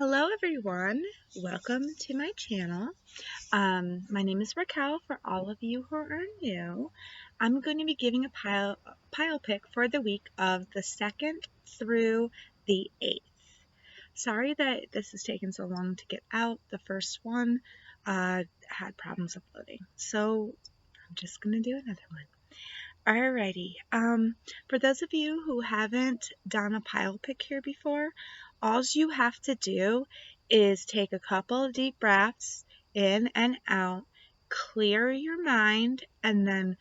Hello everyone, welcome to my channel. My name is Racquel. For all of you who are new, I'm going to be giving a pile pick for the week of the 2nd through the 8th. Sorry that this has taken so long to get out. The first one had problems uploading, so I'm just going to do another one. Alrighty, for those of you who haven't done a pile pick here before, all you have to do is take a couple of deep breaths in and out, clear your mind, and then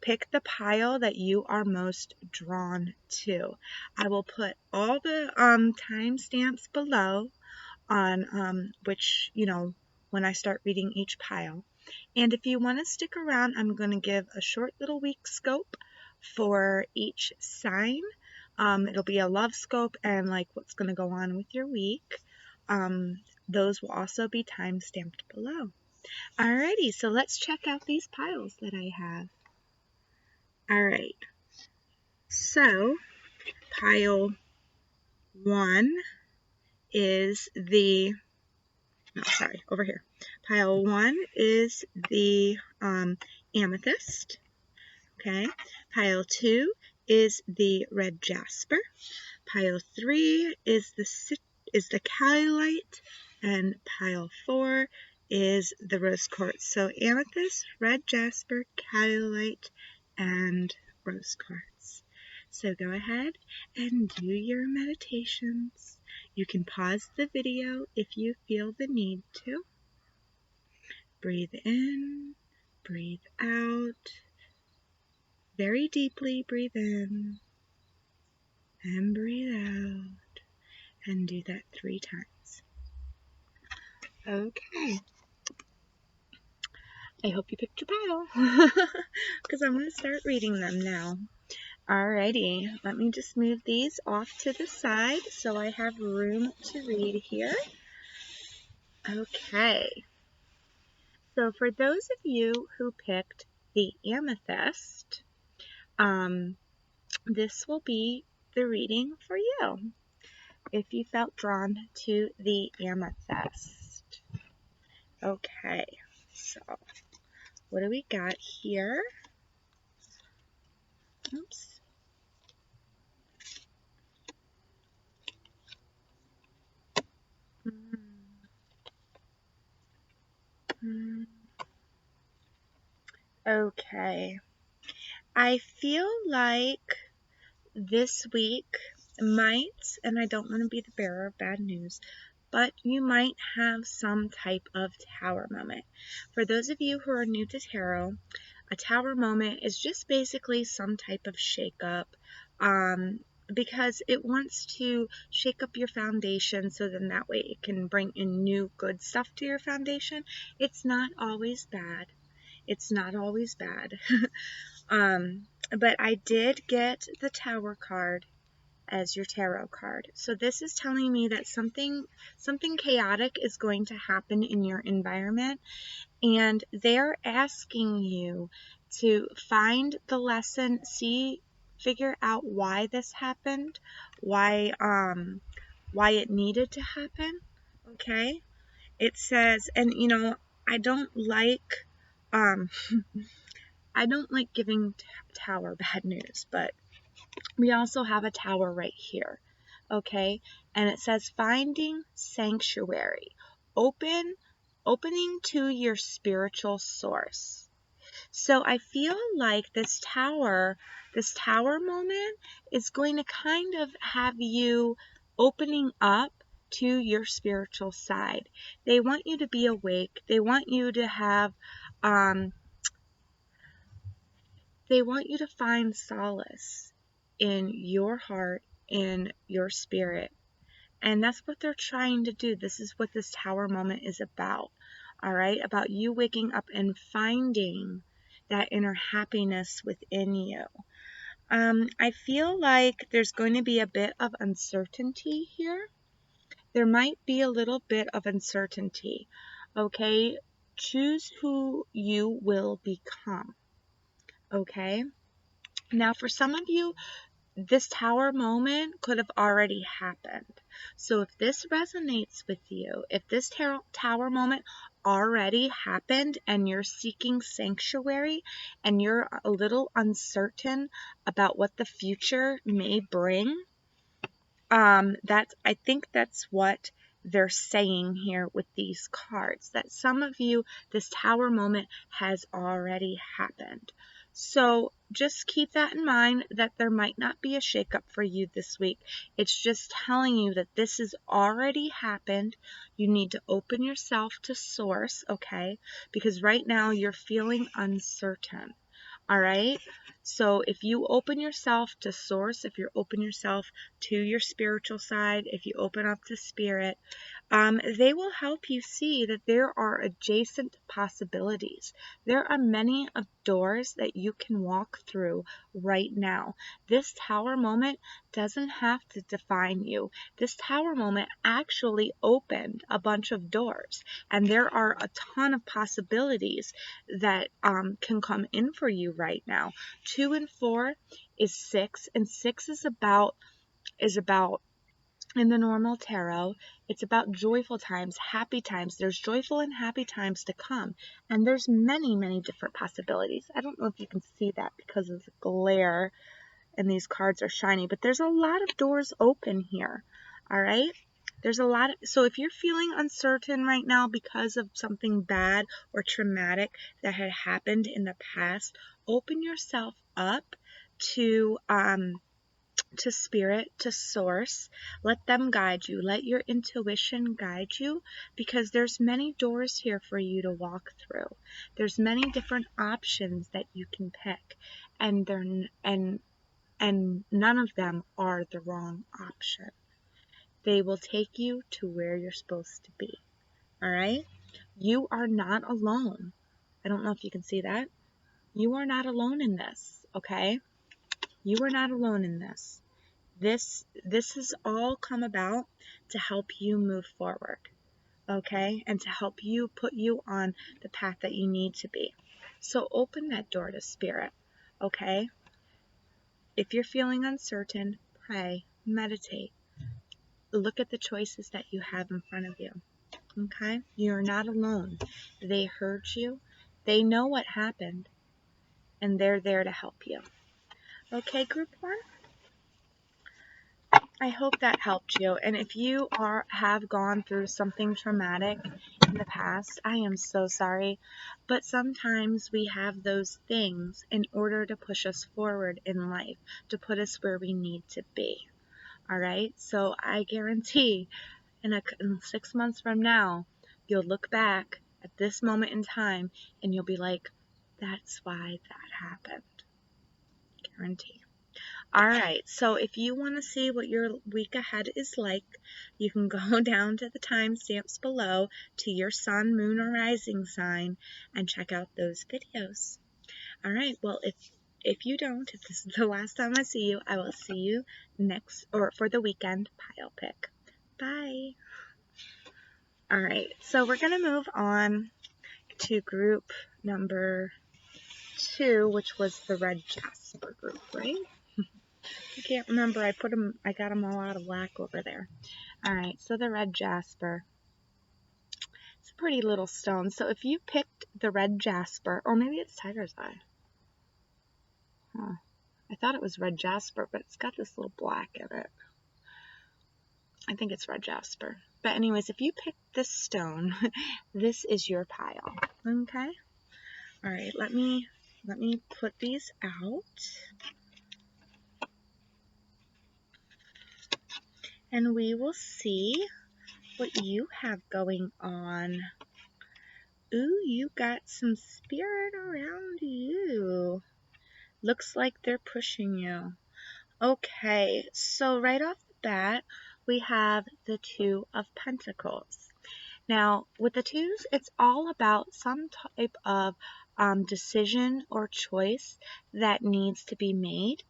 pick the pile that you are most drawn to. I will put all the timestamps below on which, when I start reading each pile. And if you want to stick around, I'm going to give a short little week scope for each sign. It'll be a love scope and like what's going to go on with your week. Those will also be time stamped below. Alrighty, so let's check out these piles that I have. Alright, so pile 1 is the, over here. Pile 1 is the Amethyst. Okay, pile 2 is the red Jasper. Pile 3 is the Calalite, and pile 4 is the rose quartz. So amethyst, red Jasper, Calalite, and rose quartz. So go ahead and do your meditations. You can pause the video if you feel the need to. Breathe in, breathe out. Very deeply breathe in and breathe out, and do that 3 times. Okay. I hope you picked your pile, because I'm going to start reading them now. Alrighty, let me just move these off to the side so I have room to read here. Okay. So for those of you who picked the Amethyst, this will be the reading for you if you felt drawn to the Amethyst. Okay, so what do we got here? Oops. Okay, I feel like this week might, and I don't want to be the bearer of bad news, but you might have some type of tower moment. For those of you who are new to tarot, a tower moment is just basically some type of shakeup, because it wants to shake up your foundation so then that way it can bring in new good stuff to your foundation. It's not always bad. It's not always bad. But I did get the Tower card as your tarot card. So this is telling me that something chaotic is going to happen in your environment, and they're asking you to find the lesson, figure out why this happened, why it needed to happen. Okay? It says, and I don't like I don't like giving Tower bad news, but we also have a Tower right here, okay? And it says finding sanctuary, opening to your spiritual source. So I feel like this tower moment is going to kind of have you opening up to your spiritual side. They want you to be awake. They want you to have they want you to find solace in your heart, in your spirit. And that's what they're trying to do. This is what this tower moment is about. All right? About you waking up and finding that inner happiness within you. I feel like there's going to be a bit of uncertainty here. There might be a little bit of uncertainty. Okay? Choose who you will become. Okay? Now, for some of you, this Tower moment could have already happened. So if this resonates with you, if this Tower moment already happened and you're seeking sanctuary and you're a little uncertain about what the future may bring, I think that's what they're saying here with these cards, that some of you, this Tower moment has already happened. So just keep that in mind, that there might not be a shakeup for you this week. It's just telling you that this has already happened. You need to open yourself to source, okay? Because right now you're feeling uncertain. All right. So if you open yourself to source, if you open yourself to your spiritual side, if you open up to spirit, they will help you see that there are adjacent possibilities. There are many of doors that you can walk through right now. This Tower moment doesn't have to define you. This Tower moment actually opened a bunch of doors, and there are a ton of possibilities that can come in for you right now. 2 and 4 is 6, and 6 is about in the normal tarot, it's about joyful times, happy times. There's joyful and happy times to come. And there's many, many different possibilities. I don't know if you can see that because of the glare and these cards are shiny, but there's a lot of doors open here. All right? There's a lot of, so if you're feeling uncertain right now because of something bad or traumatic that had happened in the past, open yourself up to spirit, to source. Let them guide you. Let your intuition guide you, because there's many doors here for you to walk through. There's many different options that you can pick, and none of them are the wrong option. They will take you to where you're supposed to be. All right? You are not alone. I don't know if you can see that. You are not alone in this, okay? You are not alone in this. This has all come about to help you move forward, okay? And to help you put you on the path that you need to be. So open that door to spirit, okay? If you're feeling uncertain, pray, meditate. Look at the choices that you have in front of you, okay? You're not alone. They heard you. They know what happened, and they're there to help you. Okay, group 1? I hope that helped you. And if you have gone through something traumatic in the past, I am so sorry. But sometimes we have those things in order to push us forward in life, to put us where we need to be. All right? So I guarantee in 6 months from now, you'll look back at this moment in time and you'll be like, that's why that happened. Guarantee. All right, so if you want to see what your week ahead is like, you can go down to the timestamps below to your sun, moon, or rising sign and check out those videos. All right, well, if you don't, if this is the last time I see you, I will see you for the weekend pile pick. Bye. All right, so we're going to move on to group number 2, which was the red Jasper group, right? I can't remember. I got them all out of whack over there. All right, so the red Jasper. It's a pretty little stone. So if you picked the red Jasper, or maybe it's Tiger's Eye. Huh. I thought it was red Jasper, but it's got this little black in it. I think it's red Jasper. But anyways, if you picked this stone, this is your pile. Okay? All right, let me put these out. And we will see what you have going on. Ooh, you got some spirit around you. Looks like they're pushing you. Okay, so right off the bat, we have the 2 of Pentacles. Now, with the 2s, it's all about some type of decision or choice that needs to be made.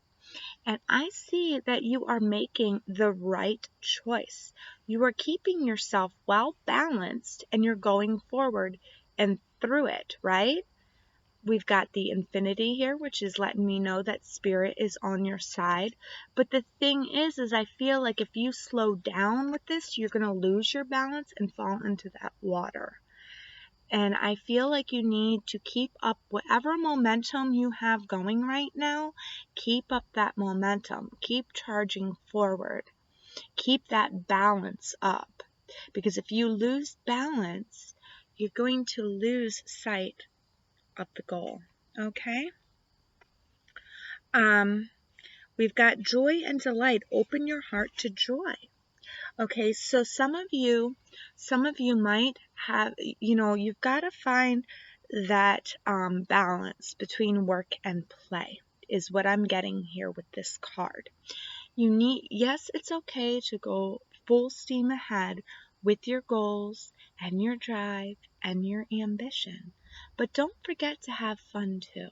And I see that you are making the right choice. You are keeping yourself well balanced and you're going forward and through it, right? We've got the infinity here, which is letting me know that spirit is on your side. But the thing is I feel like if you slow down with this, you're going to lose your balance and fall into that water. And I feel like you need to keep up whatever momentum you have going right now. Keep up that momentum. Keep charging forward. Keep that balance up. Because if you lose balance, you're going to lose sight of the goal. Okay? We've got joy and delight. Open your heart to joy. Okay, so some of you might have, you've got to find that balance between work and play is what I'm getting here with this card. Yes, it's okay to go full steam ahead with your goals and your drive and your ambition, but don't forget to have fun too.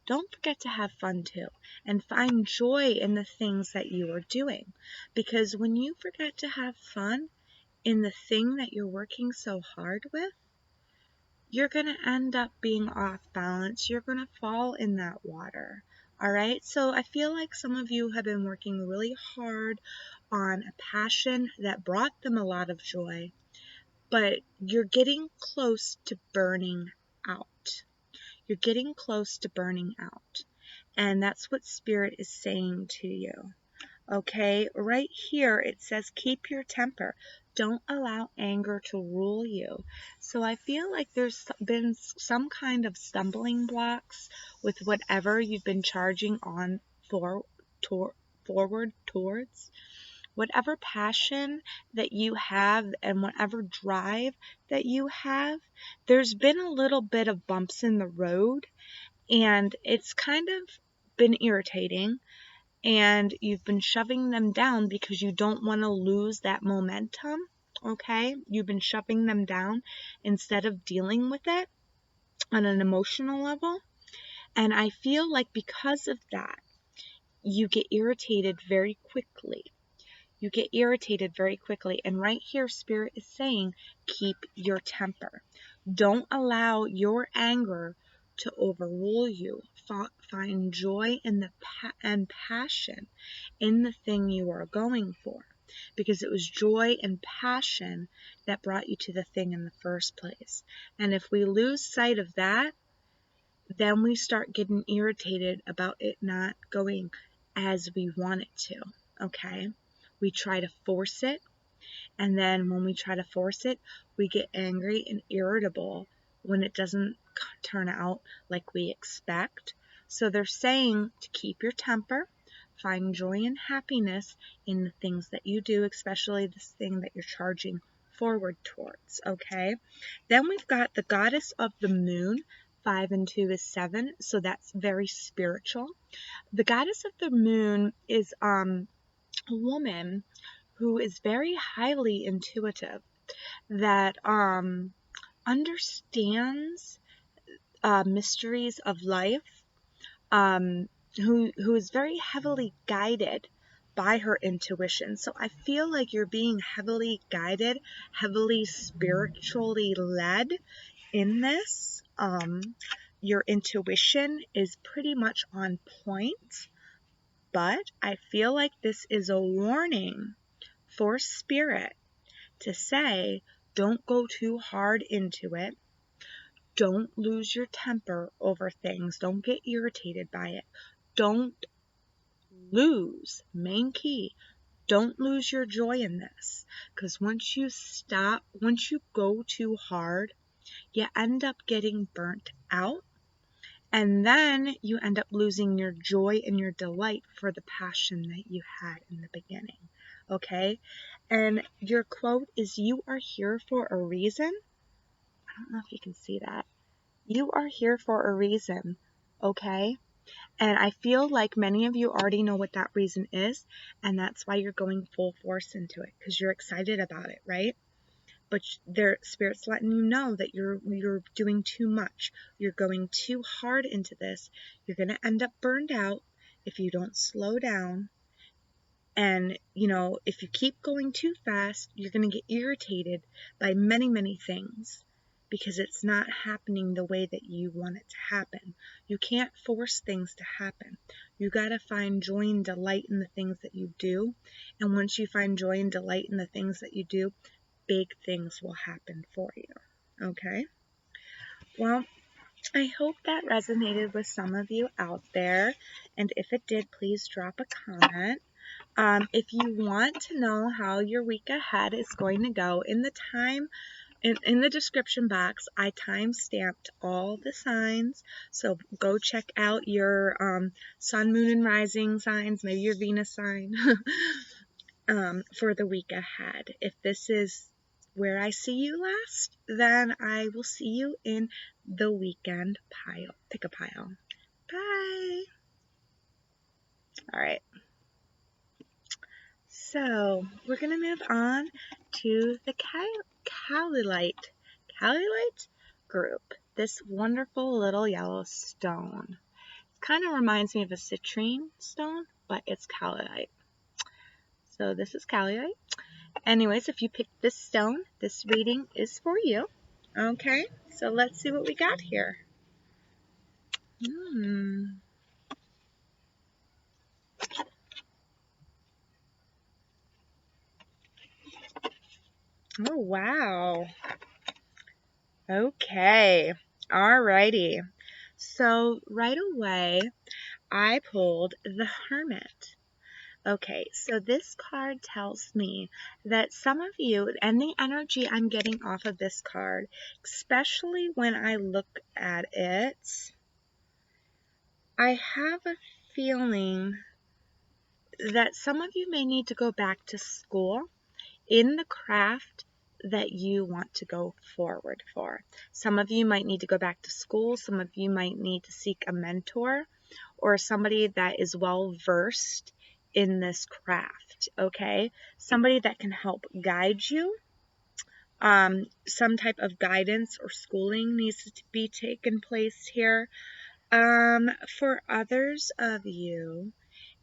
Don't forget to have fun too, and find joy in the things that you are doing. Because when you forget to have fun in the thing that you're working so hard with, you're going to end up being off balance. You're going to fall in that water. All right? So I feel like some of you have been working really hard on a passion that brought them a lot of joy, but you're getting close to burning out. You're getting close to burning out. And that's what Spirit is saying to you. Okay, right here it says keep your temper. Don't allow anger to rule you. So I feel like there's been some kind of stumbling blocks with whatever you've been charging on forward towards. Whatever passion that you have and whatever drive that you have, there's been a little bit of bumps in the road, and it's kind of been irritating, and you've been shoving them down because you don't want to lose that momentum. Okay, you've been shoving them down instead of dealing with it on an emotional level. And I feel like because of that, you get irritated very quickly. You get irritated very quickly. And right here, Spirit is saying, keep your temper. Don't allow your anger to overrule you. Find joy in and passion in the thing you are going for. Because it was joy and passion that brought you to the thing in the first place. And if we lose sight of that, then we start getting irritated about it not going as we want it to. Okay? We try to force it, and then when we try to force it, we get angry and irritable when it doesn't turn out like we expect. So they're saying to keep your temper, find joy and happiness in the things that you do, especially this thing that you're charging forward towards, okay? Then we've got the goddess of the moon. 5 and 2 is 7, so that's very spiritual. The goddess of the moon is a woman who is very highly intuitive, that understands mysteries of life, who is very heavily guided by her intuition. So I feel like you're being heavily guided, heavily spiritually led in this. Your intuition is pretty much on point, but I feel like this is a warning for Spirit to say, don't go too hard into it. Don't lose your temper over things. Don't get irritated by it. Don't lose, main key, don't lose your joy in this. Because once you go too hard, you end up getting burnt out. And then you end up losing your joy and your delight for the passion that you had in the beginning. Okay? And your quote is, you are here for a reason. I don't know if you can see that. You are here for a reason. Okay? And I feel like many of you already know what that reason is. And that's why you're going full force into it. Because you're excited about it, right? But their Spirit's letting you know that you're doing too much. You're going too hard into this. You're going to end up burned out if you don't slow down. And, if you keep going too fast, you're going to get irritated by many, many things. because it's not happening the way that you want it to happen. You can't force things to happen. You got to find joy and delight in the things that you do. And once you find joy and delight in the things that you do, big things will happen for you. Okay? Well, I hope that resonated with some of you out there. And if it did, please drop a comment. If you want to know how your week ahead is going to go, in the description box, I time-stamped all the signs, so go check out your sun, moon, and rising signs, maybe your Venus sign, for the week ahead. If this is where I see you last, then I will see you in the weekend pile. Pick a pile. Bye! Alright. So, we're going to move on to the Calalite group. This wonderful little yellow stone. Kind of reminds me of a citrine stone, but it's Calalite. So this is Calalite. Anyways, if you picked this stone, this reading is for you. Okay, so let's see what we got here. Oh, wow. Okay, alrighty. So right away, I pulled the Hermit. Okay, so this card tells me that some of you, and the energy I'm getting off of this card, especially when I look at it, I have a feeling that some of you may need to go back to school in the craft that you want to go forward for. Some of you might need to go back to school. Some of you might need to seek a mentor or somebody that is well versed in this craft, okay? Somebody that can help guide you. Some type of guidance or schooling needs to be taken place here. For others of you,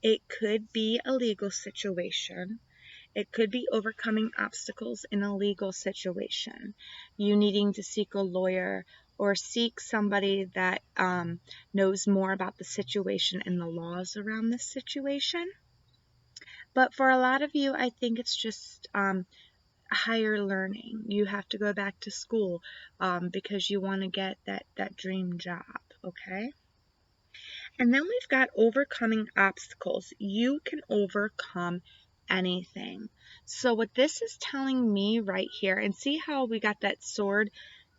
it could be a legal situation. It could be overcoming obstacles in a legal situation. You needing to seek a lawyer or seek somebody that knows more about the situation and the laws around this situation. But for a lot of you, I think it's just higher learning. You have to go back to school because you want to get that dream job, okay? And then we've got overcoming obstacles. You can overcome anything. So what this is telling me right here, and see how we got that sword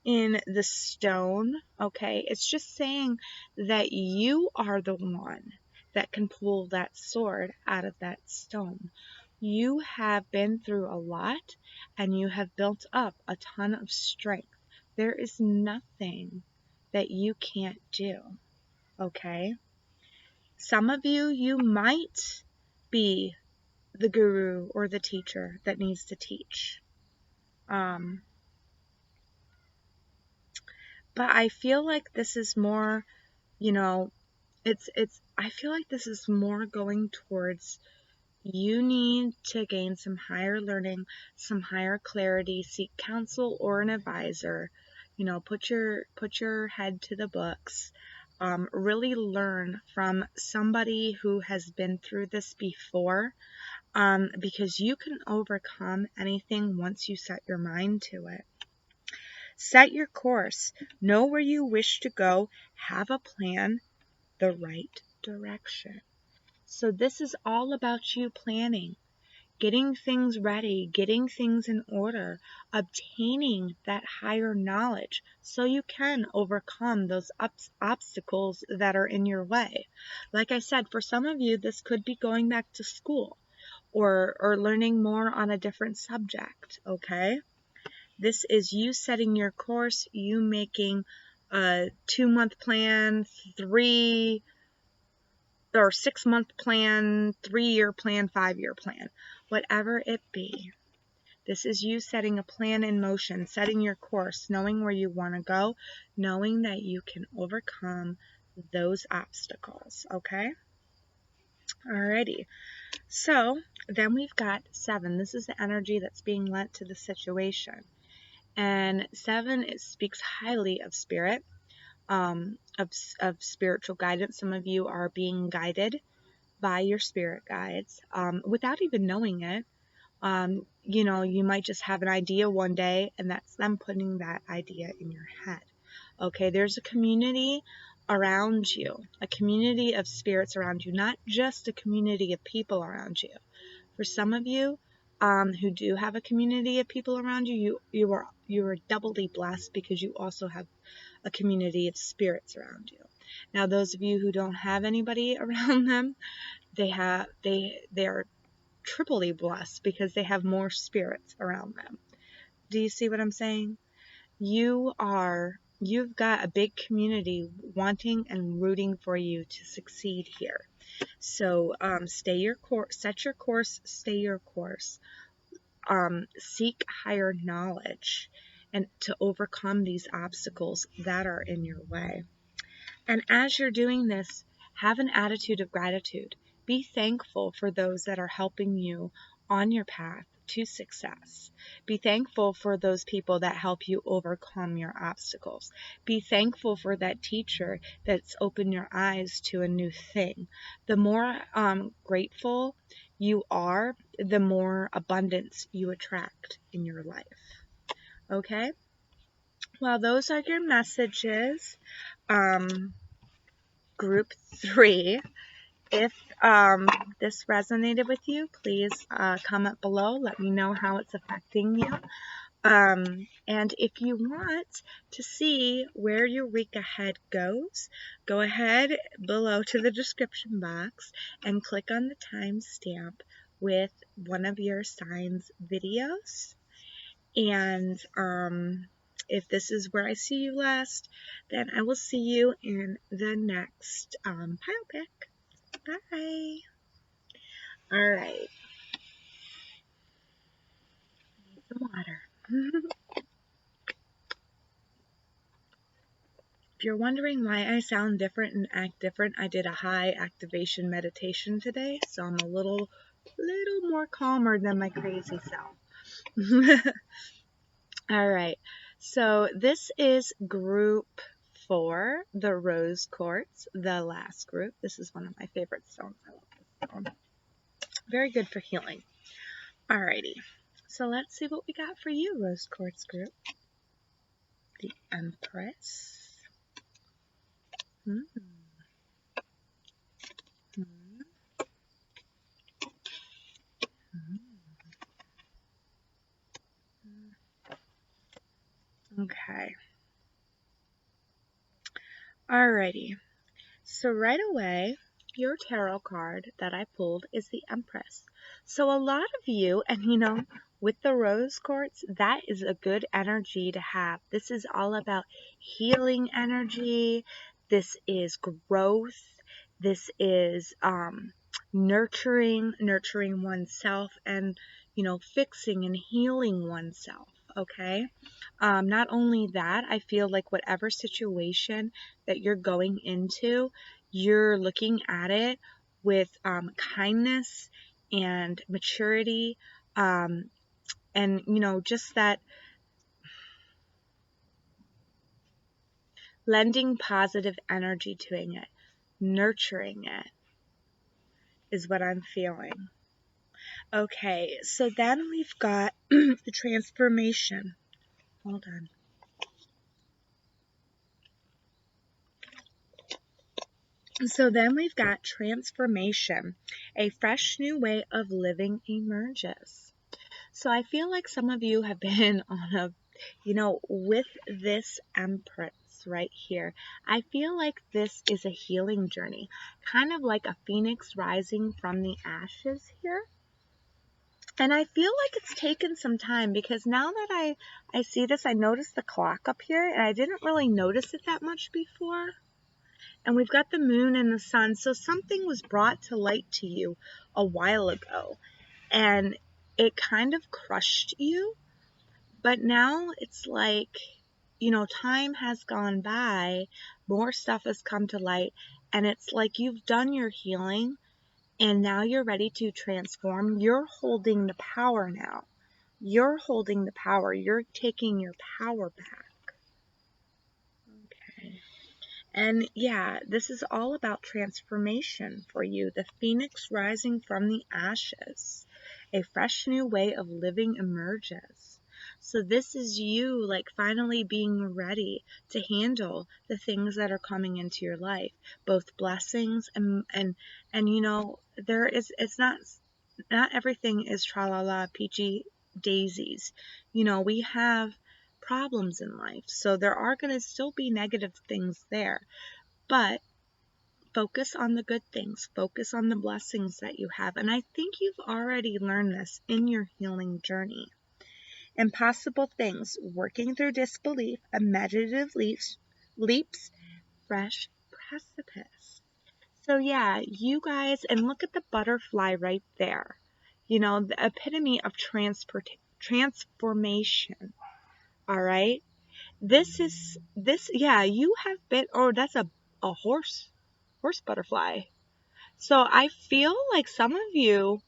in the stone, okay? It's just saying that you are the one that can pull that sword out of that stone. You have been through a lot and you have built up a ton of strength. There is nothing that you can't do, okay? Some of you, you might be the guru or the teacher that needs to teach. But I feel like this is more, I feel like this is more going towards you need to gain some higher learning, some higher clarity, seek counsel or an advisor, put your head to the books, really learn from somebody who has been through this before, because you can overcome anything once you set your mind to it. Set your course. Know where you wish to go. Have a plan, the right direction. So this is all about you planning, getting things ready, getting things in order, obtaining that higher knowledge so you can overcome those obstacles that are in your way. Like I said, for some of you, this could be going back to school or learning more on a different subject, okay? This is you setting your course, you making a 2-month plan, 3 or 6-month plan, 3-year plan, 5-year plan, whatever it be. This is you setting a plan in motion, setting your course, knowing where you want to go, knowing that you can overcome those obstacles, okay? Alrighty. So then we've got 7. This is the energy that's being lent to the situation. And 7, it speaks highly of spirit, of spiritual guidance. Some of you are being guided by your spirit guides without even knowing it. You know, you might just have an idea one day, and that's them putting that idea in your head. Okay, there's a community around you, a community of spirits around you, not just a community of people around you. For some of you who do have a community of people around you, you are doubly blessed because you also have a community of spirits around you. Now, those of you who don't have anybody around them, they are triply blessed because they have more spirits around them. Do you see what I'm saying? You've got a big community wanting and rooting for you to succeed here. So stay your course, set your course, stay your course. Seek higher knowledge and to overcome these obstacles that are in your way. And as you're doing this, have an attitude of gratitude. Be thankful for those that are helping you on your path to success. Be thankful for those people that help you overcome your obstacles. Be thankful for that teacher that's opened your eyes to a new thing. The more grateful you are, the more abundance you attract in your life. Okay? Well, those are your messages. Group 3. If this resonated with you, please comment below. Let me know how it's affecting you. And if you want to see where your week ahead goes, go ahead below to the description box and click on the timestamp with one of your signs videos. And if this is where I see you last, then I will see you in the next pile pick. Bye. All right. Need some water. If you're wondering why I sound different and act different, I did a high activation meditation today, so I'm a little more calmer than my crazy self. All right. So this is group 4, the Rose Quartz, the last group. This is one of my favorite stones. I love this stone. Very good for healing. Alrighty. So let's see what we got for you, Rose Quartz group. The Empress. Okay. Alrighty. So right away, your tarot card that I pulled is the Empress. So a lot of you, and you know, with the Rose Quartz, that is a good energy to have. This is all about healing energy. This is growth. This is nurturing oneself, and you know, fixing and healing oneself. Okay. Not only that, I feel like whatever situation that you're going into, you're looking at it with kindness and maturity, and you know, just that lending positive energy to it, nurturing it is what I'm feeling. Okay, so then we've got the transformation. Hold on. So then we've got transformation. A fresh new way of living emerges. So I feel like some of you have been on a, you know, with this Empress right here, I feel like this is a healing journey, kind of like a phoenix rising from the ashes here. And I feel like it's taken some time because now that I see this, I noticed the clock up here and I didn't really notice it that much before. And we've got the moon and the sun. So something was brought to light to you a while ago and it kind of crushed you. But now it's like, you know, time has gone by, more stuff has come to light, and it's like you've done your healing and now you're ready to transform. You're holding the power now. You're holding the power. You're taking your power back. Okay. And yeah, this is all about transformation for you. The phoenix rising from the ashes. A fresh new way of living emerges. So this is you like finally being ready to handle the things that are coming into your life, both blessings and you know, it's not everything is tra-la-la peachy daisies. You know, we have problems in life. So there are going to still be negative things there. But focus on the good things. Focus on the blessings that you have. And I think you've already learned this in your healing journey. Impossible things, working through disbelief, imaginative leaps, fresh precipice. So yeah, you guys, and look at the butterfly right there. You know, the epitome of transformation. All right. Yeah, you have been, oh, that's a horse butterfly. So I feel like some of you,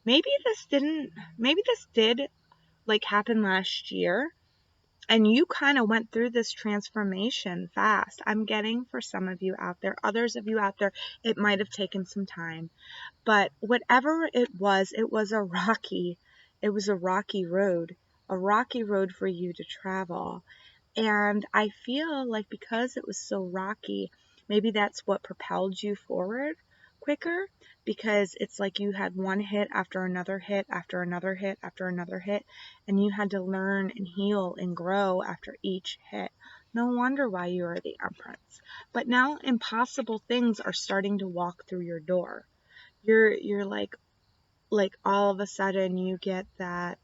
maybe this did like happen last year, and you kind of went through this transformation fast. I'm getting for some of you out there, others of you out there, it might have taken some time, but whatever it was a rocky road, for you to travel. And I feel like because it was so rocky, maybe that's what propelled you forward quicker, because it's like you had one hit after another hit after another hit after another hit, and you had to learn and heal and grow after each hit. No wonder why you are the Empress. But now impossible things are starting to walk through your door. You're like all of a sudden you get that,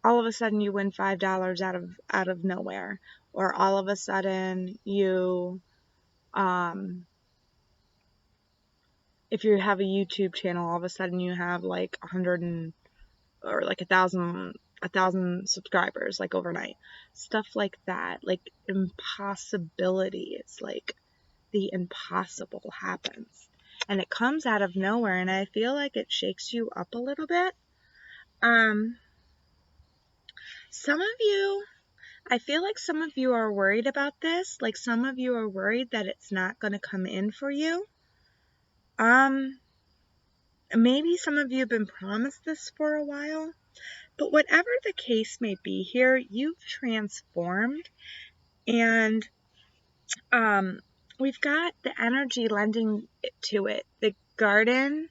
all of a sudden you win $5 out of nowhere, or all of a sudden you if you have a YouTube channel, all of a sudden you have like 100 or like 1,000 subscribers like overnight. Stuff like that, like impossibility. It's like the impossible happens, and it comes out of nowhere, and I feel like it shakes you up a little bit. Some of you, I feel like some of you are worried about this. Like some of you are worried that it's not going to come in for you. Maybe some of you have been promised this for a while, but whatever the case may be here, you've transformed, and we've got the energy lending to it, the garden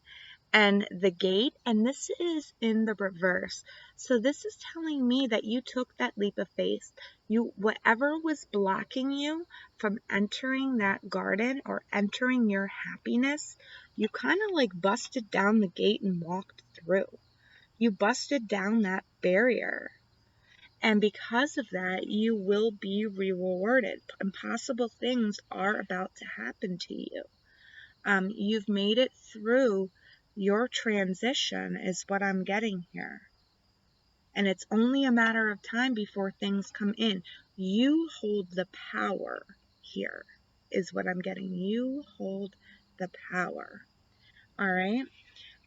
and the gate, and this is in the reverse. So this is telling me that you took that leap of faith. Whatever was blocking you from entering that garden or entering your happiness, you kind of like busted down the gate and walked through. You busted down that barrier. And because of that, you will be rewarded. Impossible things are about to happen to you. You've made it through your transition is what I'm getting here. And it's only a matter of time before things come in. You hold the power here is what I'm getting. You hold the power. All right.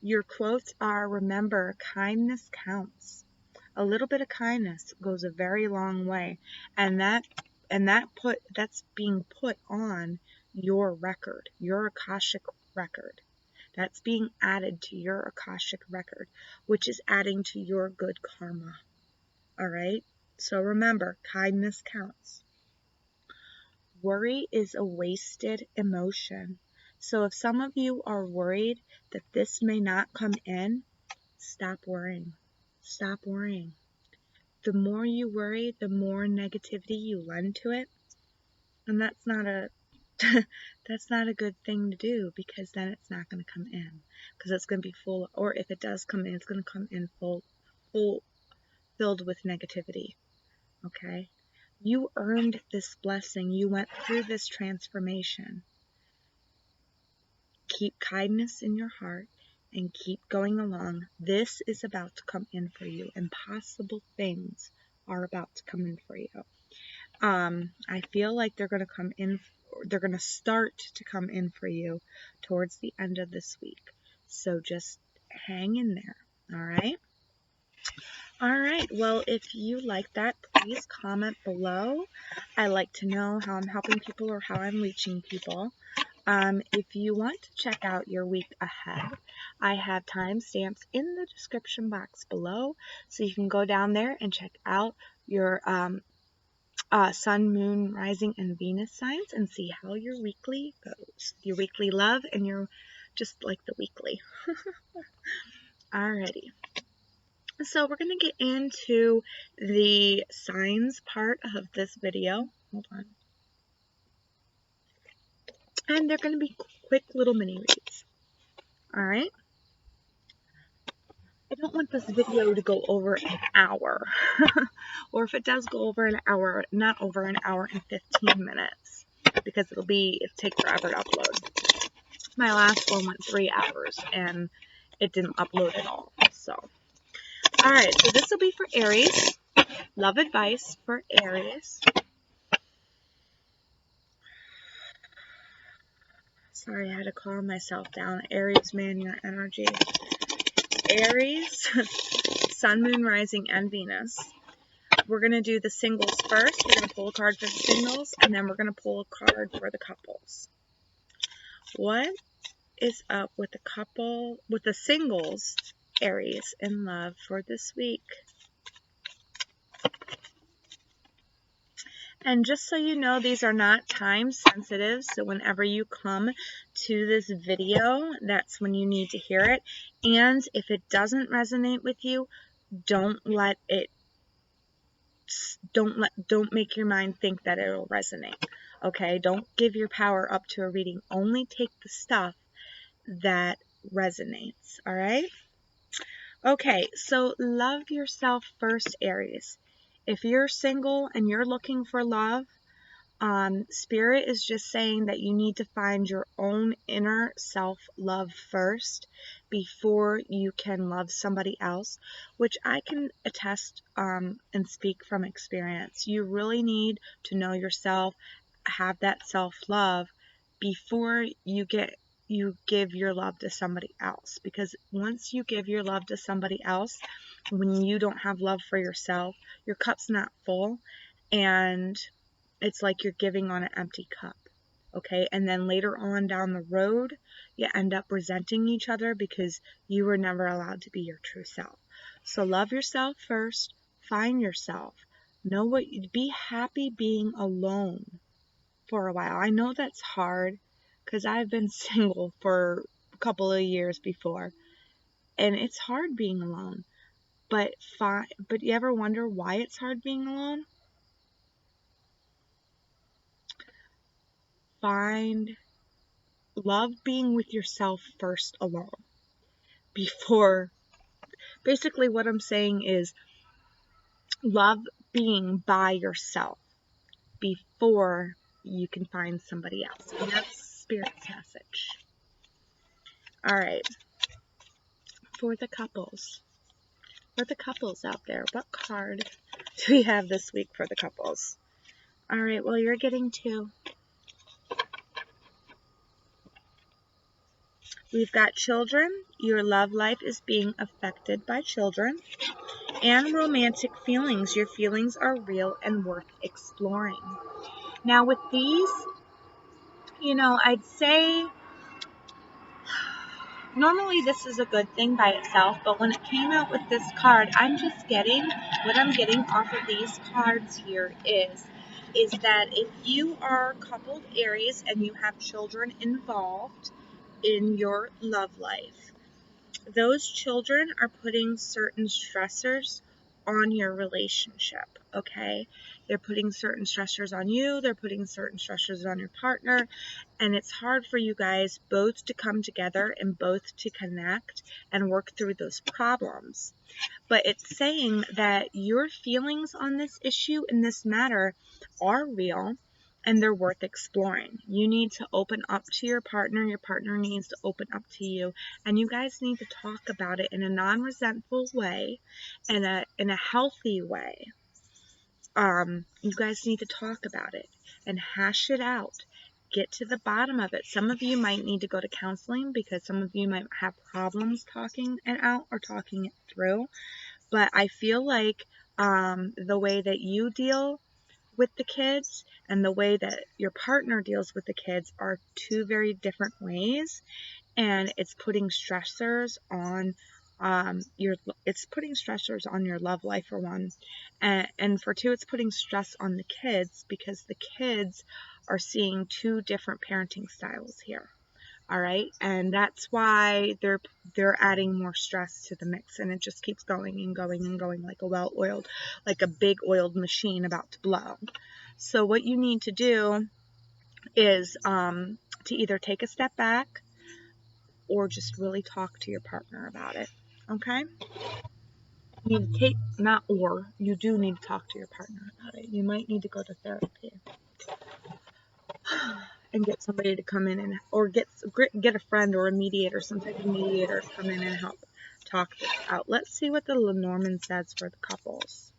Your quotes are, remember, kindness counts. A little bit of kindness goes a very long way. And that's being put on your record, your Akashic record. That's being added to your Akashic record, which is adding to your good karma. All right? So remember, kindness counts. Worry is a wasted emotion. So if some of you are worried that this may not come in, stop worrying. Stop worrying. The more you worry, the more negativity you lend to it. And that's not a that's not a good thing to do, because then it's not going to come in, because it's going to be full, or if it does come in, it's going to come in full filled with negativity. Okay? You earned this blessing. You went through this transformation. Keep kindness in your heart and keep going along. This is about to come in for you. Impossible things are about to come in for you. I feel like they're going to come in, they're going to start to come in for you towards the end of this week. So just hang in there. All right. All right. Well, if you like that, please comment below. I like to know how I'm helping people or how I'm reaching people. If you want to check out your week ahead, I have timestamps in the description box below, so you can go down there and check out your Sun, Moon, Rising, and Venus signs and see how your weekly goes. Your weekly love and your just like the weekly. Alrighty. So we're going to get into the signs part of this video. Hold on. And they're going to be quick little mini reads. Alright. I don't want this video to go over an hour. Or if it does go over an hour, not over an hour and 15 minutes. Because it'll take forever to upload. My last one went 3 hours and it didn't upload at all. So, alright, so this will be for Aries. Love advice for Aries. Sorry, I had to calm myself down. Aries, man, your energy. Aries, Sun, Moon, Rising, and Venus. We're going to do the singles first. We're going to pull a card for the singles, and then we're going to pull a card for the couples. What is up with the singles, Aries, in love for this week? And just so you know, these are not time sensitive, so whenever you come to this video, that's when you need to hear it. And if it doesn't resonate with you, don't make your mind think that it'll resonate. Okay? Don't give your power up to a reading. Only take the stuff that resonates. All right? Okay, so love yourself first, Aries. If you're single and you're looking for love, Spirit is just saying that you need to find your own inner self-love first before you can love somebody else, which I can attest and speak from experience. You really need to know yourself, have that self-love before you give your love to somebody else. Because once you give your love to somebody else, when you don't have love for yourself, your cup's not full, and it's like you're giving on an empty cup, okay? And then later on down the road, you end up resenting each other because you were never allowed to be your true self. So love yourself first, find yourself, be happy being alone for a while. I know that's hard because I've been single for a couple of years before, and it's hard being alone. But you ever wonder why it's hard being alone? Love being with yourself first alone. Basically what I'm saying is love being by yourself before you can find somebody else. And that's Spirit's message. Alright. For the couples out there, what card do we have this week for the couples? Alright, well, you're getting 2. We've got children. Your love life is being affected by children. And romantic feelings. Your feelings are real and worth exploring. Now with these, I'd say normally this is a good thing by itself, but when it came out with this card, what I'm getting off of these cards here is that if you are coupled Aries and you have children involved in your love life, those children are putting certain stressors on your relationship, okay? They're putting certain stressors on you, they're putting certain stressors on your partner, and it's hard for you guys both to come together and both to connect and work through those problems. But it's saying that your feelings on this issue and this matter are real, and they're worth exploring. You need to open up to your partner needs to open up to you, and you guys need to talk about it in a non-resentful way, in a healthy way. You guys need to talk about it and hash it out get to the bottom of it. Some of you might need to go to counseling because some of you might have problems talking it out or talking it through. But I feel like the way that you deal with the kids and the way that your partner deals with the kids are two very different ways, and it's putting stressors on your love life, for one, and for two, it's putting stress on the kids because the kids are seeing two different parenting styles here. All right, and that's why they're adding more stress to the mix, and it just keeps going and going and going like a big oiled machine about to blow. So what you need to do is to either take a step back or just really talk to your partner about it. Okay? You do need to talk to your partner about it. You might need to go to therapy and get somebody to come in or get a friend or a mediator, some type of mediator to come in and help talk this out. Let's see what the Lenormand says for the couples.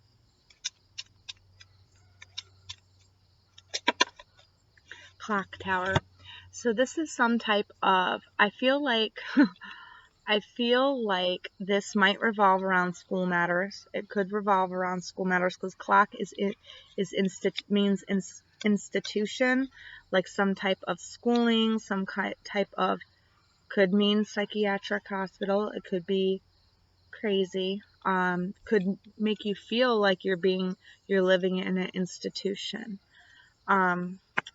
Clock Tower. So this is some type of, I feel like this might revolve around school matters. It could revolve around school matters because clock means institution, like some type of schooling, some type of, could mean psychiatric hospital. It could be crazy. Could make you feel like you're living in an institution.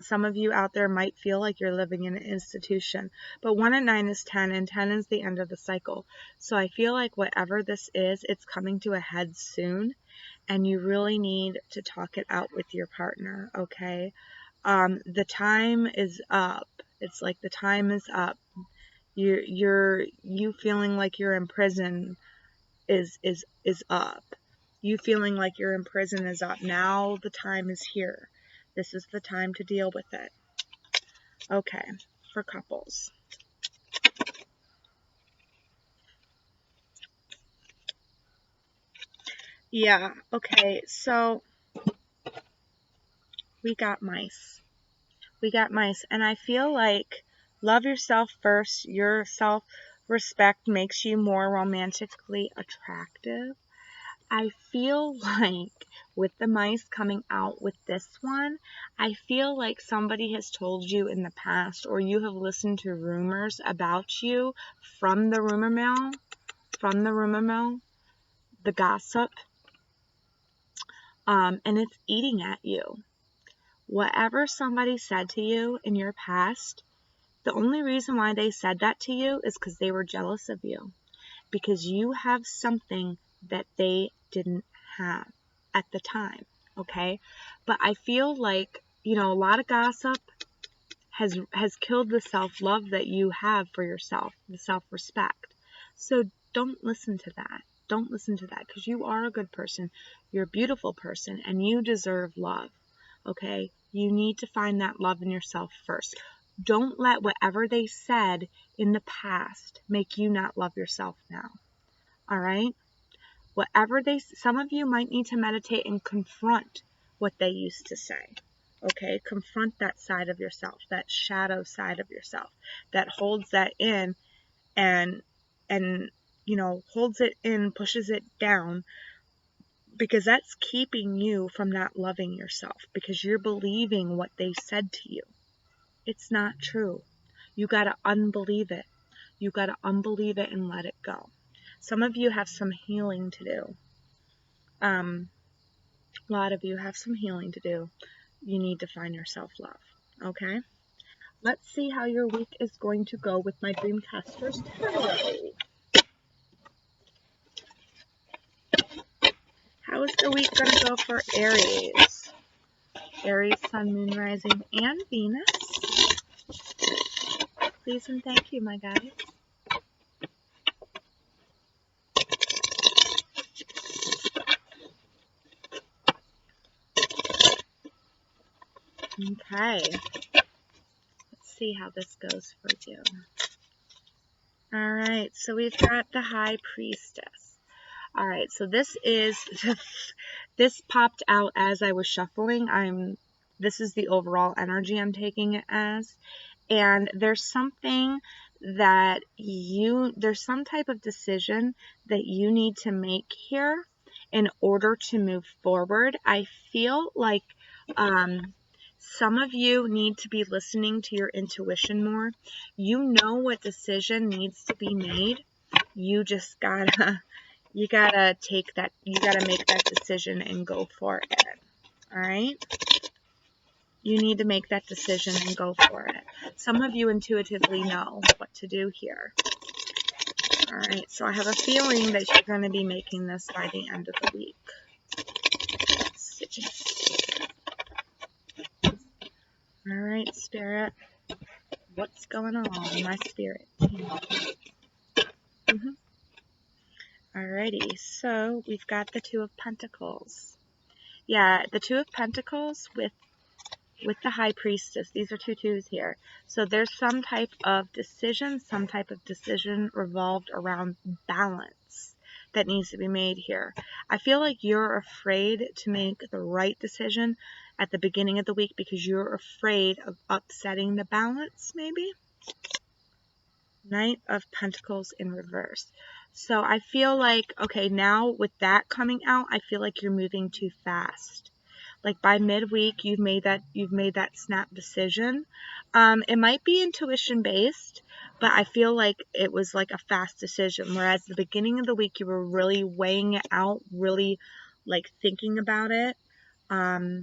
Some of you out there might feel like you're living in an institution, but 1 and 9 is 10, and 10 is the end of the cycle. So I feel like whatever this is, it's coming to a head soon, and you really need to talk it out with your partner, okay? The time is up. It's like the time is up. You feeling like you're in prison is up. You feeling like you're in prison is up. Now the time is here. This is the time to deal with it. Okay, for couples. Yeah, okay, so we got mice. And I feel like love yourself first. Your self-respect makes you more romantically attractive. I feel like with the mice coming out with this one, I feel like somebody has told you in the past, or you have listened to rumors about you from the rumor mill, the gossip, and it's eating at you. Whatever somebody said to you in your past, the only reason why they said that to you is because they were jealous of you, because you have something that they didn't have at the time, okay? But I feel like, a lot of gossip has killed the self-love that you have for yourself, the self-respect. So don't listen to that. Don't listen to that, because you are a good person. You're a beautiful person, and you deserve love, okay? You need to find that love in yourself first. Don't let whatever they said in the past make you not love yourself now, all right? Some of you might need to meditate and confront what they used to say, okay? Confront that side of yourself, that shadow side of yourself that holds that in and holds it in, pushes it down, because that's keeping you from not loving yourself, because you're believing what they said to you. It's not true. You got to unbelieve it. You got to unbelieve it and let it go. Some of you have some healing to do. A lot of you have some healing to do. You need to find your self-love, okay? Let's see how your week is going to go with my Dream Casters Tarot. How is the week going to go for Aries? Aries, Sun, Moon, Rising, and Venus. Please and thank you, my guys. Okay. Let's see how this goes for you. Alright, so we've got the High Priestess. Alright, so this popped out as I was shuffling. I'm This is the overall energy I'm taking it as. And there's something that there's some type of decision that you need to make here in order to move forward. I feel like some of you need to be listening to your intuition more. You know what decision needs to be made. You just gotta, you gotta make that decision and go for it. All right? You need to make that decision and go for it. Some of you intuitively know what to do here. All right, so I have a feeling that you're going to be making this by the end of the week. Let's see. All right, Spirit. What's going on, my Spirit? Alrighty, so we've got the Two of Pentacles. Yeah, the Two of Pentacles with the High Priestess. These are two twos here. So there's some type of decision revolved around balance that needs to be made here. I feel like you're afraid to make the right decision at the beginning of the week because you're afraid of upsetting the balance, maybe. Knight of Pentacles in reverse. So I feel like, okay, now with that coming out, I feel like you're moving too fast. Like by midweek, you've made that snap decision. It might be intuition based, but I feel like it was like a fast decision. Whereas the beginning of the week, you were really weighing it out, really like thinking about it. But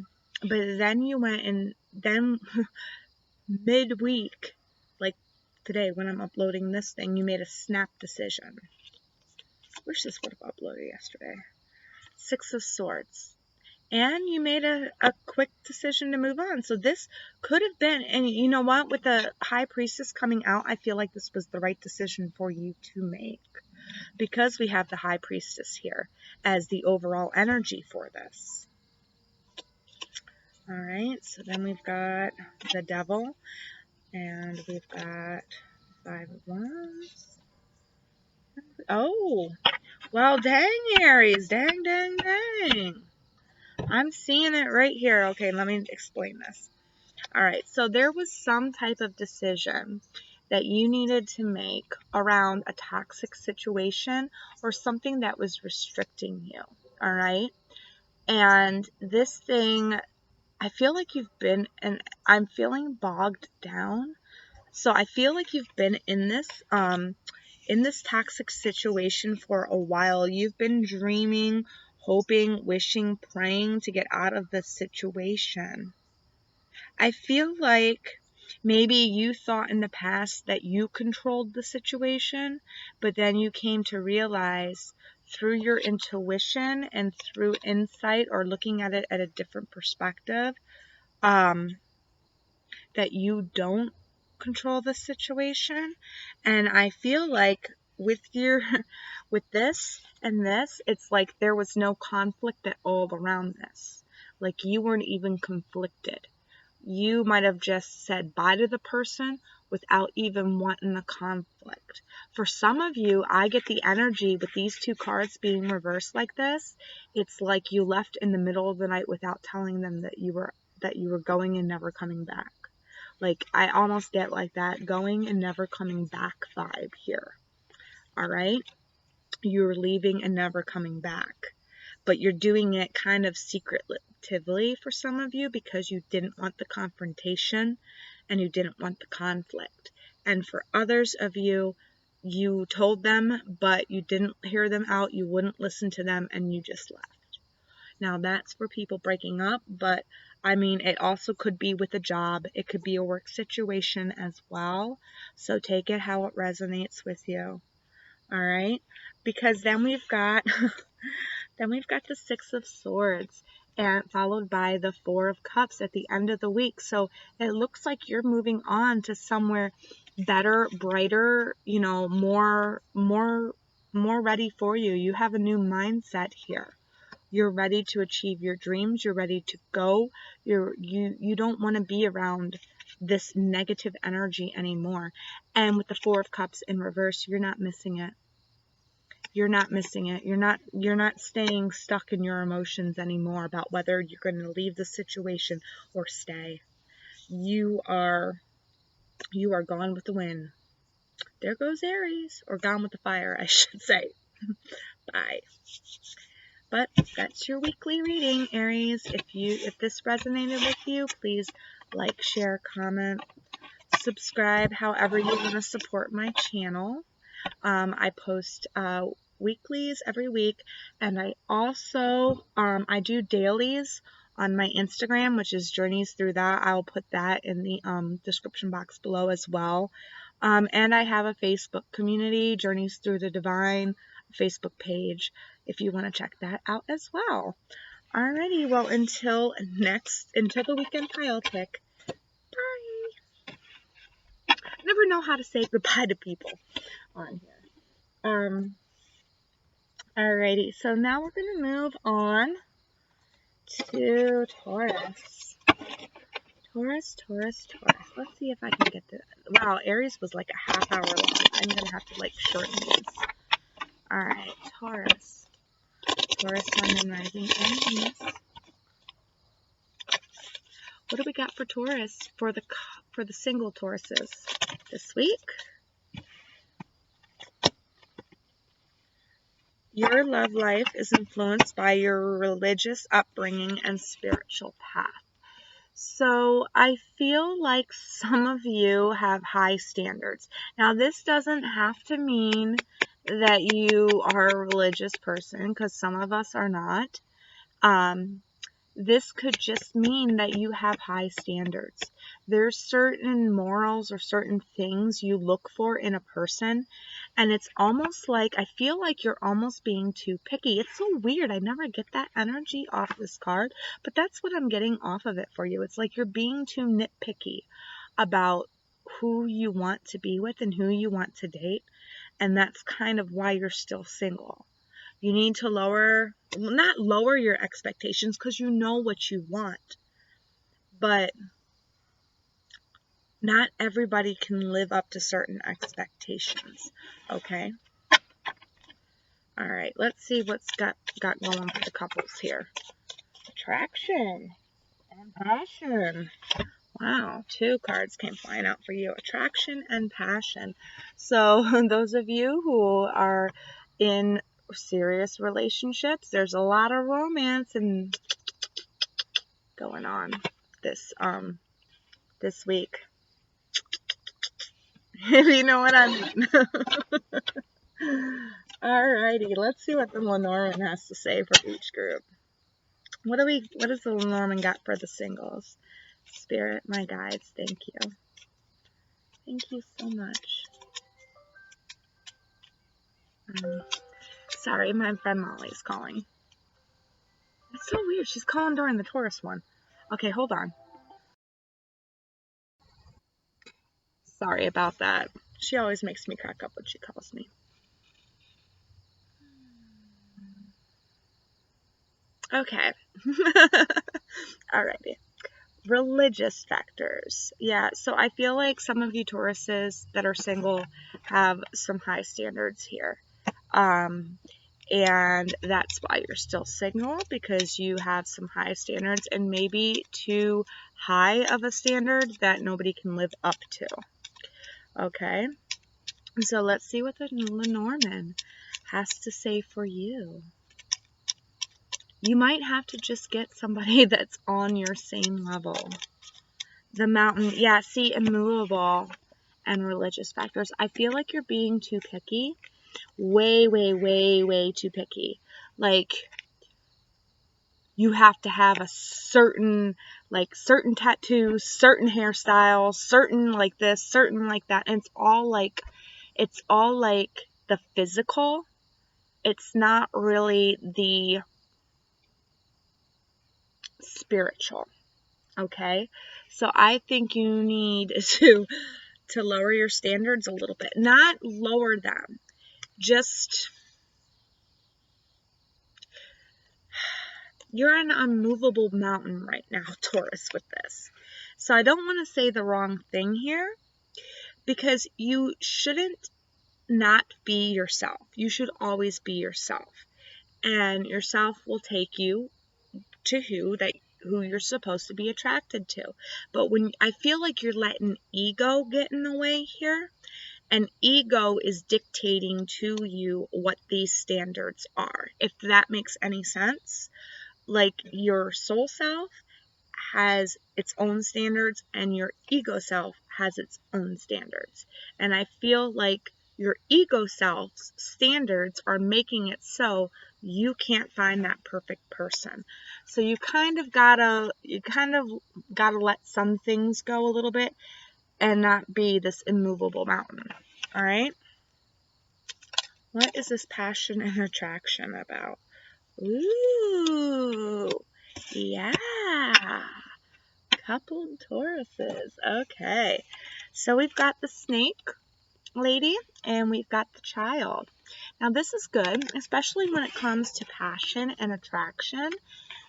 then you went and then midweek, like today when I'm uploading this thing, you made a snap decision. Wish this would have uploaded yesterday. Six of Swords. And you made a quick decision to move on. So this could have been, and you know what? With the High Priestess coming out, I feel like this was the right decision for you to make. Because we have the High Priestess here as the overall energy for this. Alright, so then we've got the Devil. And we've got Five of Wands. Oh, well, dang, Aries. Dang, dang, dang. I'm seeing it right here. Okay, let me explain this. All right, so there was some type of decision that you needed to make around a toxic situation or something that was restricting you. All right, and this thing, I feel like you've been, and I'm feeling bogged down. So I feel like you've been in this toxic situation for a while. You've been dreaming, hoping, wishing, praying to get out of this situation. I feel like maybe you thought in the past that you controlled the situation, but then you came to realize through your intuition and through insight or looking at it at a different perspective, that you don't control the situation. And I feel like with this and this, it's like there was no conflict at all around this. Like you weren't even conflicted. You might have just said bye to the person without even wanting the conflict. For some of you, I get the energy with these two cards being reversed like this. It's like you left in the middle of the night without telling them that you were going and never coming back. Like, I almost get like that going and never coming back vibe here. All right? You're leaving and never coming back. But you're doing it kind of secretively for some of you because you didn't want the confrontation and you didn't want the conflict. And for others of you, you told them, but you didn't hear them out. You wouldn't listen to them and you just left. Now, that's for people breaking up, but I mean, it also could be with a job. It could be a work situation as well. So take it how it resonates with you. All right? Because then we've got the Six of Swords and followed by the Four of Cups at the end of the week. So it looks like you're moving on to somewhere better, brighter, you know, more ready for you. You have a new mindset here. You're ready to achieve your dreams. You're ready to go. You don't want to be around this negative energy anymore. And with the Four of Cups in reverse, you're not missing it. you're not missing it. You're not staying stuck in your emotions anymore about whether you're going to leave the situation or stay. You are gone with the wind. There goes Aries, or gone with the fire, I should say. Bye. But that's your weekly reading, Aries. If this resonated with you, please like, share, comment, subscribe, however you want to support my channel. I post weeklies every week, and I also I do dailies on my Instagram, which is Journeys Through That. I'll put that in the description box below as well. And I have a Facebook community, Journeys Through the Divine Facebook page, if you want to check that out as well. Alrighty, well, until the weekend pile pick. Bye. I never know how to say goodbye to people on here. Alrighty, so now we're going to move on to Taurus. Taurus. Let's see if I can get this. Wow, Aries was like a half hour long. I'm going to have to like shorten these. Alright, Taurus. Taurus, Sun, and Rising, and Venus. What do we got for Taurus, for the single Tauruses this week? Your love life is influenced by your religious upbringing and spiritual path. So I feel like some of you have high standards. Now, this doesn't have to mean that you are a religious person, because some of us are not. This could just mean that you have high standards. There's certain morals or certain things you look for in a person, and it's almost like, I feel like you're almost being too picky. It's so weird. I never get that energy off this card, but that's what I'm getting off of it for you. It's like you're being too nitpicky about who you want to be with and who you want to date, and that's kind of why you're still single. You need to not lower your expectations, because you know what you want. But not everybody can live up to certain expectations. Okay? Alright, let's see what's got going for the couples here. Attraction and passion. Wow, 2 cards came flying out for you. Attraction and passion. So those of you who are in serious relationships, there's a lot of romance and going on this week. If you know what I mean. Alrighty, let's see what the Lenormand has to say for each group. What does the Lenormand got for the singles? Spirit, my guides, thank you. Thank you so much. Sorry, my friend Molly's calling. It's so weird. She's calling during the Taurus one. Okay, hold on. Sorry about that. She always makes me crack up when she calls me. Okay. Alrighty. Religious factors. Yeah, so I feel like some of you Tauruses that are single have some high standards here. And that's why you're still single, because you have some high standards, and maybe too high of a standard that nobody can live up to. Okay? So let's see what the Lenormand has to say for you. You might have to just get somebody that's on your same level. The Mountain, yeah, see, immovable and religious factors. I feel like you're being too picky. Way, way, way, way too picky. Like, you have to have a certain tattoos, certain hairstyles, certain like this, certain like that. And it's all like the physical. It's not really the spiritual. Okay? So I think you need to lower your standards a little bit. Not lower them. Just, you're an unmovable mountain right now, Taurus, with this. So I don't want to say the wrong thing here, because you shouldn't not be yourself. You should always be yourself. And yourself will take you to who you're supposed to be attracted to. But when I feel like you're letting ego get in the way here, and ego is dictating to you what these standards are. If that makes any sense. Like your soul self has its own standards and your ego self has its own standards. And I feel like your ego self's standards are making it so you can't find that perfect person. So you kind of gotta let some things go a little bit and not be this immovable mountain. All right? What is this passion and attraction about? Ooh, yeah. Coupled Tauruses. Okay. So we've got the snake lady and we've got the child. Now this is good, especially when it comes to passion and attraction.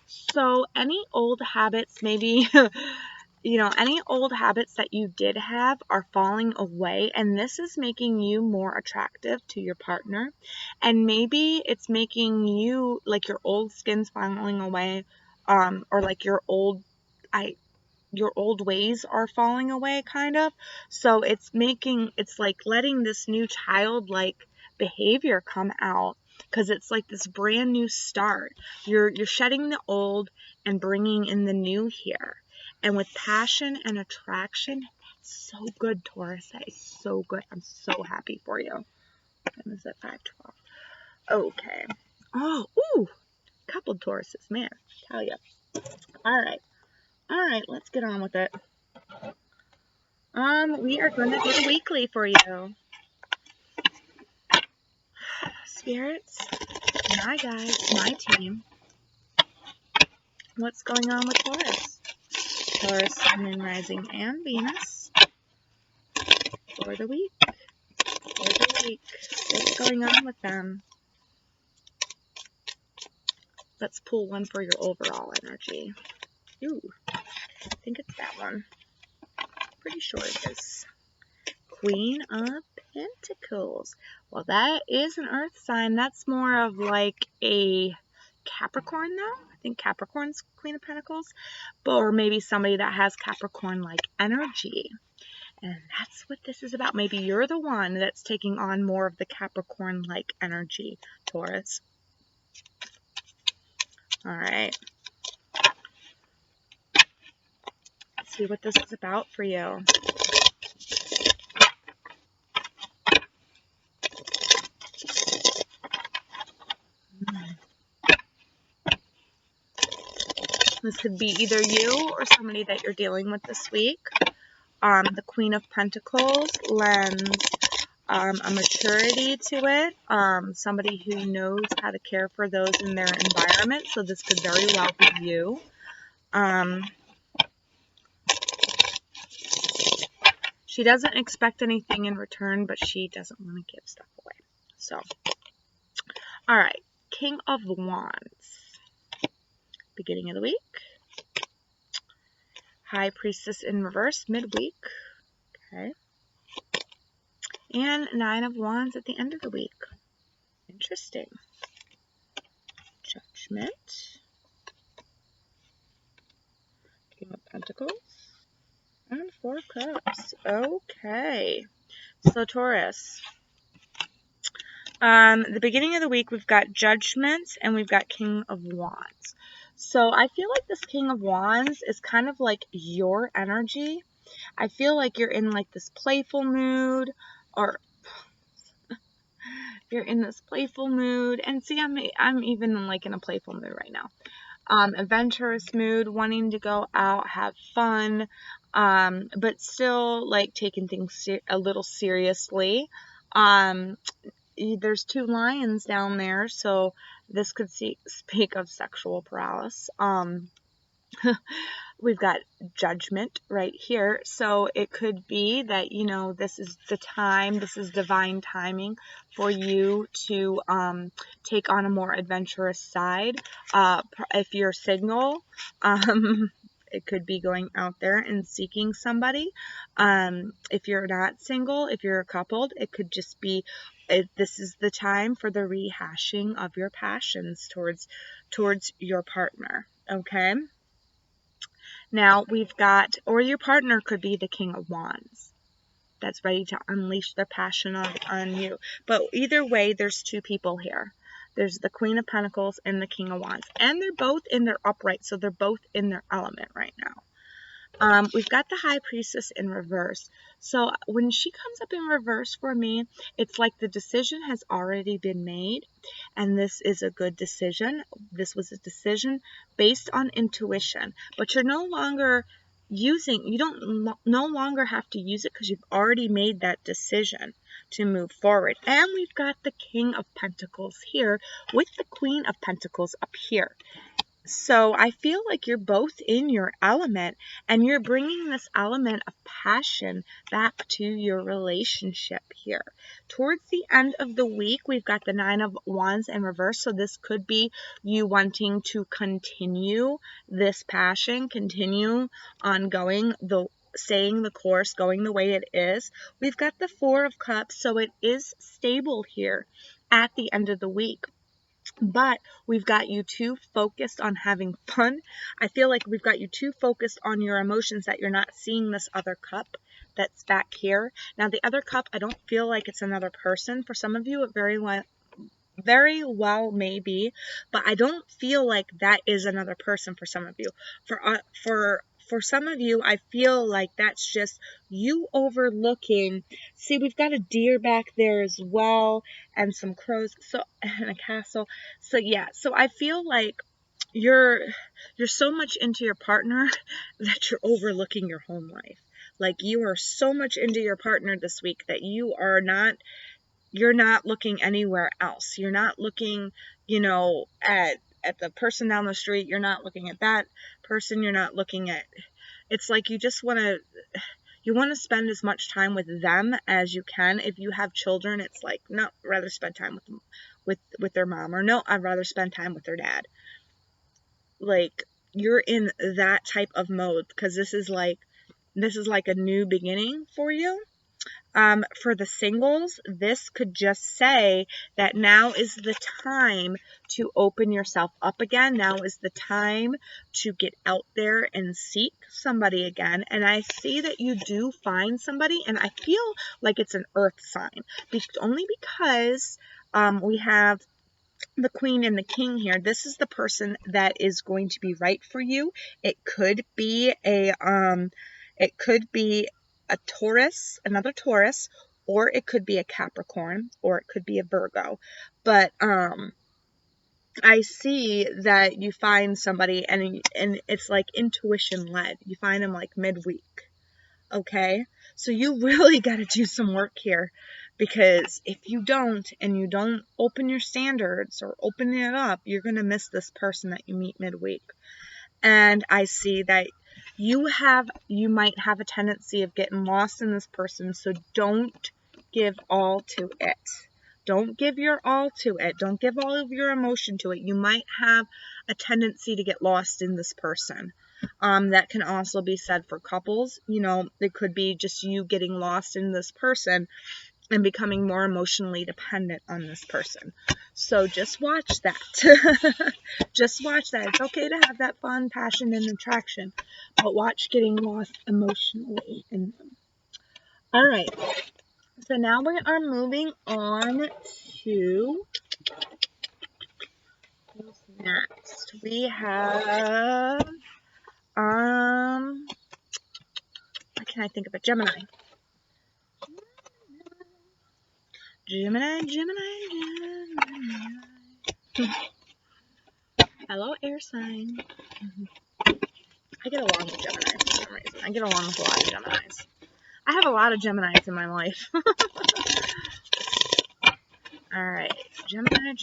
So any old habits, maybe, any old habits that you did have are falling away, and this is making you more attractive to your partner. And maybe it's making you, like, your old skin's falling away, or like your old ways are falling away, kind of. So it's like letting this new childlike behavior come out, because it's like this brand new start. You're shedding the old and bringing in the new here. And with passion and attraction, that's so good, Taurus. That is so good. I'm so happy for you. When is it? 5:12. Okay. Oh, ooh, coupled Tauruses, man. I tell you. All right, let's get on with it. We are going to do a weekly for you. Spirits, my guys, my team. What's going on with Taurus? Taurus, Sun, Moon, Rising, and Venus. For the week. What's going on with them? Let's pull one for your overall energy. Ooh, I think it's that one. Pretty sure it is. Queen of Pentacles. Well, that is an earth sign. That's more of like a Capricorn, though. I think Capricorn's Queen of Pentacles. Or maybe somebody that has Capricorn-like energy. And that's what this is about. Maybe you're the one that's taking on more of the Capricorn-like energy, Taurus. All right. Let's see what this is about for you. This could be either you or somebody that you're dealing with this week. The Queen of Pentacles lends a maturity to it. Somebody who knows how to care for those in their environment. So this could very well be you. She doesn't expect anything in return, but she doesn't want to give stuff away. So, all right. King of Wands. Beginning of the week. High Priestess in reverse, midweek. Okay. And 9 of Wands at the end of the week. Interesting. Judgment. King of Pentacles. And 4 of Cups. Okay. So, Taurus. The beginning of the week, we've got Judgment and we've got King of Wands. So I feel like this King of Wands is kind of like your energy. I feel like you're in like this playful mood, or you're in this playful mood. And see, I'm even like in a playful mood right now. Adventurous mood, wanting to go out, have fun, but still like taking things a little seriously. There's 2 lions down there, so this could speak of sexual paralysis. We've got Judgment right here, so it could be that, this is the time, this is divine timing for you to take on a more adventurous side. If you're single, It could be going out there and seeking somebody. If you're not single, if you're coupled, it could just be this is the time for the rehashing of your passions towards your partner. Okay. Now we've got, or your partner could be the King of Wands that's ready to unleash their passion on you. But either way, there's two people here. There's the Queen of Pentacles and the King of Wands. And they're both in their upright, so they're both in their element right now. We've got the High Priestess in reverse. So when she comes up in reverse for me, it's like the decision has already been made, and this is a good decision. This was a decision based on intuition, but you're no longer you don't no longer have to use it because you've already made that decision to move forward. And we've got the King of Pentacles here with the Queen of Pentacles up here. So I feel like you're both in your element, and you're bringing this element of passion back to your relationship here. Towards the end of the week, we've got the Nine of Wands in reverse. So this could be you wanting to continue this passion, continue on staying the course, going the way it is. We've got the Four of Cups, so it is stable here at the end of the week. But we've got you too focused on having fun. I feel like we've got you too focused on your emotions that you're not seeing this other cup that's back here. Now, the other cup, I don't feel like it's another person. For some of you, it very well may be, but I don't feel like that is another person for some of you. For some of you, I feel like that's just you overlooking. See, we've got a deer back there as well, and some crows, and a castle. So yeah, so I feel like you're so much into your partner that you're overlooking your home life. Like, you are so much into your partner this week that you're not looking anywhere else. You're not looking, at the person down the street. You're not looking at that person. You're not looking at, it's like you just want to spend as much time with them as you can. If you have children, it's like, no, I'd rather spend time with their mom, or no, I'd rather spend time with their dad. Like, you're in that type of mode because this is like a new beginning for you. For the singles, this could just say that now is the time to open yourself up again. Now is the time to get out there and seek somebody again. And I see that you do find somebody, and I feel like it's an earth sign. Only because we have the Queen and the King here. This is the person that is going to be right for you. It could be a Taurus, another Taurus, or it could be a Capricorn, or it could be a Virgo. But I see that you find somebody, and it's like intuition led. You find them like midweek. Okay, so you really got to do some work here, because if you don't, and you don't open your standards or open it up, you're going to miss this person that you meet midweek. And I see that you might have a tendency of getting lost in this person, so don't give all to it. Don't give your all to it. Don't give all of your emotion to it. You might have a tendency to get lost in this person. That can also be said for couples. It could be just you getting lost in this person and becoming more emotionally dependent on this person. So just watch that. Just watch that. It's okay to have that fun, passion, and attraction, but watch getting lost emotionally in them. All right. So now we are moving on to who's next. We have what can I think of it? Gemini. Hello, air sign. I get along with Gemini for some reason. I get along with a lot of Geminis. I have a lot of Geminis in my life. Alright. Gemini.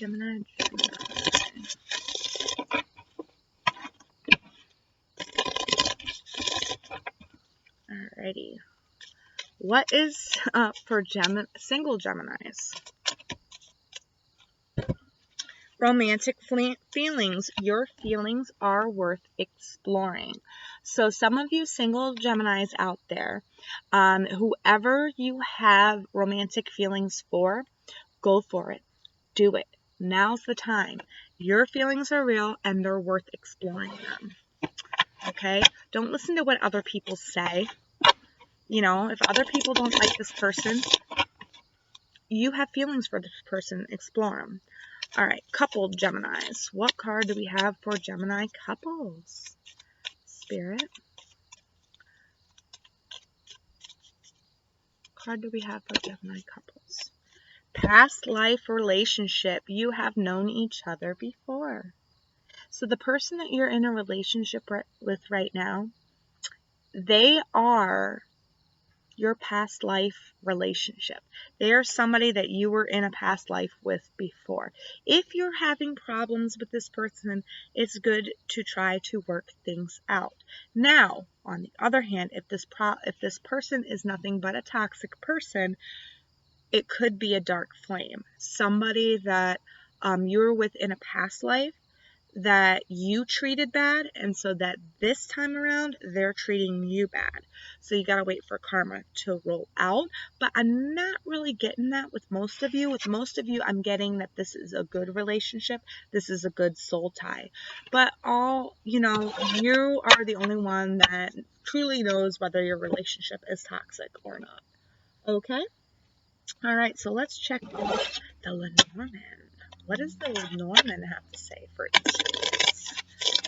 Alrighty. What is up for single Geminis? romantic feelings. Your feelings are worth exploring. So some of you single Geminis out there, whoever you have romantic feelings for, go for it. Do it. Now's the time. Your feelings are real and they're worth exploring them. Okay? Don't listen to what other people say. You know, if other people don't like this person, you have feelings for this person, explore them. All right, coupled Geminis. What card do we have for Gemini couples? Spirit. What card do we have for Gemini couples? Past life relationship. You have known each other before. So the person that you're in a relationship with right now, they are your past life relationship. They are somebody that you were in a past life with before. If you're having problems with this person, it's good to try to work things out. Now, on the other hand, if this person is nothing but a toxic person, it could be a dark flame. Somebody that you were with in a past life that you treated bad, and so that this time around they're treating you bad. So you gotta wait for karma to roll out. But I'm not really getting that with most of you. With most of you, I'm getting that this is a good relationship. This is a good soul tie. But you are the only one that truly knows whether your relationship is toxic or not. Okay? All right, so let's check out the Lenormand. What does the Lenormand have to say for each of us?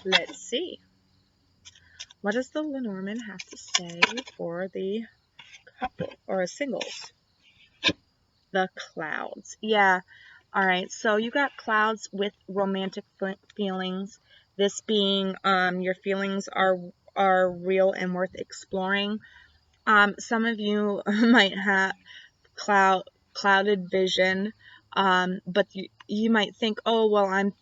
Let's see. What does the Lenormand have to say for the couple or singles? The clouds. Yeah. All right. So you got clouds with romantic feelings. This being your feelings are real and worth exploring. Some of you might have clouded vision. But you might think, oh, well, I'm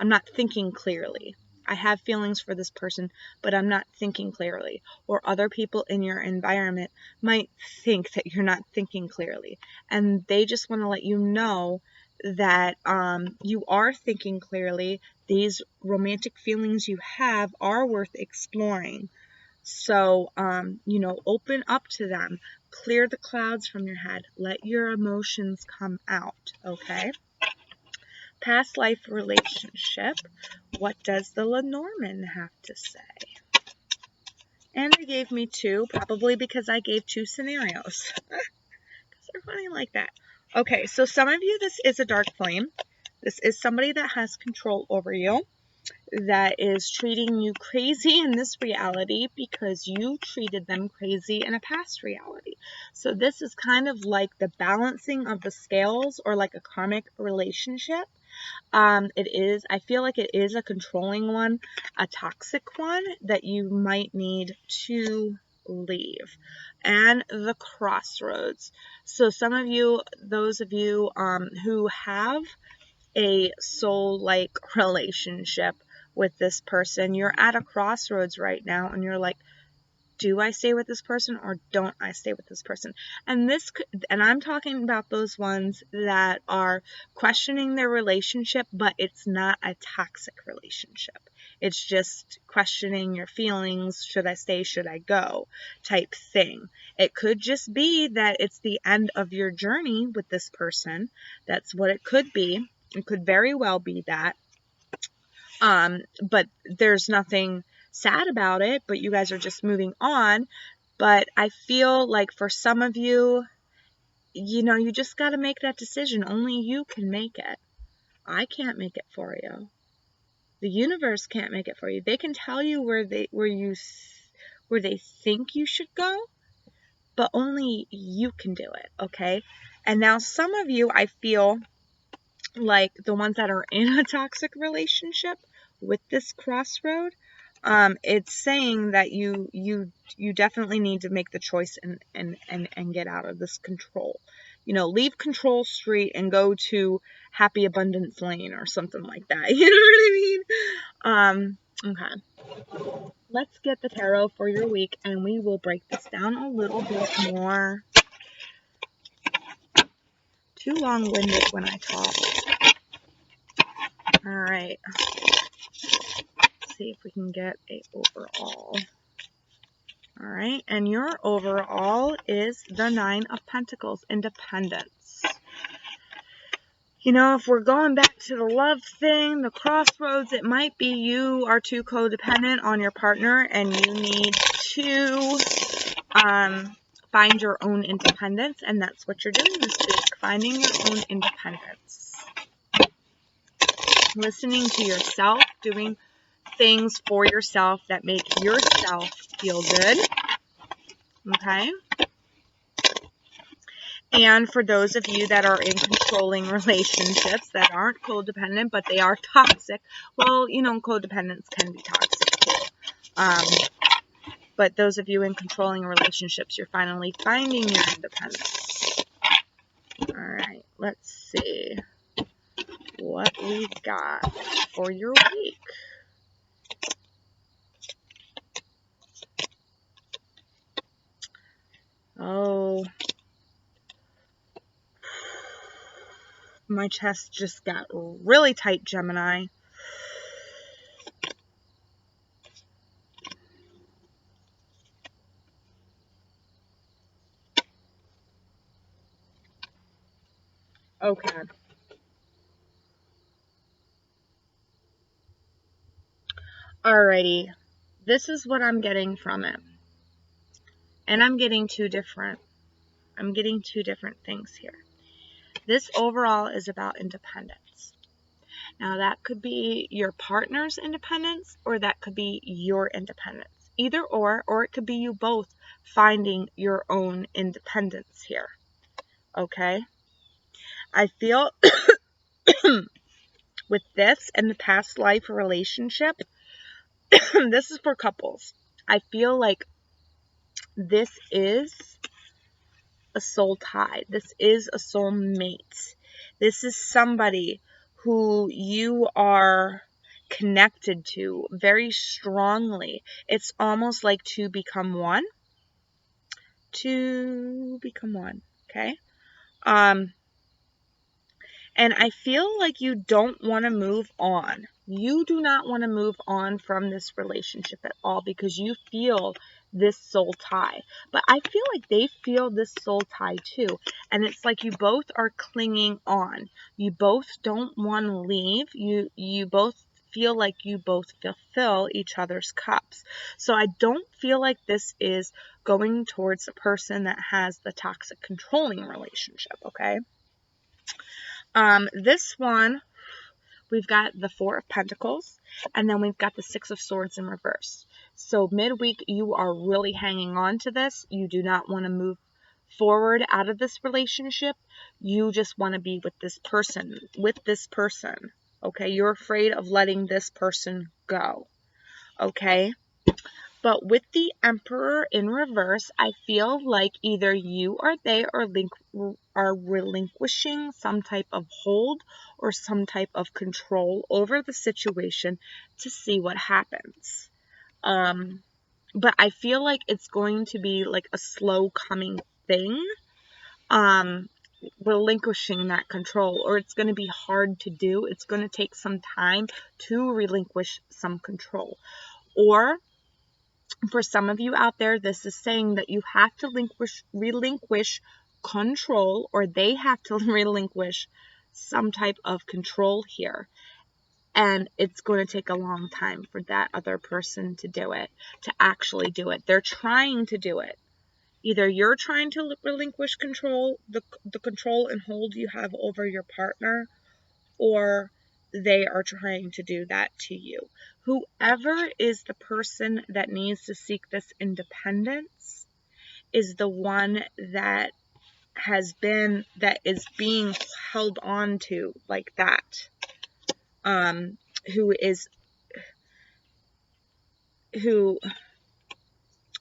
not thinking clearly. I have feelings for this person, but I'm not thinking clearly. Or other people in your environment might think that you're not thinking clearly. And they just want to let you know that you are thinking clearly. These romantic feelings you have are worth exploring. So, open up to them. Clear the clouds from your head. Let your emotions come out, okay? Past life relationship. What does the Lenormand have to say? And they gave me two, probably because I gave two scenarios. Because they're funny like that. Okay, so some of you, this is a dark flame. This is somebody that has control over you, that is treating you crazy in this reality because you treated them crazy in a past reality. So this is kind of like the balancing of the scales, or like a karmic relationship. I feel like it is a controlling one, a toxic one that you might need to leave. And the crossroads. So some of you, those of you who have a soul-like relationship with this person, you're at a crossroads right now, and you're like, do I stay with this person or don't I stay with this person? And I'm talking about those ones that are questioning their relationship, but it's not a toxic relationship. It's just questioning your feelings. Should I stay? Should I go? Type thing. It could just be that it's the end of your journey with this person. That's what it could be. It could very well be that. But there's nothing sad about it, but you guys are just moving on. But I feel like for some of you, you just got to make that decision. Only you can make it. I can't make it for you. The universe can't make it for you. They can tell you where they think you should go, but only you can do it, okay? And now some of you, I feel like the ones that are in a toxic relationship with this crossroad, it's saying that you definitely need to make the choice and get out of this control. Leave Control Street and go to Happy Abundance Lane or something like that. You know what I mean? Okay. Let's get the tarot for your week, and we will break this down a little bit more. Too long-winded when I talk. right. Let's see if we can get a overall. All right, and your overall is the 9 of Pentacles, independence. You know, if we're going back to the love thing, the crossroads, it might be you are too codependent on your partner and you need to find your own independence, and that's what you're doing this week, finding your own independence. Listening to yourself, doing things for yourself that make yourself feel good. Okay? And for those of you that are in controlling relationships that aren't codependent, but they are toxic, well, you know, codependence can be toxic too. But those of you in controlling relationships, you're finally finding your independence. All right, let's see what we've got for your week. Oh, my chest just got really tight, Gemini. Okay. Alrighty. This is what I'm getting from it. And I'm getting two different things here. This overall is about independence. Now that could be your partner's independence, or that could be your independence. Either or it could be you both finding your own independence here. Okay? I feel with this and the past life relationship, this is for couples. I feel like this is a soul tie. This is a soul mate. This is somebody who you are connected to very strongly. It's almost like two become one. Okay? And I feel like you don't want to move on. You do not want to move on from this relationship at all because you feel this soul tie. But I feel like they feel this soul tie too. And it's like you both are clinging on. You both don't want to leave. You both feel like you both fulfill each other's cups. So I don't feel like this is going towards a person that has the toxic controlling relationship, okay? This one, we've got the 4 of Pentacles, and then we've got the 6 of Swords in reverse. So midweek, you are really hanging on to this. You do not want to move forward out of this relationship. You just want to be with this person, okay? You're afraid of letting this person go, okay? But with the Emperor in reverse, I feel like either you or they are relinquishing some type of hold or some type of control over the situation to see what happens. But I feel like it's going to be like a slow coming thing, relinquishing that control, or it's going to be hard to do. It's going to take some time to relinquish some control. Or for some of you out there, this is saying that you have to relinquish control, or they have to relinquish some type of control here. And it's going to take a long time for that other person to do it, to actually do it. They're trying to do it. Either you're trying to relinquish control, the control and hold you have over your partner, or they are trying to do that to you. Whoever is the person that needs to seek this independence is the one that is being held on to like that.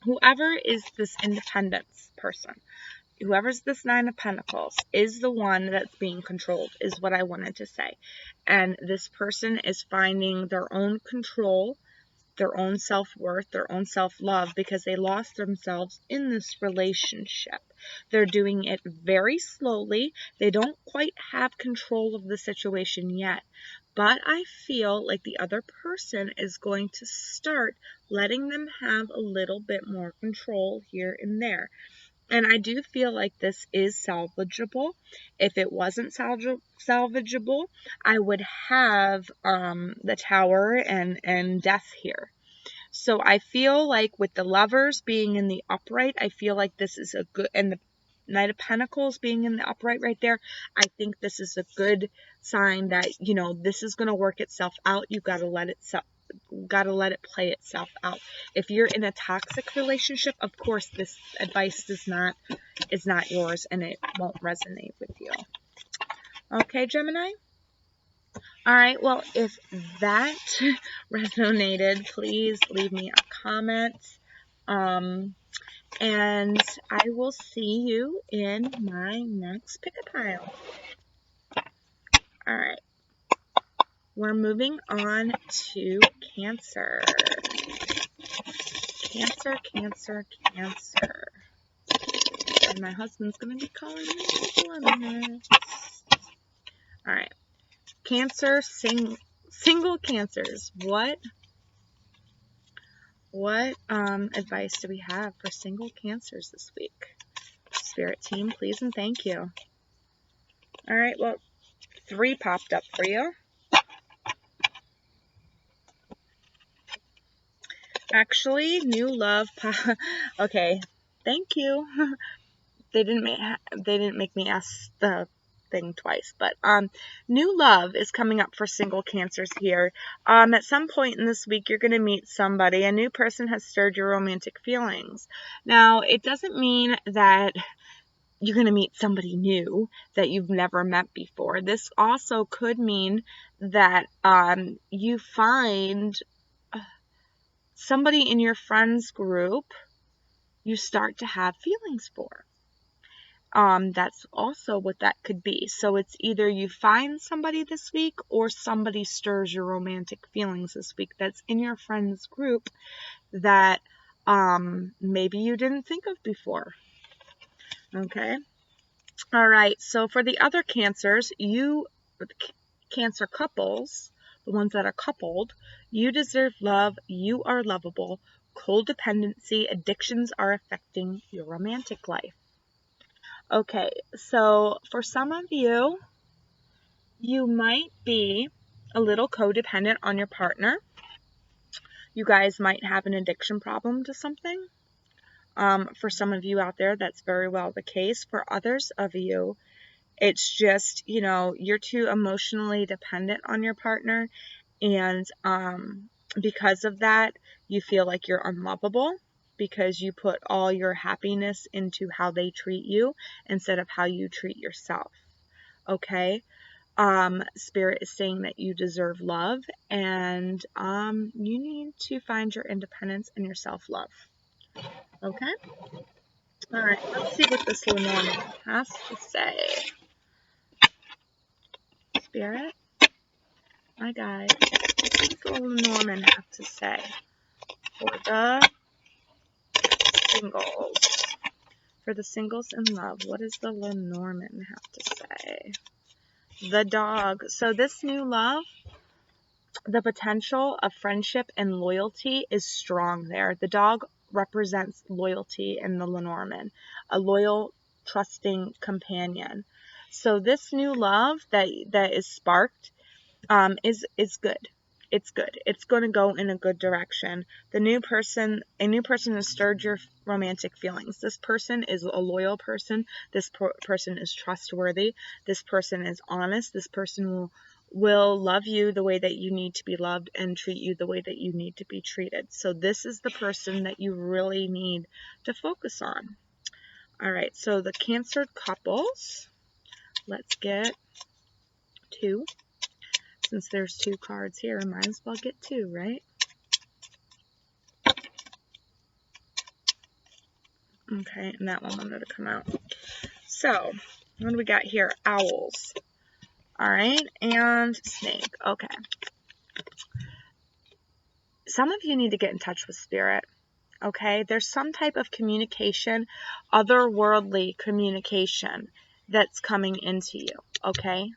Whoever is this independence person, whoever's this 9 of Pentacles, is the one that's being controlled, is what I wanted to say. And this person is finding their own control their own self-worth, their own self-love, because they lost themselves in this relationship. They're doing it very slowly. They don't quite have control of the situation yet. But I feel like the other person is going to start letting them have a little bit more control here and there. And I do feel like this is salvageable. If it wasn't salvageable, I would have the Tower and Death here. So I feel like with the Lovers being in the upright, I feel like this is a good, and the Knight of Pentacles being in the upright right there, I think this is a good sign that, you know, this is going to work itself out. You got to let it play itself out. If you're in a toxic relationship, of course this advice is not yours, and it won't resonate with you. Okay, Gemini? All right, well, if that resonated, please leave me a comment. And I will see you in my next Picka pile. All right. We're moving on to Cancer. Cancer, Cancer, Cancer. And my husband's going to be calling me lemon. All right. Cancer, single Cancers. What advice do we have for single Cancers this week? Spirit team, please and thank you. All right, well, 3 popped up for you. Actually, new love. Okay, thank you. They didn't make me ask the thing twice, but new love is coming up for single Cancers here. At some point in this week, you're going to meet somebody. A new person has stirred your romantic feelings. Now, it doesn't mean that you're going to meet somebody new that you've never met before. This also could mean that you find somebody in your friends group you start to have feelings for. That's also what that could be. So it's either you find somebody this week or somebody stirs your romantic feelings this week that's in your friends group that maybe you didn't think of before. Okay. All right. So for the other Cancers, Cancer couples, the ones that are coupled, you deserve love. You are lovable. Codependency, addictions are affecting your romantic life. Okay, so for some of you, you might be a little codependent on your partner. You guys might have an addiction problem to something. For some of you out there, that's very well the case. For others of you, it's just, you know, you're too emotionally dependent on your partner. And because of that, you feel like you're unlovable because you put all your happiness into how they treat you instead of how you treat yourself. Okay? Spirit is saying that you deserve love, and you need to find your independence and your self-love. Okay? All right, let's see what this Lenormand has to say. Spirit, my guide, what does the Lenormand have to say for the singles? For the singles in love, what does the Lenormand have to say? The dog. So this new love, the potential of friendship and loyalty is strong there. The dog represents loyalty in the Lenormand, a loyal, trusting companion. So this new love that is sparked is good. It's good. It's going to go in a good direction. A new person has stirred your romantic feelings. This person is a loyal person. This person is trustworthy. This person is honest. This person will love you the way that you need to be loved and treat you the way that you need to be treated. So this is the person that you really need to focus on. All right, so the Cancer couples, let's get 2. Since there's 2 cards here, I might as well get 2, right? Okay, and that one wanted to come out. So, what do we got here? Owls. All right, and snake. Okay. some of you need to get in touch with spirit. Okay, there's some type of communication, otherworldly communication that's coming into you. Okay,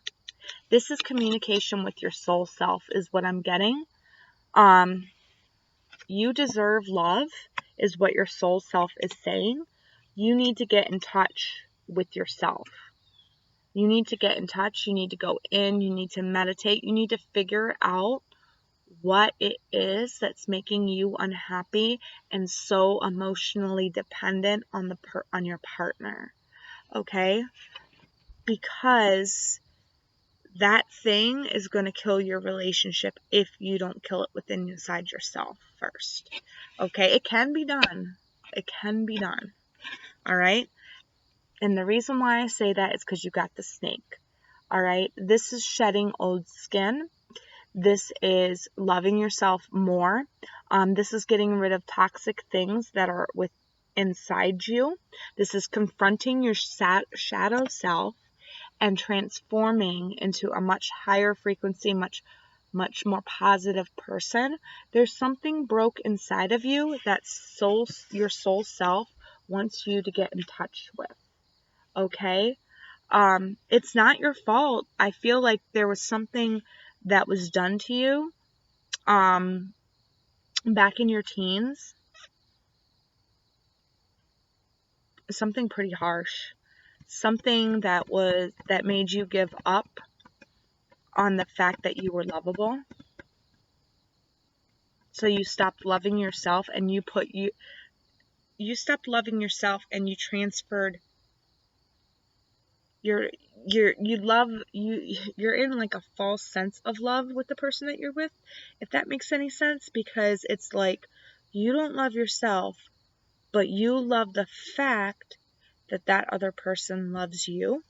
this is communication with your soul self is what I'm getting. You deserve love is what your soul self is saying. You need to get in touch with yourself. You need to get in touch. You need to go in. You need to meditate. You need to figure out what it is that's making you unhappy and so emotionally dependent on your partner. Okay? Because that thing is going to kill your relationship if you don't kill it within inside yourself first. Okay? It can be done. It can be done. All right? And the reason why I say that is because you got the snake. All right? This is shedding old skin. This is loving yourself more. This is getting rid of toxic things that are inside you. This is confronting your shadow self and transforming into a much higher frequency, much more positive person. There's something broke inside of you that your soul self wants you to get in touch with. Okay? It's not your fault. I feel like there was something that was done to you back in your teens. Something pretty harsh. Something that made you give up on the fact that you were lovable. So you stopped loving yourself and you stopped loving yourself and you transferred you're in like a false sense of love with the person that you're with, if that makes any sense, because it's like you don't love yourself, but you love the fact that that other person loves you,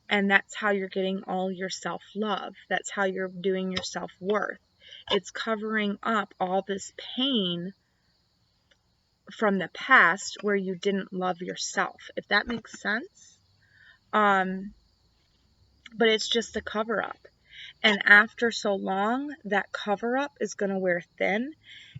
and that's how you're getting all your self-love. That's how you're doing your self-worth. It's covering up all this pain from the past where you didn't love yourself, if that makes sense. But it's just a cover-up. And after so long, that cover-up is going to wear thin,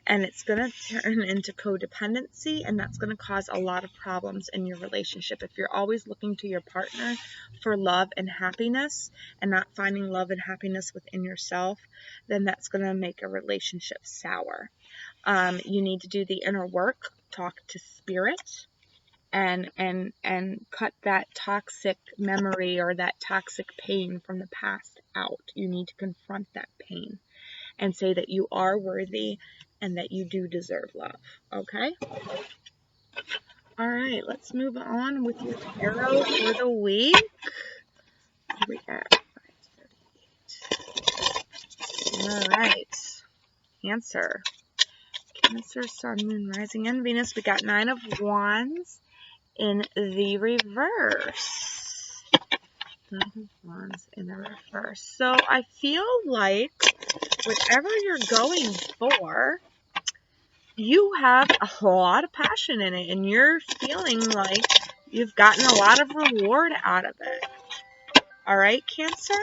and it's going to turn into codependency, and that's going to cause a lot of problems in your relationship. If you're always looking to your partner for love and happiness and not finding love and happiness within yourself, then that's going to make a relationship sour. You need to do the inner work, talk to spirit, and cut that toxic memory or that toxic pain from the past out. You need to confront that pain and say that you are worthy and that you do deserve love. Okay? All right, let's move on with your tarot for the week. What do we got? 538. All right. Cancer, Sun, Moon, Rising, and Venus. We got 9 of Wands in the reverse. 9 of Wands in the reverse. So I feel like whatever you're going for, you have a lot of passion in it, and you're feeling like you've gotten a lot of reward out of it. All right, Cancer?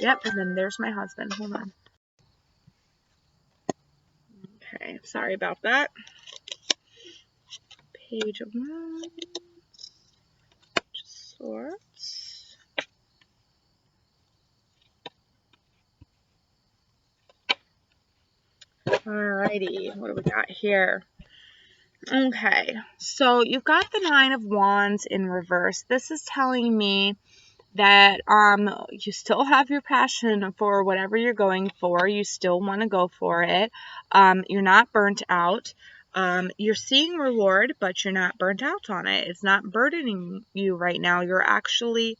Yep, and then there's my husband. Hold on. Okay, sorry about that. Page of Wands. Swords. Alrighty, what do we got here? Okay, so you've got the 9 of Wands in reverse. This is telling me that you still have your passion for whatever you're going for. You still want to go for it. You're not burnt out. You're seeing reward, but you're not burnt out on it. It's not burdening you right now. You're actually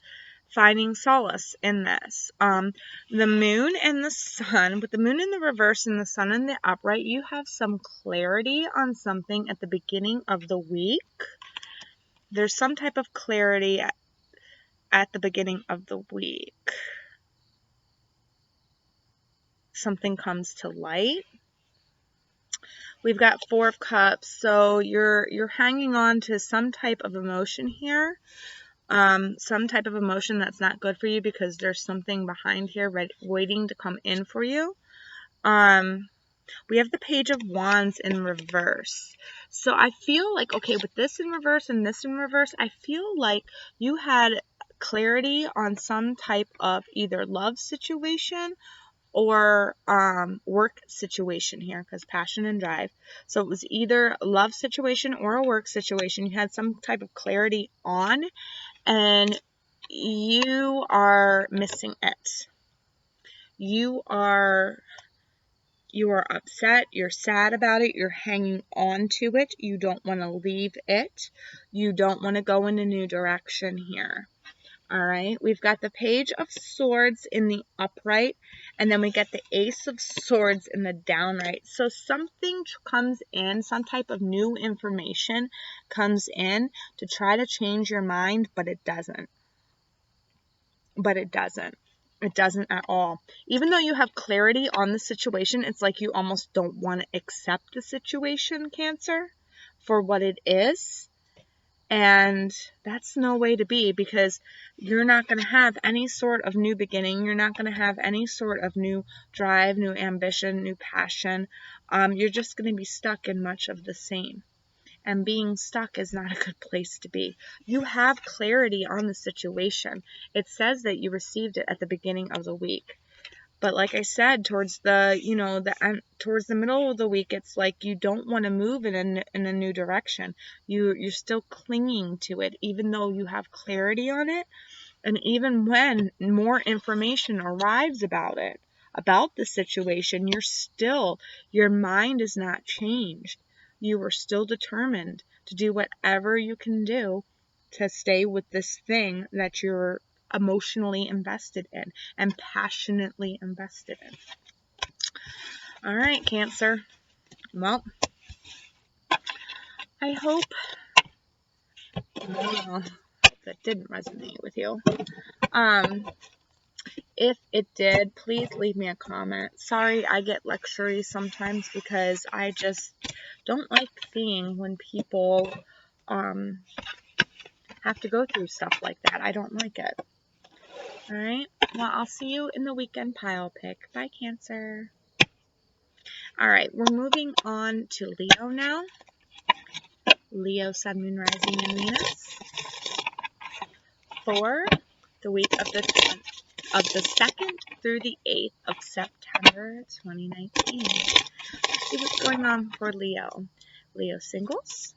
finding solace in this. The moon and the sun, with the moon in the reverse and the sun in the upright, you have some clarity on something at the beginning of the week. There's some type of clarity at the beginning of the week. Something comes to light. We've got 4 of Cups, so you're hanging on to some type of emotion here. Some type of emotion that's not good for you because there's something behind here waiting to come in for you. we have the Page of Wands in reverse. So I feel like, okay, with this in reverse and this in reverse, I feel like you had clarity on some type of either love situation or work situation here, because passion and drive. So it was either a love situation or a work situation you had some type of clarity on, and you are missing it. You are upset, you're sad about it, you're hanging on to it, you don't want to leave it, you don't want to go in a new direction here. All right, we've got the Page of Swords in the upright, and then we get the Ace of Swords in the downright. So something comes in, some type of new information comes in to try to change your mind, but it doesn't. It doesn't at all. Even though you have clarity on the situation, it's like you almost don't want to accept the situation, Cancer, for what it is. And that's no way to be, because you're not going to have any sort of new beginning. You're not going to have any sort of new drive, new ambition, new passion. You're just going to be stuck in much of the same. And being stuck is not a good place to be. You have clarity on the situation. It says that you received it at the beginning of the week. But like I said, towards the towards the middle of the week, it's like you don't want to move in a new direction. You're still clinging to it, even though you have clarity on it. And even when more information arrives about it, about the situation, your mind is not changed. You are still determined to do whatever you can do to stay with this thing that you're emotionally invested in and passionately invested in. All right, Cancer. Well, I hope that didn't resonate with you. If it did, please leave me a comment. Sorry, I get lectury sometimes because I just don't like seeing when people have to go through stuff like that. I don't like it. All right. Well, I'll see you in the weekend pile pick. Bye, Cancer. All right. We're moving on to Leo now. Leo, Sun, Moon, Rising, and Venus. For the week of the 2nd through the 8th of September 2019. Let's see what's going on for Leo. Leo singles.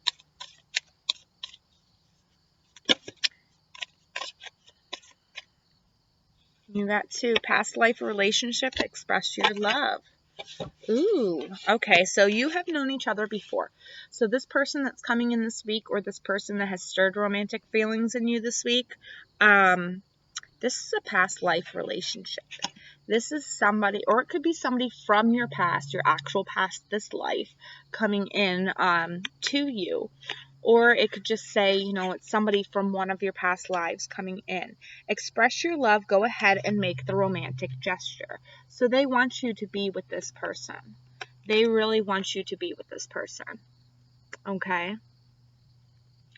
You got 2, past life relationship, express your love. Ooh, okay, so you have known each other before. So this person that's coming in this week, or this person that has stirred romantic feelings in you this week, this is a past life relationship. This is somebody, or it could be somebody from your past, your actual past, this life, coming in to you. Or it could just say, it's somebody from one of your past lives coming in. Express your love. Go ahead and make the romantic gesture. So they want you to be with this person. They really want you to be with this person. Okay?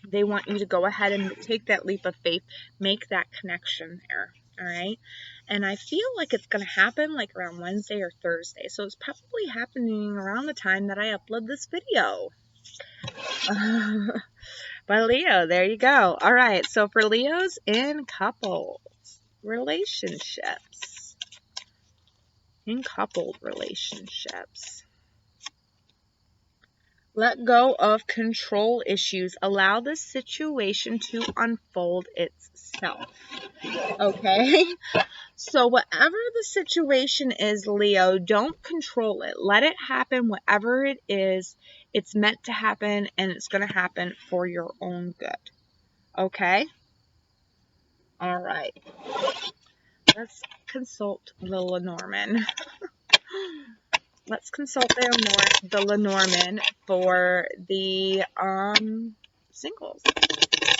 They want you to go ahead and take that leap of faith. Make that connection there. All right? And I feel like it's going to happen like around Wednesday or Thursday. So it's probably happening around the time that I upload this video. But Leo, there you go. All right, so for Leos in couples, relationships, in coupled relationships, let go of control issues. Allow the situation to unfold itself. Okay? So whatever the situation is, Leo, don't control it. Let it happen, whatever it is. It's meant to happen, and it's going to happen for your own good. Okay? All right. Let's consult the Lenormand. Let's consult the Lenormand for the singles.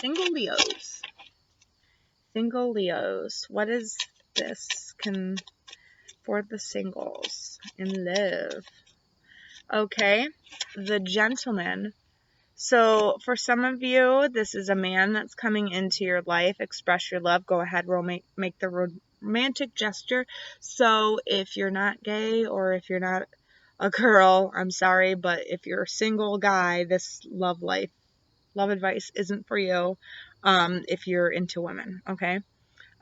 Single Leos. Single Leos. What is this for the singles in love? Okay, the Gentleman. So for some of you, this is a man that's coming into your life. Express your love. Go ahead, make the romantic gesture. So if you're not gay, or if you're not a girl, I'm sorry, but if you're a single guy, this love advice isn't for you. If you're into women, okay?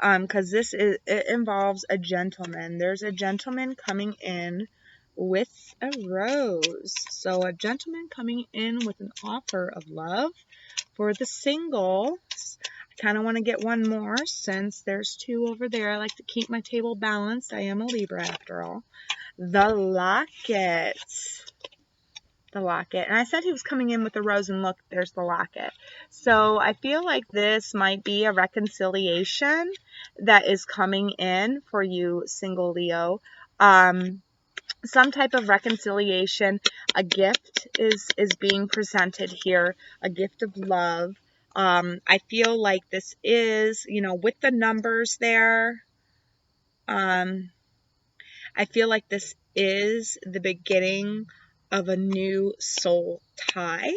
Because it involves a gentleman. There's a gentleman coming in with a rose. So a gentleman coming in with an offer of love for the singles. I kind of want to get one more since there's two over there. I like to keep my table balanced. I am a Libra after all. The locket. The locket. And I said he was coming in with a rose, and look, there's the locket. So I feel like this might be a reconciliation that is coming in for you, single Leo. Some type of reconciliation. A gift is being presented here, a gift of love. I feel like this is, with the numbers there, I feel like this is the beginning of a new soul tie,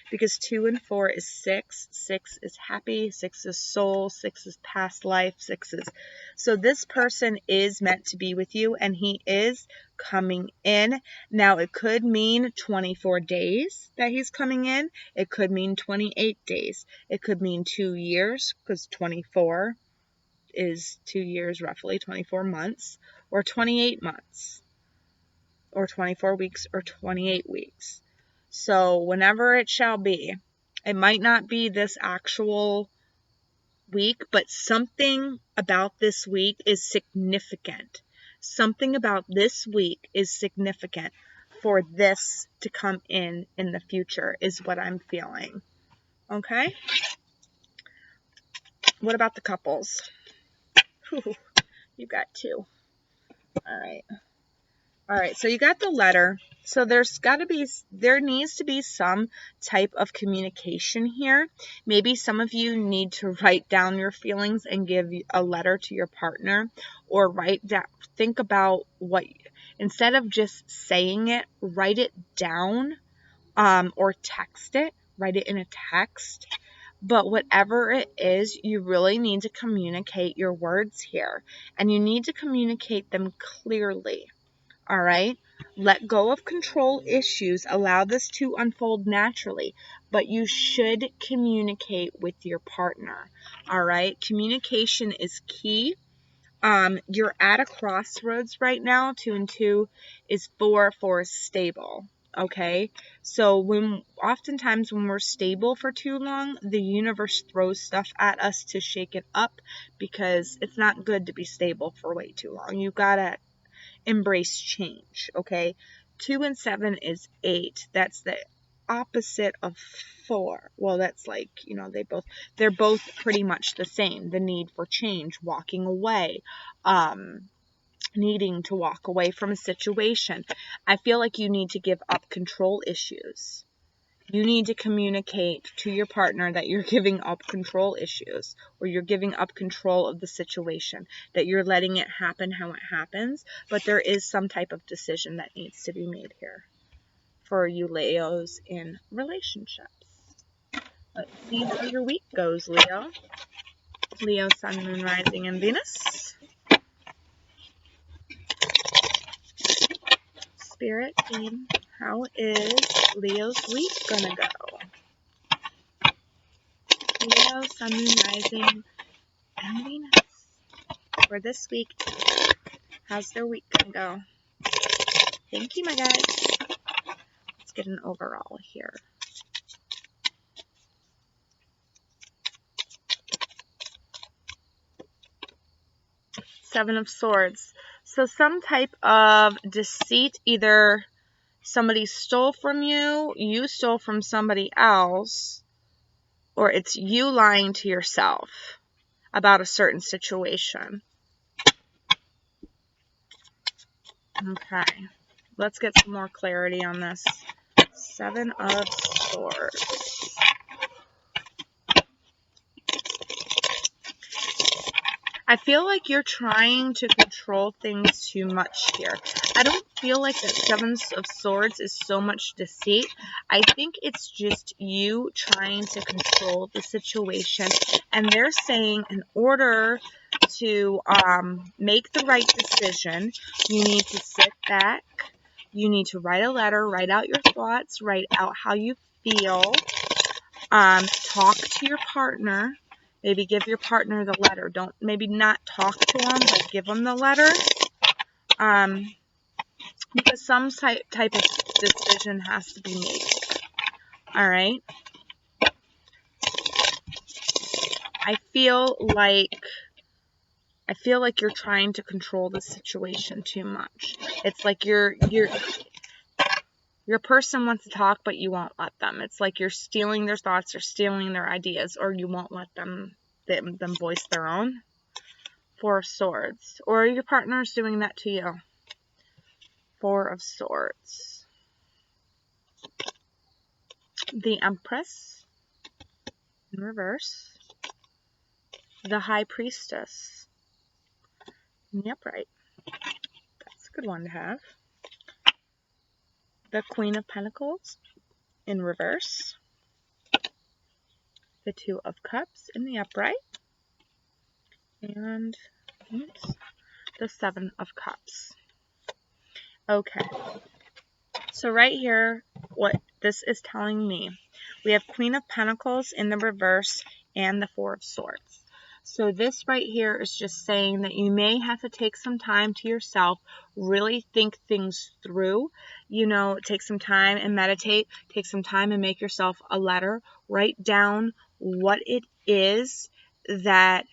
because 2 and 4 is 6. 6 is happy. 6 is soul. 6 is past life. 6 is... So this person is meant to be with you, and he is coming in. Now, it could mean 24 days that he's coming in. It could mean 28 days. It could mean 2 years, because 24 is 2 years roughly, 24 months, or 28 months, or 24 weeks, or 28 weeks. So whenever it shall be, it might not be this actual week, but something about this week is significant. Something about this week is significant for this to come in the future is what I'm feeling. Okay? What about the couples? Whew, you got 2. All right, so you got the letter. So there needs to be some type of communication here. Maybe some of you need to write down your feelings and give a letter to your partner, or think about instead of just saying it, write it down, or text it, write it in a text. But whatever it is, you really need to communicate your words here, and you need to communicate them clearly. All right, let go of control issues. Allow this to unfold naturally, but you should communicate with your partner. All right, communication is key. You're at a crossroads right now. 2 and 2 is 4. 4 is stable. Okay, so oftentimes when we're stable for too long, the universe throws stuff at us to shake it up, because it's not good to be stable for way too long. You gotta embrace change. Okay, 2 and 7 is 8. That's the opposite of 4. Well, that's like, they're both pretty much the same. The need for change, walking away, needing to walk away from a situation. I feel like you need to give up control issues. You need to communicate to your partner that you're giving up control issues, or you're giving up control of the situation, that you're letting it happen how it happens, but there is some type of decision that needs to be made here for you Leos in relationships. Let's see how your week goes, Leo. Leo, Sun, Moon, Rising, and Venus. Spirit team, how is Leo's week gonna go? Leo, Sun, Moon, Rising, and Venus. For this week, how's their week gonna go? Thank you, my guys. Let's get an overall here. Seven of Swords. So some type of deceit, either somebody stole from you, you stole from somebody else, or it's you lying to yourself about a certain situation. Okay, let's get some more clarity on this. 7 of Swords. I feel like you're trying to control things too much here. I don't feel like that 7 of Swords is so much deceit. I think it's just you trying to control the situation. And they're saying in order to make the right decision, you need to sit back, You need to write a letter, write out your thoughts, write out how you feel. Talk to your partner. Maybe give your partner the letter. Don't, maybe not talk to them, but give them the letter. Because some type of decision has to be made. All right. I feel like you're trying to control the situation too much. It's like your person wants to talk, but you won't let them. It's like you're stealing their thoughts or stealing their ideas, or you won't let them voice their own. 4 of Swords. Or your partner's doing that to you. 4 of Swords. The Empress in reverse. The High Priestess in the upright. That's a good one to have. The Queen of Pentacles in reverse. The 2 of Cups in the upright. And the 7 of Cups. Okay. So right here, what this is telling me, we have Queen of Pentacles in the reverse and the 4 of Swords. So this right here is just saying that you may have to take some time to yourself, really think things through, you know, take some time and meditate, take some time and make yourself a letter, write down what it is that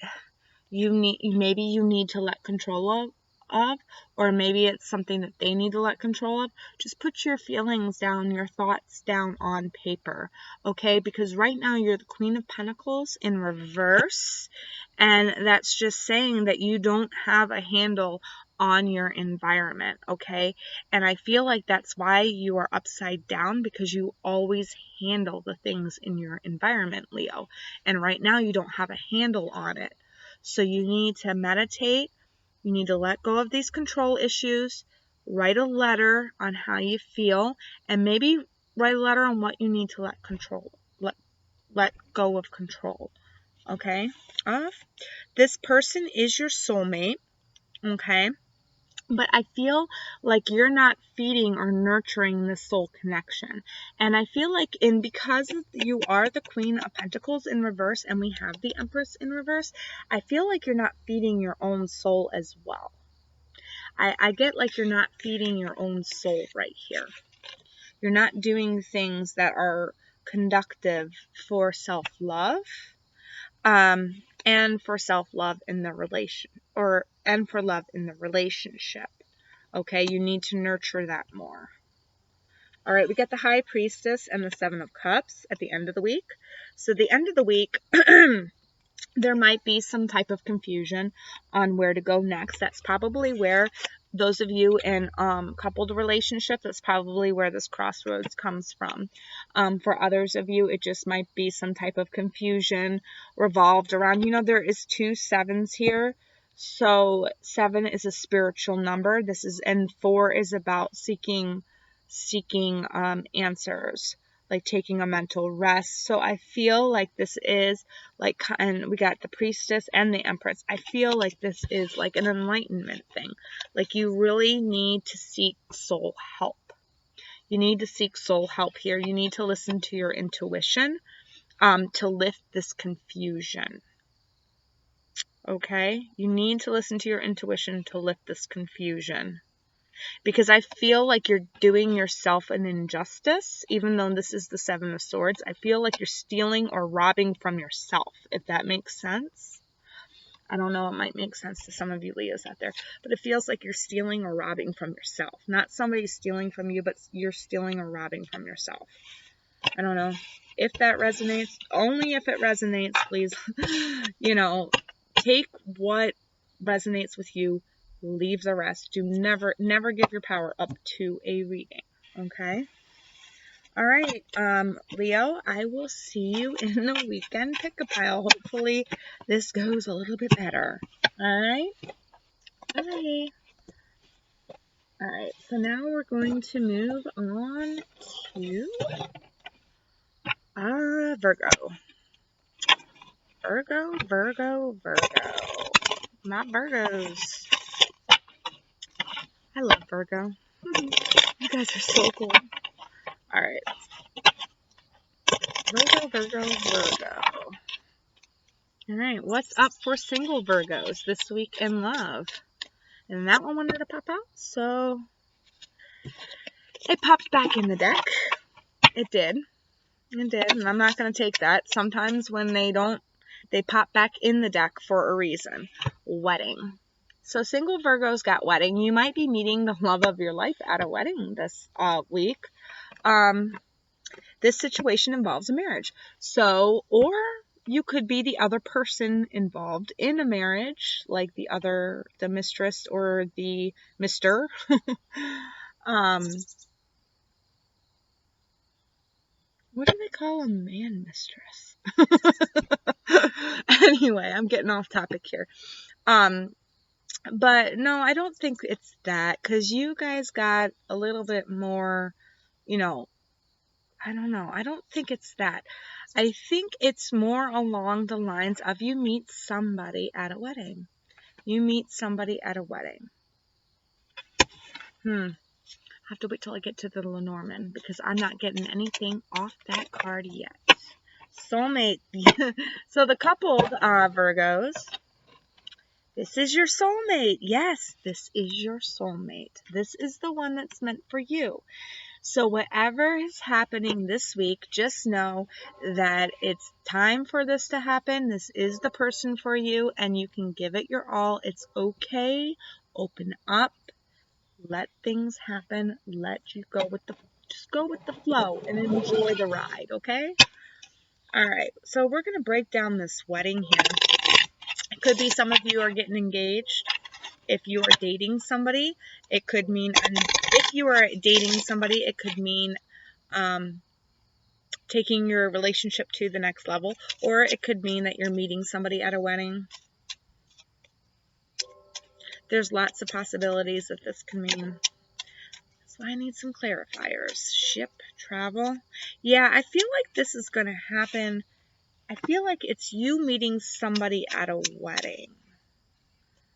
you need, maybe you need to let control of, or maybe it's something that they need to let control of. Just put your feelings down, your thoughts down on paper, okay? Because right now you're the Queen of Pentacles in reverse, and that's just saying that you don't have a handle on your environment, okay? And I feel like that's why you are upside down, because you always handle the things in your environment, Leo. And right now you don't have a handle on it. So you need to meditate. You need to let go of these control issues, write a letter on how you feel, and maybe write a letter on what you need to let go of control. Okay? This person is your soulmate. Okay? But I feel like you're not feeding or nurturing this soul connection. And I feel like because you are the Queen of Pentacles in reverse and we have the Empress in reverse, I feel like you're not feeding your own soul as well. I get like you're not feeding your own soul right here. You're not doing things that are conductive for self-love, and for self-love in the and for love in the relationship. Okay, you need to nurture that more. All right, we get the High Priestess and the 7 of Cups at the end of the week. So the end of the week, there might be some type of confusion on where to go next. That's probably where those of you in coupled relationship, that's probably where this crossroads comes from. For others of you, it just might be some type of confusion revolved around, you know, there is 2 7s here. So 7 is a spiritual number. And 4 is about seeking answers, like taking a mental rest. So I feel like this is like, and we got the Priestess and the Empress. I feel like this is like an enlightenment thing. Like you really need to seek soul help. You need to seek soul help here. You need to listen to your intuition to lift this confusion. Okay? You need to listen to your intuition to lift this confusion. Because I feel like you're doing yourself an injustice, even though this is the 7 of Swords. I feel like you're stealing or robbing from yourself, if that makes sense. I don't know, it might make sense to some of you Leos out there, but it feels like you're stealing or robbing from yourself. Not somebody stealing from you, but you're stealing or robbing from yourself. I don't know if that resonates. Only if it resonates, please, you know, take what resonates with you. Leave the rest. Do never give your power up to a reading. Okay? All right, Leo, I will see you in the weekend pick-a-pile. Hopefully this goes a little bit better. All right? Bye. All right, so now we're going to move on to Virgo. Virgo. Not Virgos. I love Virgo. You guys are so cool. All right. Virgo, Virgo, Virgo. All right. What's up for single Virgos this week in love? And that one wanted to pop out, so it popped back in the deck. It did. It did, and I'm not going to take that. Sometimes when they don't, they pop back in the deck for a reason. Wedding. So single Virgos got wedding. You might be meeting the love of your life at a wedding this week. This situation involves a marriage. So, or you could be the other person involved in a marriage, like the mistress or the mister. What do they call a man mistress? Anyway, I'm getting off topic here. But no, I don't think it's that, because you guys got a little bit more, I don't know. I don't think it's that. I think it's more along the lines of you meet somebody at a wedding. You meet somebody at a wedding. I have to wait till I get to the Lenormand, because I'm not getting anything off that card yet. Soulmate. So the coupled Virgos, this is your soulmate. Yes, this is your soulmate. This is the one that's meant for you. So whatever is happening this week, just know that it's time for this to happen. This is the person for you, and you can give it your all. It's okay. Open up. Let things happen. Just go with the flow and enjoy the ride, okay? All right, so we're going to break down this wedding here. It could be some of you are getting engaged. If you are dating somebody, it could mean, if you are dating somebody, it could mean taking your relationship to the next level, or it could mean that you're meeting somebody at a wedding. There's lots of possibilities that this can mean. So I need some clarifiers. Ship, travel. Yeah, I feel like this is going to happen. I feel like it's you meeting somebody at a wedding.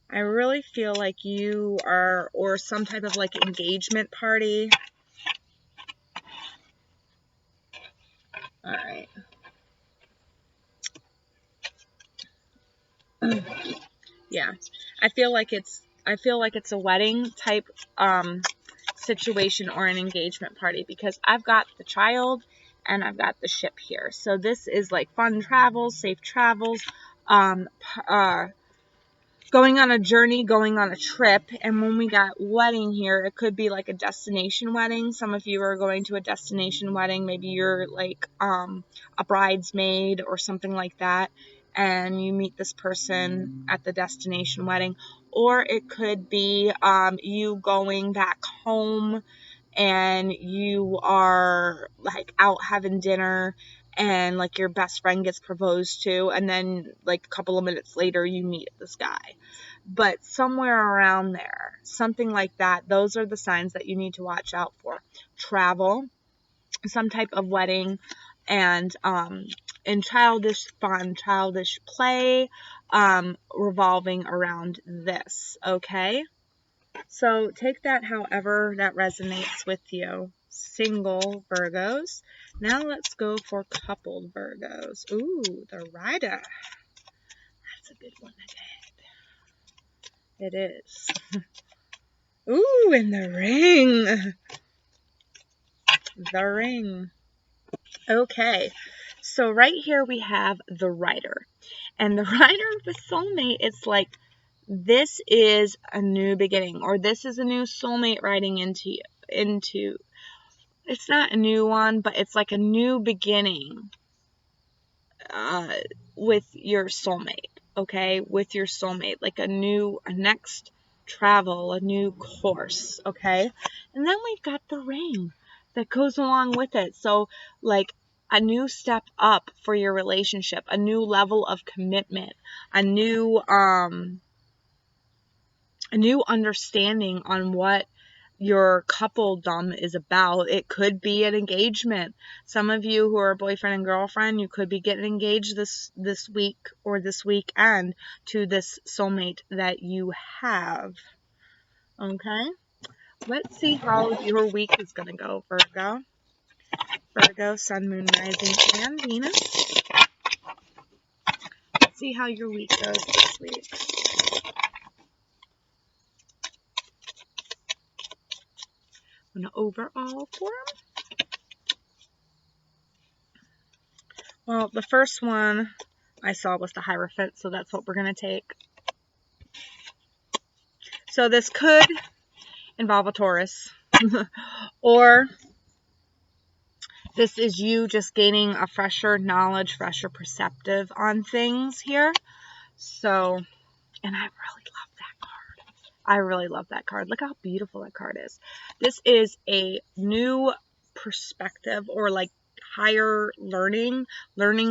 I really feel like you are, or some type of like engagement party. All right. Yeah, I feel like it's a wedding type situation or an engagement party, because I've got the child and I've got the ship here. So this is like fun travels, safe travels, going on a journey, going on a trip. And when we got wedding here, it could be like a destination wedding. Some of you are going to a destination wedding. Maybe you're like a bridesmaid or something like that, and you meet this person at the destination wedding. Or it could be you going back home and you are like out having dinner, and like your best friend gets proposed to, and then like a couple of minutes later you meet this guy. But somewhere around there, something like that, those are the signs that you need to watch out for. Travel, some type of wedding, and childish fun, childish play revolving around this, okay? So take that however that resonates with you. Single Virgos. Now let's go for coupled Virgos. Ooh, the Rider. That's a good one again. It is. Ooh, and the Ring. The Ring. Okay, so right here we have the Rider. And the Rider of the soulmate, it's like, this is a new beginning, or this is a new soulmate riding into it's not a new one, but it's like a new beginning with your soulmate, okay? With your soulmate, like a next travel, a new course, okay? And then we've got the Ring that goes along with it. So like a new step up for your relationship, a new level of commitment, a new understanding on what your coupledom is about. It could be an engagement. Some of you who are boyfriend and girlfriend, you could be getting engaged this week or this weekend to this soulmate that you have. Okay? Let's see how your week is going to go, Virgo. Virgo, Sun, Moon, Rising, and Venus. Let's see how your week goes this week. An overall for them. Well, the first one I saw was the Hierophant, so that's what we're going to take. So this could involve a Taurus, or this is you just gaining a fresher knowledge, fresher perspective on things here. So, and I really love that card. I really love that card. Look how beautiful that card is. This is a new perspective, or like higher learning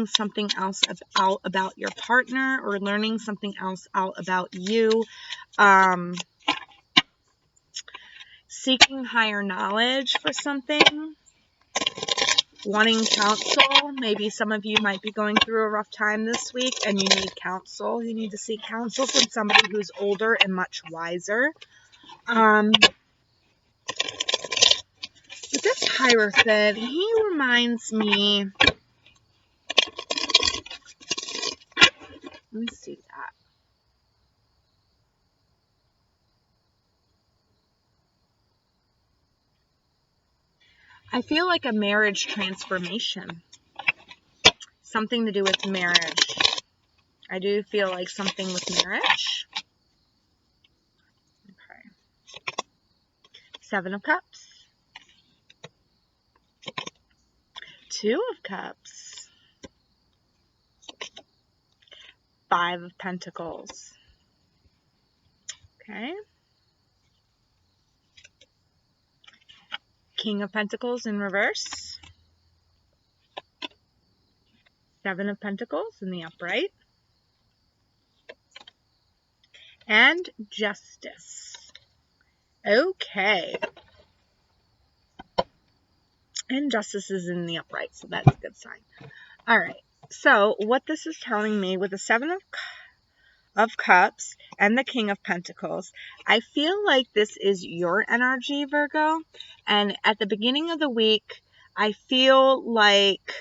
something else about your partner, or learning something else out about you. Seeking higher knowledge for something. Wanting counsel. Maybe some of you might be going through a rough time this week and you need counsel. You need to seek counsel from somebody who's older and much wiser. With this Hierophant, he reminds me... Let me see that. I feel like a marriage transformation. Something to do with marriage. I do feel like something with marriage. Okay. 7 of Cups. 2 of Cups. 5 of Pentacles. Okay. King of Pentacles in reverse. 7 of Pentacles in the upright. And Justice. Okay. And Justice is in the upright, so that's a good sign. Alright, so what this is telling me with the 7 of Cups and the King of Pentacles, I feel like this is your energy, Virgo. And at the beginning of the week, I feel like,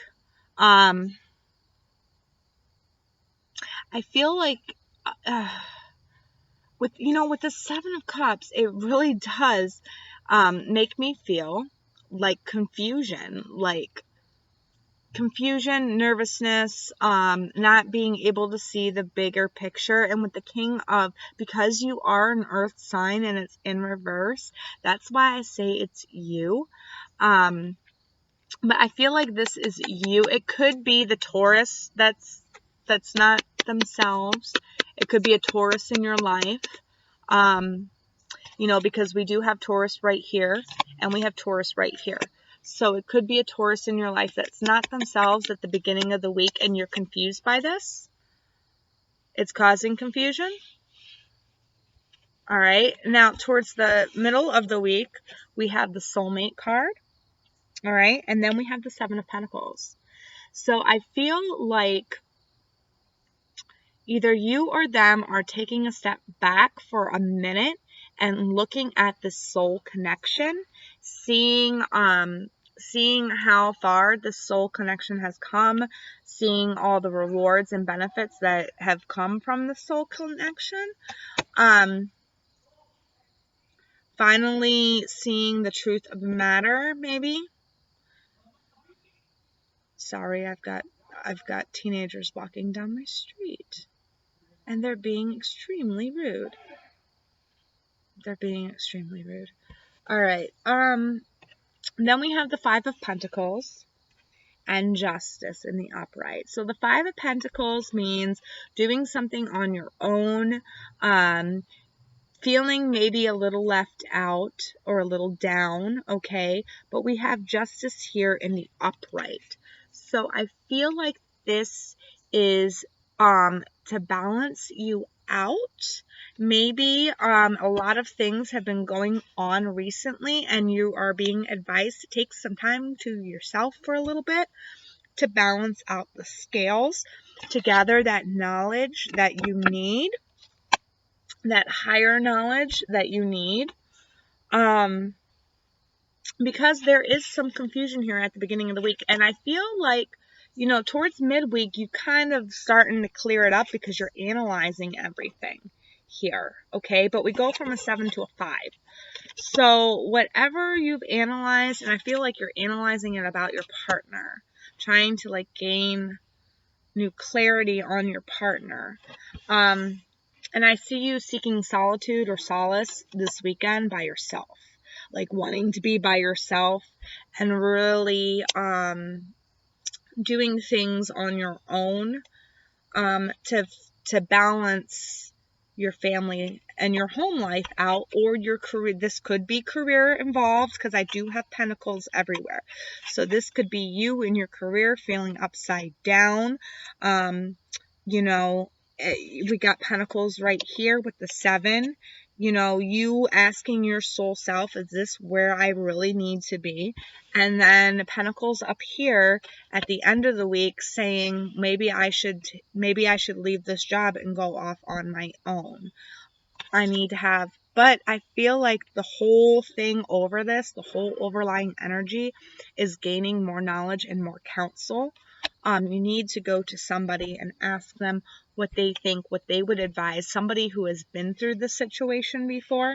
with the 7 of Cups, it really does make me feel like confusion, nervousness, not being able to see the bigger picture. And with the King of, because you are an earth sign and it's in reverse, that's why I say it's you. But I feel like this is you. It could be the Taurus that's not themselves. It could be a Taurus in your life. Because we do have Taurus right here and we have Taurus right here. So it could be a Taurus in your life that's not themselves at the beginning of the week and you're confused by this. It's causing confusion. All right. Now, towards the middle of the week, we have the Soulmate card. All right. And then we have the 7 of Pentacles. So I feel like either you or them are taking a step back for a minute and looking at the soul connection, seeing how far the soul connection has come, seeing all the rewards and benefits that have come from the soul connection. Finally seeing the truth of the matter, maybe. Sorry, I've got teenagers walking down my street. And they're being extremely rude. All right. Then we have the 5 of Pentacles and Justice in the upright. So the 5 of Pentacles means doing something on your own, feeling maybe a little left out or a little down, okay? But we have Justice here in the upright. So I feel like this is to balance you out. Maybe a lot of things have been going on recently and you are being advised to take some time to yourself for a little bit to balance out the scales, to gather that knowledge that you need, that higher knowledge that you need. Because there is some confusion here at the beginning of the week, and I feel like, you know, towards midweek, you kind of starting to clear it up because you're analyzing everything here, okay? But we go from a 7 to a 5. So whatever you've analyzed, and I feel like you're analyzing it about your partner, trying to like gain new clarity on your partner. And I see you seeking solitude or solace this weekend by yourself, like wanting to be by yourself and really doing things on your own to balance your family and your home life out, or your career. This could be career involved because I do have pentacles everywhere. So this could be you in your career feeling upside down. You know, we got pentacles right here with the 7. You know, you asking your soul self, is this where I really need to be? And then pentacles up here at the end of the week saying, maybe I should leave this job and go off on my own. But I feel like the whole thing over this, the whole overlying energy is gaining more knowledge and more counsel. You need to go to somebody and ask them what they think, what they would advise, somebody who has been through this situation before.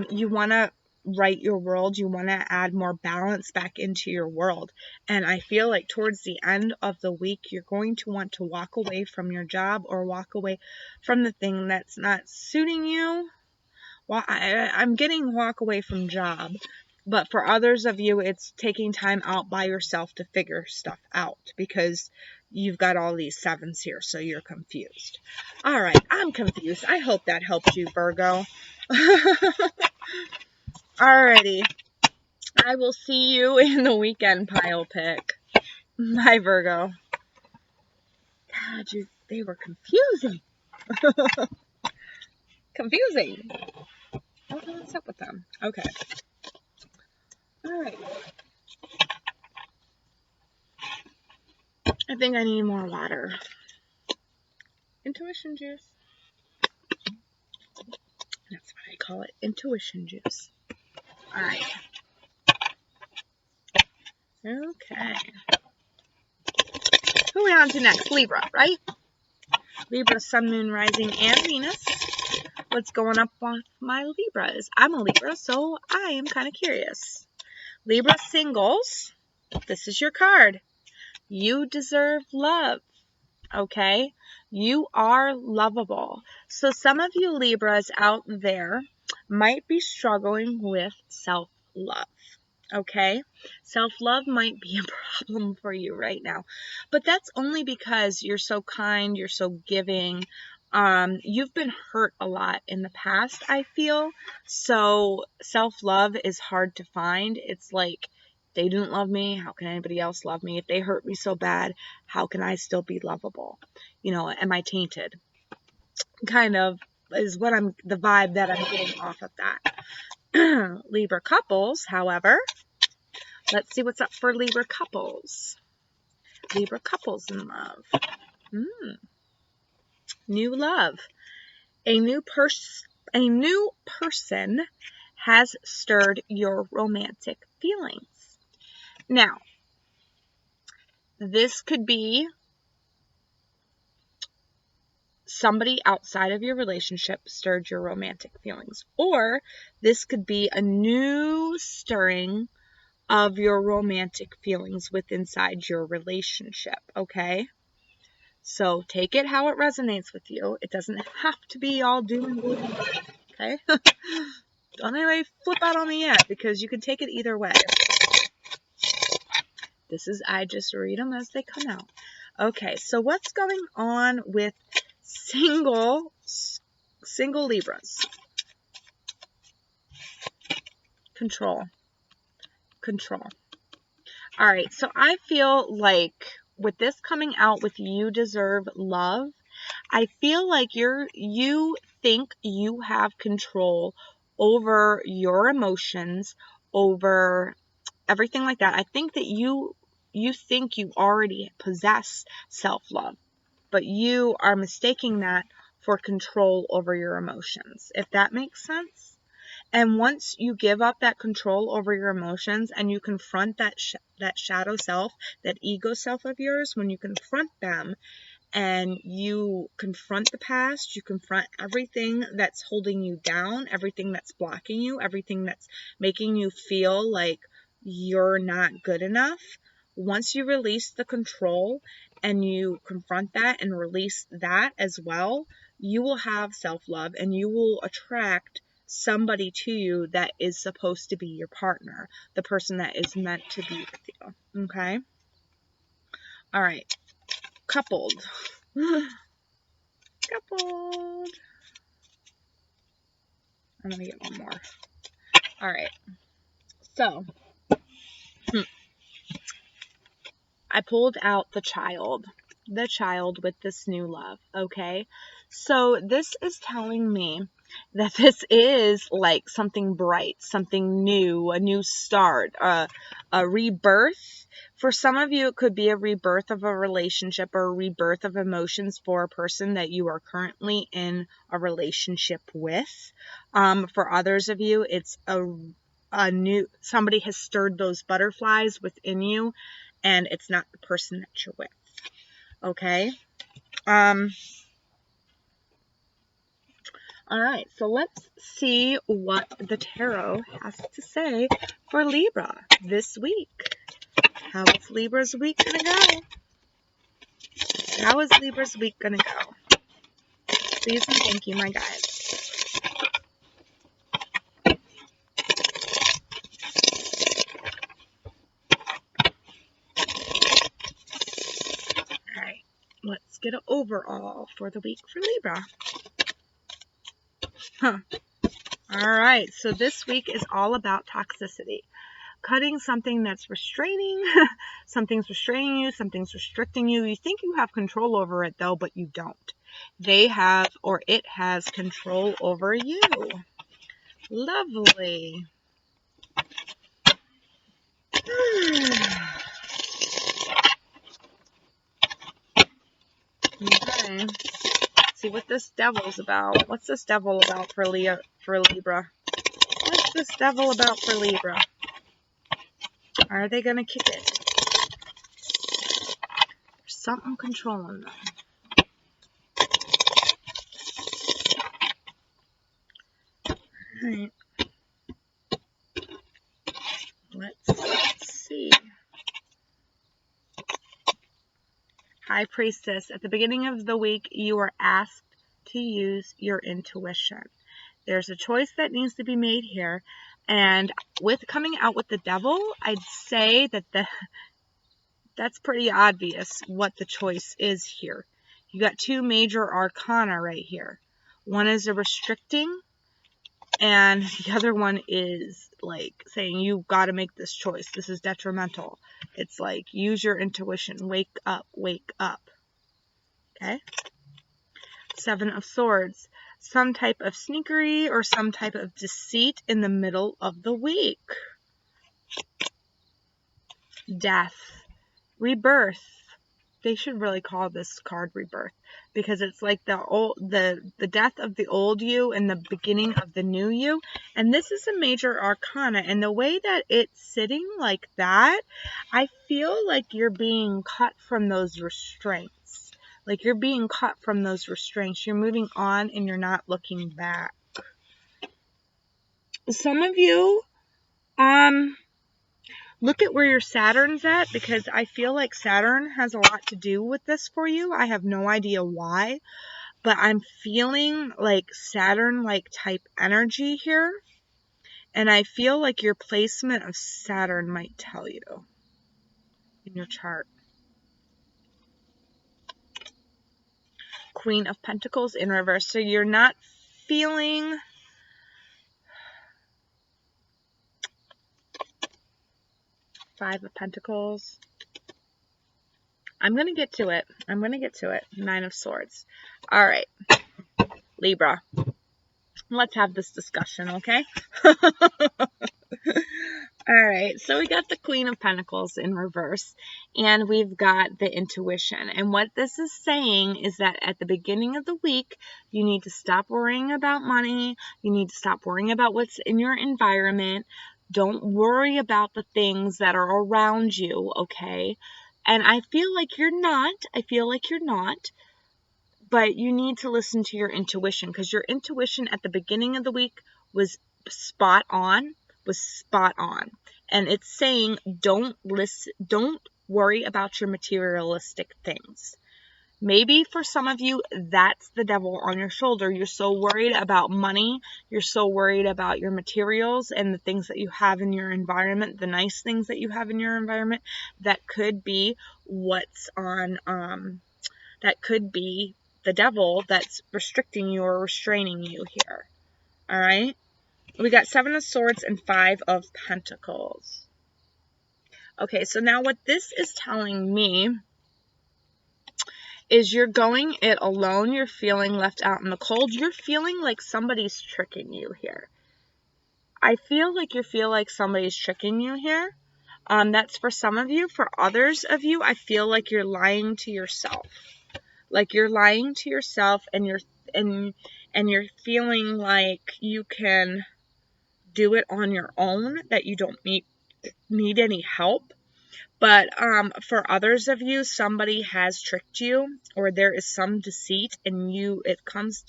You want to right your world. You want to add more balance back into your world. And I feel like towards the end of the week, you're going to want to walk away from your job or walk away from the thing that's not suiting you. Well, I'm getting walk away from job. But for others of you, it's taking time out by yourself to figure stuff out because you've got all these 7s here, so you're confused. All right, I'm confused. I hope that helped you, Virgo. Alrighty. I will see you in the weekend pile pick. Bye, Virgo. God, they were confusing. Confusing. I don't know what's up with them. Okay. Alright. I think I need more water. Intuition juice. That's what I call it. Intuition juice. Alright. Okay. Who are we on to next? Libra, right? Libra, Sun, Moon, Rising, and Venus. What's going up with my Libras? I'm a Libra, so I am kind of curious. Libra singles. This is your card. You deserve love. Okay? You are lovable. So some of you Libras out there might be struggling with self-love. Okay? Self-love might be a problem for you right now. But that's only because you're so kind, you're so giving. You've been hurt a lot in the past, I feel. So self-love is hard to find. It's like, they didn't love me. How can anybody else love me? If they hurt me so bad, how can I still be lovable? You know, am I tainted? Kind of is the vibe that I'm getting off of that. Libra couples, however, let's see what's up for Libra couples. Libra couples in love. New love. A new person has stirred your romantic feelings. Now, this could be somebody outside of your relationship stirred your romantic feelings, or this could be a new stirring of your romantic feelings inside your relationship, okay? So take it how it resonates with you. It doesn't have to be all doom and gloom, okay? Don't anybody flip out on me yet, because you can take it either way. I just read them as they come out. Okay, so what's going on with single Libras? Control. All right, so I feel like with this coming out with you deserve love, I feel like you think you have control over your emotions, over everything like that. I think that you think you already possess self-love, but you are mistaking that for control over your emotions, if that makes sense. And once you give up that control over your emotions and you confront that shadow self, that ego self of yours, when you confront them and you confront the past, you confront everything that's holding you down, everything that's blocking you, everything that's making you feel like you're not good enough. Once you release the control and you confront that and release that as well, you will have self-love and you will attract somebody to you that is supposed to be your partner, the person that is meant to be with you. Okay? All right. Coupled. Coupled. I'm going to get one more. All right. So, I pulled out the child with this new love. Okay. So this is telling me that this is like something bright, something new, a new start, a rebirth. For some of you, it could be a rebirth of a relationship or a rebirth of emotions for a person that you are currently in a relationship with. For others of you, it's a new, somebody has stirred those butterflies within you and it's not the person that you're with. Okay. All right, so let's see what the tarot has to say for Libra this week. How is Libra's week going to go? How is Libra's week going to go? Please and thank you, my guys. All right, let's get an overall for the week for Libra. All right, so this week is all about toxicity. Cutting something that's restraining, something's restraining you, something's restricting you. You think you have control over it though, but you don't. They have, or it has control over you. Lovely. Okay. See what this devil's about. What's this devil about for Libra? What's this devil about for Libra? Are they gonna kick it? There's something controlling them. Alright. Let's see. High Priestess, at the beginning of the week, you are asked to use your intuition. There's a choice that needs to be made here. And with coming out with the devil, I'd say that that's pretty obvious what the choice is here. You got two major arcana right here. One is a restricting, and the other one is like saying you got to make this choice. This is detrimental. It's like use your intuition. Wake up, wake up. Okay? Seven of Swords. Some type of sneakery or some type of deceit in the middle of the week. Death. Rebirth. They should really call this card Rebirth because it's like the death of the old you and the beginning of the new you. And this is a major arcana, and the way that it's sitting like that, I feel like you're being cut from those restraints. Like you're being cut from those restraints. You're moving on and you're not looking back. Some of you, look at where your Saturn's at, because I feel like Saturn has a lot to do with this for you. I have no idea why, but I'm feeling like Saturn-like type energy here. And I feel like your placement of Saturn might tell you in your chart. Queen of Pentacles in reverse. So you're not feeling... Five of Pentacles. I'm going to get to it. Nine of Swords. All right. Libra. Let's have this discussion, okay? All right, so we got the Queen of Pentacles in reverse, and we've got the intuition. And what this is saying is that at the beginning of the week, you need to stop worrying about money. You need to stop worrying about what's in your environment. Don't worry about the things that are around you, okay? And I feel like you're not. But you need to listen to your intuition, because your intuition at the beginning of the week was spot on. And it's saying don't worry about your materialistic things. Maybe for some of you, that's the devil on your shoulder. You're so worried about money. You're so worried about your materials and the things that you have in your environment, the nice things that you have in your environment. That could be what's on, that could be the devil that's restricting you or restraining you here. All right? We got 7 of Swords and 5 of Pentacles. Okay, so now what this is telling me is you're going it alone. You're feeling left out in the cold. You're feeling like somebody's tricking you here. I feel like you feel like somebody's tricking you here. That's for some of you. For others of you, I feel like you're lying to yourself. Like you're lying to yourself, and you're feeling like you can do it on your own, that you don't need any help. But for others of you, somebody has tricked you, or there is some deceit, and it comes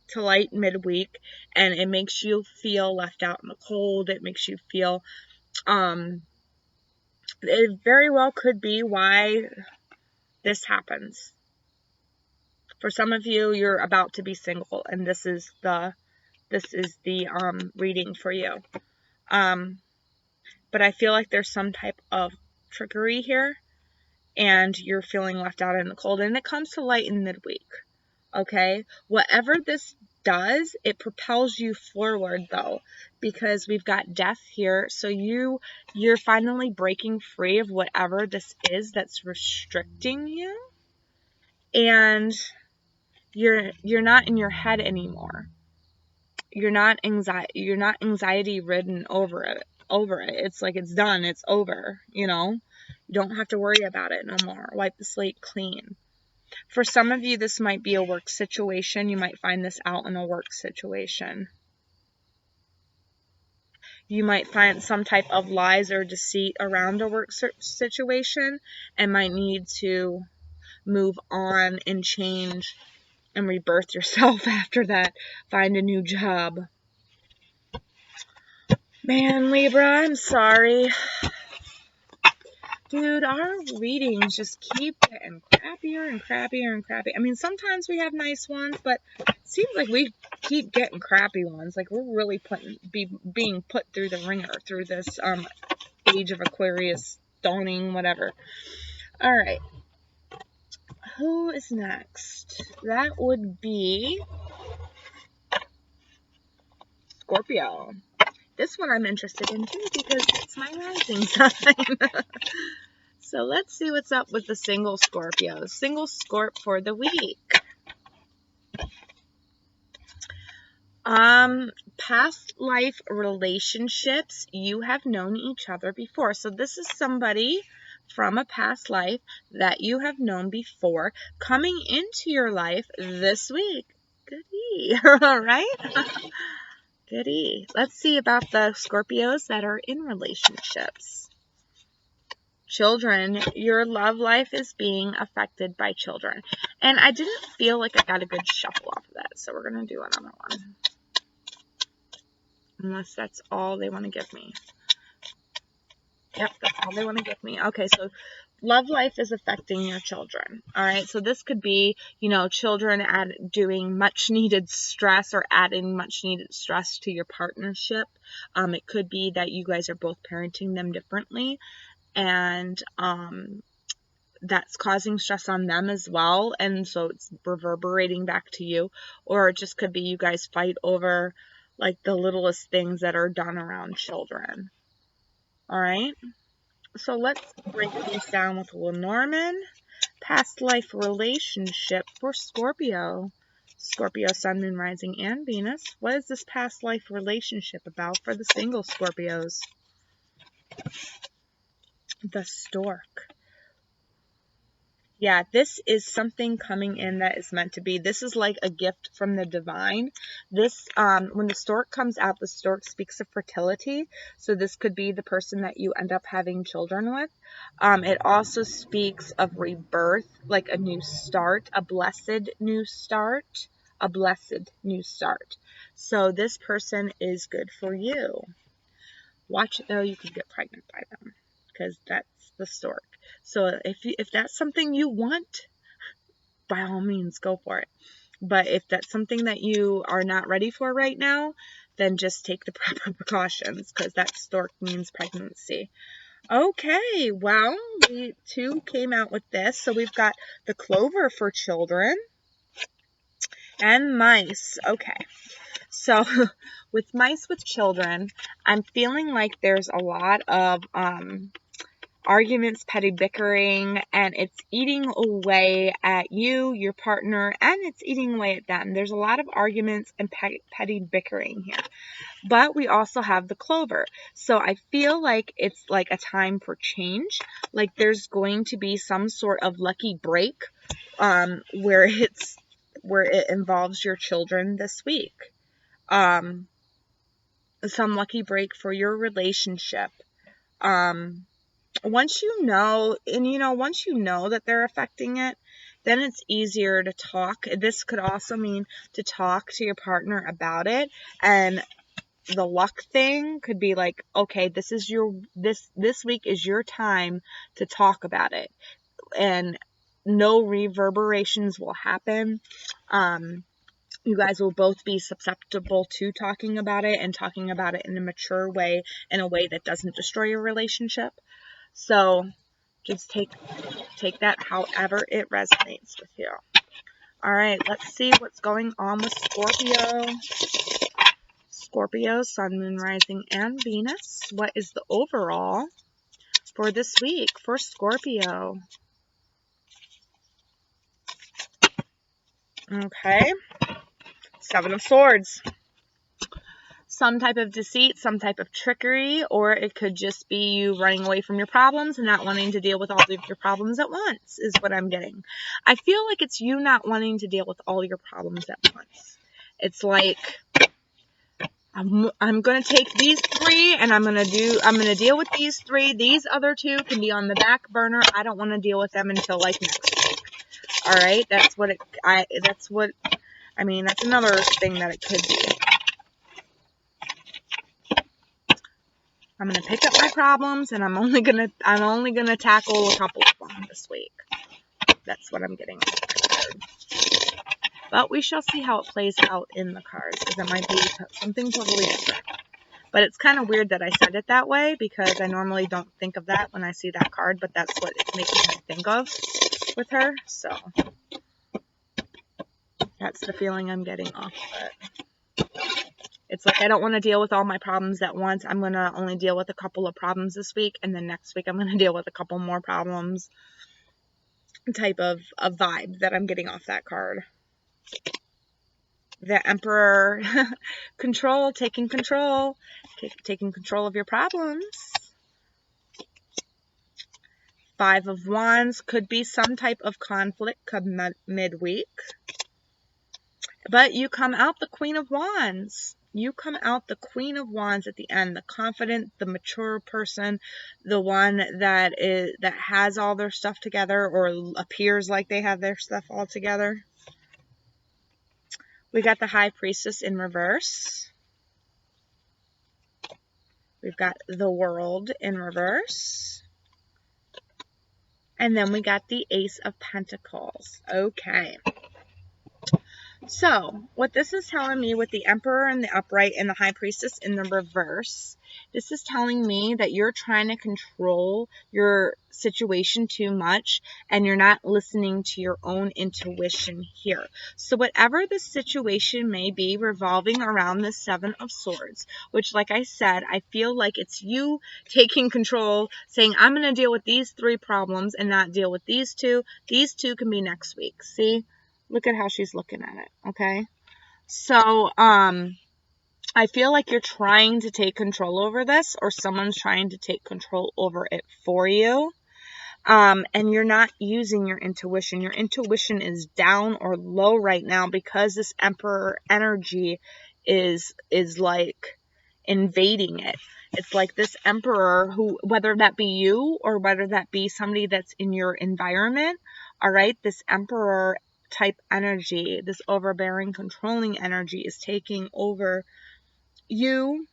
to light midweek, and it makes you feel left out in the cold. It makes you feel, it very well could be why this happens. For some of you, you're about to be single, and this is the reading for you. But I feel like there's some type of trickery here, and you're feeling left out in the cold, and it comes to light in midweek. Okay? Whatever this does, it propels you forward, though, because we've got death here. So you're finally breaking free of whatever this is that's restricting you, and you're not in your head anymore. You're not anxiety ridden over it. It's like it's done. It's over, you know. You don't have to worry about it no more. Wipe the slate clean. For some of you, this might be a work situation. You might find this out in a work situation. You might find some type of lies or deceit around a work situation, and might need to move on and change and rebirth yourself after that. Find a new job. Man, Libra, I'm sorry. Dude, our readings just keep getting crappier and crappier and crappier. I mean, sometimes we have nice ones, but it seems like we keep getting crappy ones. Like, we're really being put through the ringer through this age of Aquarius, dawning, whatever. All right. Who is next? That would be Scorpio. This one I'm interested in too, because it's my rising sign. So let's see what's up with the single Scorpio. Single Scorp for the week. Past life relationships. You have known each other before. So this is somebody from a past life that you have known before coming into your life this week. Goodie. All right. Goodie. Let's see about the Scorpios that are in relationships. Children, your love life is being affected by children. And I didn't feel like I got a good shuffle off of that, so we're going to do another one. Unless that's all they want to give me. Yep, that's all they want to give me. Okay, so love life is affecting your children. All right, so this could be, children doing much needed stress or adding much needed stress to your partnership. It could be that you guys are both parenting them differently, and that's causing stress on them as well, and so it's reverberating back to you. Or it just could be you guys fight over like the littlest things that are done around children. All right, so let's break these down with Lenormand. Past life relationship for Scorpio. Scorpio, Sun, Moon, Rising, and Venus. What is this past life relationship about for the single Scorpios? The stork. Yeah, this is something coming in that is meant to be. This is like a gift from the divine. This, when the stork comes out, the stork speaks of fertility. So this could be the person that you end up having children with. It also speaks of rebirth, like a new start, a blessed new start, a blessed new start. So this person is good for you. Watch, though, you could get pregnant by them because that's the stork. So if that's something you want, by all means, go for it. But if that's something that you are not ready for right now, then just take the proper precautions because that stork means pregnancy. Okay, well, we too came out with this. So we've got the clover for children and mice. Okay. So with mice with children, I'm feeling like there's a lot of arguments, petty bickering, and it's eating away at you, your partner, and it's eating away at them. There's a lot of arguments and petty bickering here. But we also have the clover. So I feel like it's like a time for change. Like there's going to be some sort of lucky break where it involves your children this week. Some lucky break for your relationship. Once you know, once you know that they're affecting it, then it's easier to talk. This could also mean to talk to your partner about it. And the luck thing could be like, okay, this week is your time to talk about it. And no reverberations will happen. You guys will both be susceptible to talking about it and talking about it in a mature way, in a way that doesn't destroy your relationship. So just take that however it resonates with you. All right, let's see what's going on with Scorpio. Scorpio, Sun, Moon, Rising, and Venus. What is the overall for this week for Scorpio? Okay. Seven of Swords. Some type of deceit, some type of trickery, or it could just be you running away from your problems and not wanting to deal with all of your problems at once, is what I'm getting. I feel like it's you not wanting to deal with all your problems at once. It's like, I'm going to take these three and I'm going to deal with these three. These other two can be on the back burner. I don't want to deal with them until like next week. All right. That's another thing that it could be. I'm going to pick up my problems and I'm only going to tackle a couple of them this week. That's what I'm getting on the card. But we shall see how it plays out in the cards, because it might be something totally different. But it's kind of weird that I said it that way, because I normally don't think of that when I see that card, but that's what it's making me think of with her. So that's the feeling I'm getting off of it. It's like I don't want to deal with all my problems at once. I'm going to only deal with a couple of problems this week, and then next week I'm going to deal with a couple more problems. Type of vibe that I'm getting off that card. The Emperor, control, taking control of your problems. Five of Wands, could be some type of conflict come midweek. But you come out the Queen of Wands. You come out the Queen of Wands at the end, the confident, the mature person, the one that has all their stuff together, or appears like they have their stuff all together. We got the High Priestess in reverse. We've got the World in reverse. And then we got the Ace of Pentacles. Okay. So, what this is telling me with the Emperor in the upright and the High Priestess in the reverse, this is telling me that you're trying to control your situation too much and you're not listening to your own intuition here. So whatever the situation may be revolving around the Seven of Swords, which, like I said, I feel like it's you taking control, saying, I'm going to deal with these three problems and not deal with these two. These two can be next week. See? Look at how she's looking at it, okay? So, I feel like you're trying to take control over this, or someone's trying to take control over it for you. And you're not using your intuition. Your intuition is down or low right now because this Emperor energy is like invading it. It's like this Emperor who, whether that be you or whether that be somebody that's in your environment, all right, this Emperor type energy, this overbearing, controlling energy is taking over you,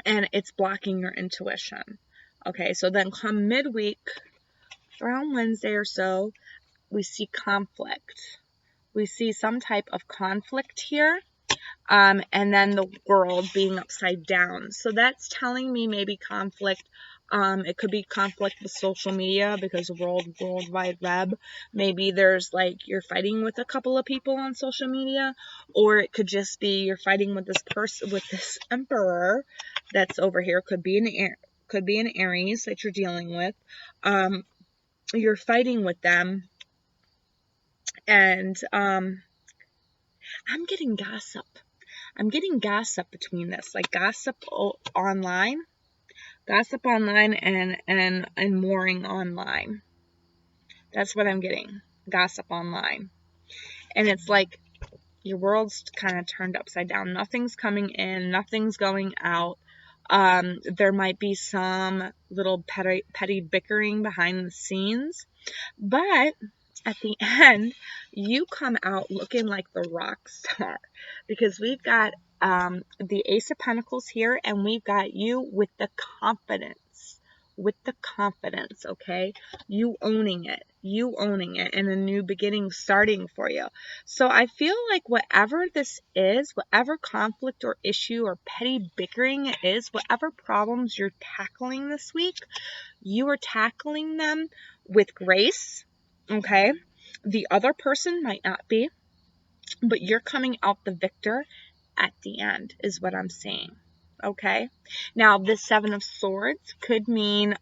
and it's blocking your intuition. Okay, so then come midweek, around Wednesday or so, we see conflict. We see some type of conflict here, and then the world being upside down. So that's telling me maybe conflict. It could be conflict with social media because World Wide Web. Maybe there's like you're fighting with a couple of people on social media, or it could just be you're fighting with this person, with this Emperor that's over here. Could be an Aries that you're dealing with. You're fighting with them, and I'm getting gossip. I'm getting gossip between this, like gossip online and mooring online. That's what I'm getting, gossip online. And it's like your world's kind of turned upside down. Nothing's coming in, nothing's going out. There might be some little petty bickering behind the scenes, but at the end, you come out looking like the rock star, because we've got the Ace of Pentacles here, and we've got you with the confidence, okay? You owning it, and a new beginning starting for you. So I feel like whatever this is, whatever conflict or issue or petty bickering it is, whatever problems you're tackling this week, you are tackling them with grace, okay? The other person might not be, but you're coming out the victor at the end, is what I'm saying, okay? Now, the Seven of Swords could mean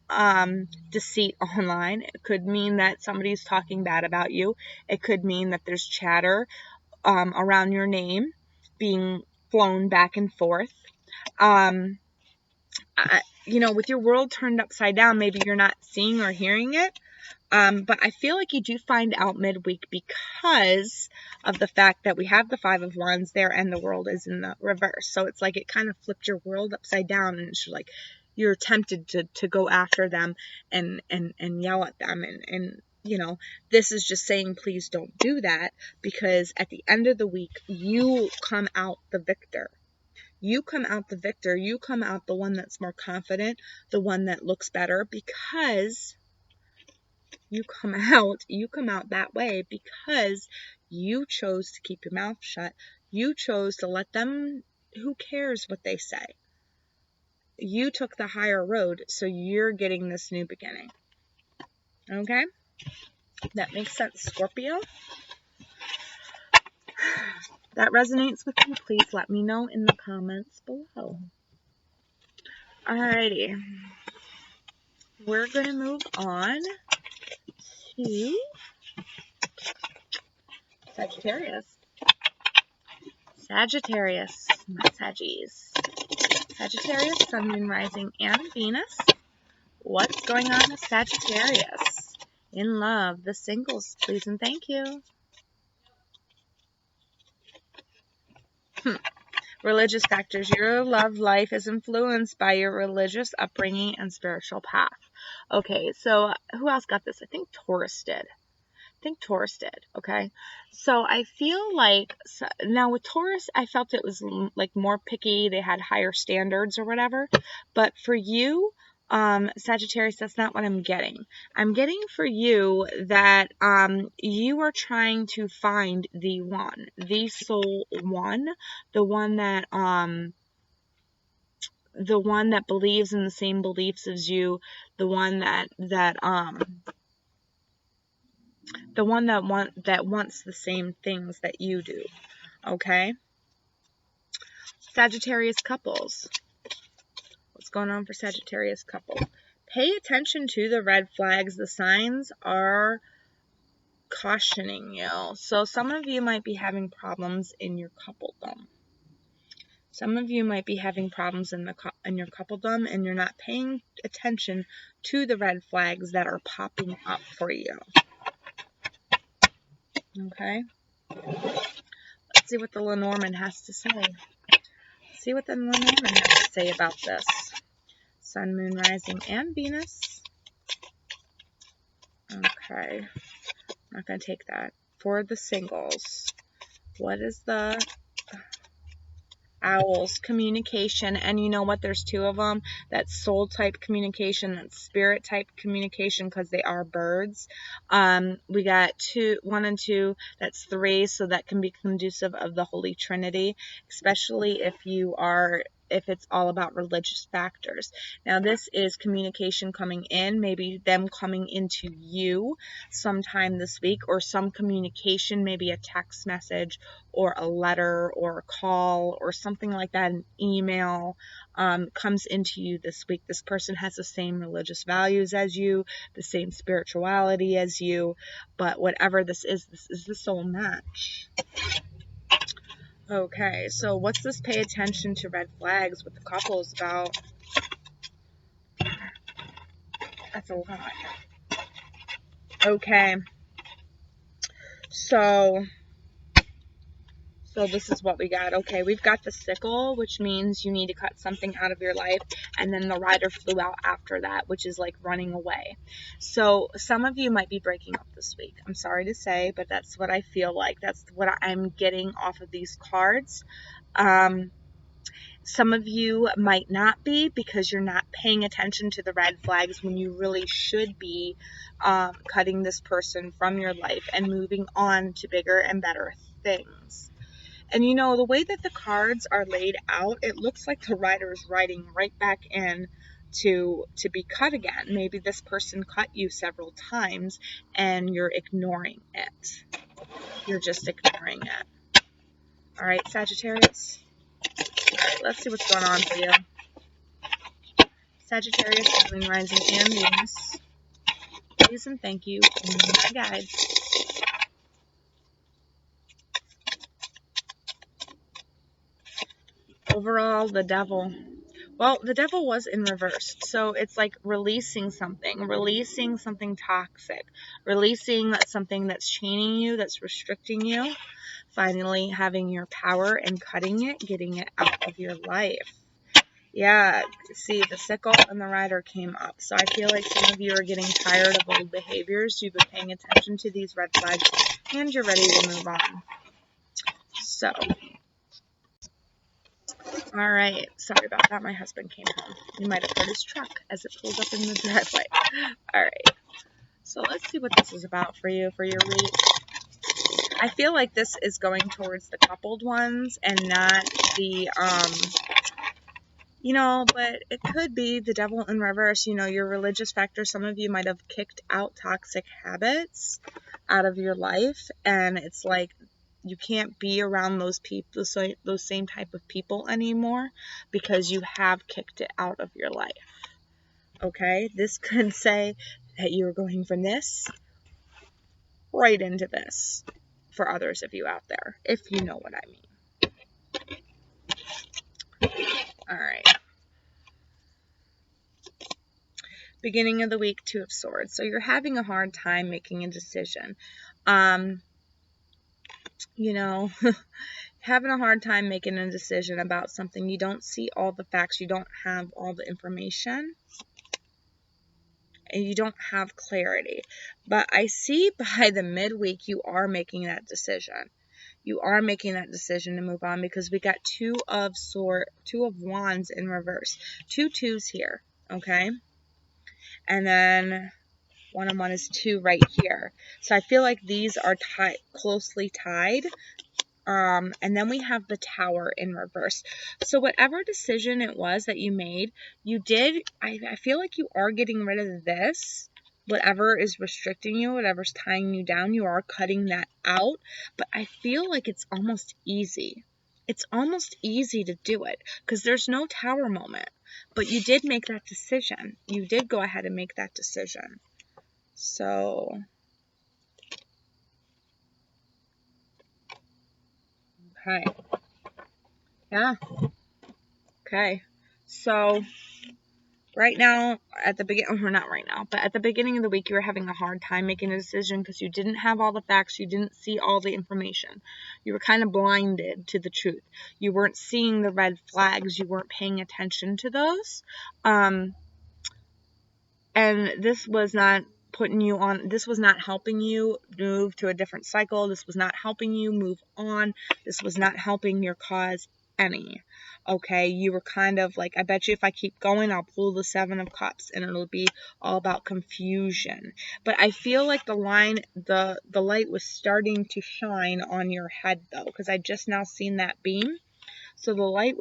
deceit online. It could mean that somebody's talking bad about you. It could mean that there's chatter around your name being flown back and forth. With your world turned upside down, maybe you're not seeing or hearing it. But I feel like you do find out midweek because of the fact that we have the Five of Wands there and the world is in the reverse. So it's like it kind of flipped your world upside down, and it's like you're tempted to go after them and yell at them. And this is just saying, please don't do that, because at the end of the week, you come out the victor. You come out the victor. You come out the one that's more confident, the one that looks better, because you come out that way because you chose to keep your mouth shut. You chose to let them, who cares what they say? You took the higher road, so you're getting this new beginning. Okay? That makes sense, Scorpio? That resonates with you, please let me know in the comments below. Alrighty. We're going to move on to Sagittarius. My Saggies. Sagittarius, Sun, Moon, Rising, and Venus. What's going on with Sagittarius? In love, the singles, please and thank you. Religious factors. Your love life is influenced by your religious upbringing and spiritual path. Okay, so who else got this? I think Taurus did. Okay? So I feel like, now with Taurus, I felt it was like more picky. They had higher standards or whatever. But for you, Sagittarius, that's not what I'm getting. I'm getting for you that you are trying to find the one, the soul one, the one that believes in the same beliefs as you, the one that wants the same things that you do. Okay? Sagittarius couples. What's going on for Sagittarius couples? Pay attention to the red flags. The signs are cautioning you. So some of you might be having problems in your coupledom. Some of you might be having problems in your coupledom, and you're not paying attention to the red flags that are popping up for you. Okay? Let's see what the Lenormand has to say. See what the Lenormand has to say about this. Sun, Moon, Rising, and Venus. Okay. I'm not going to take that. For the singles, what is the Owls? Communication. And you know what? There's two of them. That's soul type communication. That's spirit type communication, because they are birds. We got 1 and 2. That's 3. So that can be conducive of the Holy Trinity, especially if it's all about religious factors. Now, this is communication coming in, maybe them coming into you sometime this week, or some communication, maybe a text message or a letter or a call or something like that, an email, comes into you this week. This person has the same religious values as you, the same spirituality as you, but whatever this is the soul match. Okay, so what's this pay attention to red flags, what the couple is about? That's a lot. Okay, so this is what we got. Okay, we've got the sickle, which means you need to cut something out of your life, and then the rider flew out after that, which is like running away. So some of you might be breaking up this week. I'm sorry to say, but that's what I feel like. That's what I'm getting off of these cards. Some of you might not be, because you're not paying attention to the red flags when you really should be cutting this person from your life and moving on to bigger and better things. And you know, the way that the cards are laid out, it looks like the rider is riding right back in to be cut again. Maybe this person cut you several times and you're ignoring it. You're just ignoring it. All right, Sagittarius. All right, let's see what's going on for you. Sagittarius, Moon, Rising, and Venus. Please and thank you, my guides. Overall, the Devil. Well, the Devil was in reverse, so it's like releasing something toxic, releasing something that's chaining you, that's restricting you, finally having your power and cutting it, getting it out of your life. Yeah, see, the sickle and the rider came up, so I feel like some of you are getting tired of old behaviors. You've been paying attention to these red flags, and you're ready to move on. So... Alright, sorry about that. My husband came home. You might have heard his truck as it pulled up in the driveway. Alright, so let's see what this is about for you, for your week. I feel like this is going towards the coupled ones and not the, but it could be the Devil in reverse. You know, your religious factor. Some of you might have kicked out toxic habits out of your life, and it's like, you can't be around those people, those same type of people anymore, because you have kicked it out of your life. Okay, this could say that you're going from this right into this for others of you out there, if you know what I mean. All right. Beginning of the week, 2 of Swords. So you're having a hard time making a decision. Having a hard time making a decision about something. You don't see all the facts. You don't have all the information. And you don't have clarity. But I see by the midweek you are making that decision. You are making that decision to move on, because we got 2 of Wands in reverse. 2 2s here, okay? And then 1 and 1 is 2 right here. So I feel like these are closely tied. And then we have the Tower in reverse. So whatever decision it was that you made, you did, I feel like you are getting rid of this. Whatever is restricting you, whatever's tying you down, you are cutting that out. But I feel like it's almost easy. It's almost easy to do it, because there's no Tower moment. But you did make that decision. You did go ahead and make that decision. So... okay. Yeah. Okay, so right now, at the beginning, or not right now, but at the beginning of the week, you were having a hard time making a decision because you didn't have all the facts, you didn't see all the information. You were kind of blinded to the truth. You weren't seeing the red flags, you weren't paying attention to those. And this was not this was not helping you move to a different cycle. This was not helping you move on. This was not helping your cause any. Okay, you were kind of like, I bet you if I keep going, I'll pull the 7 of Cups and it'll be all about confusion. But I feel like the light was starting to shine on your head though, because I just now seen that beam. So the light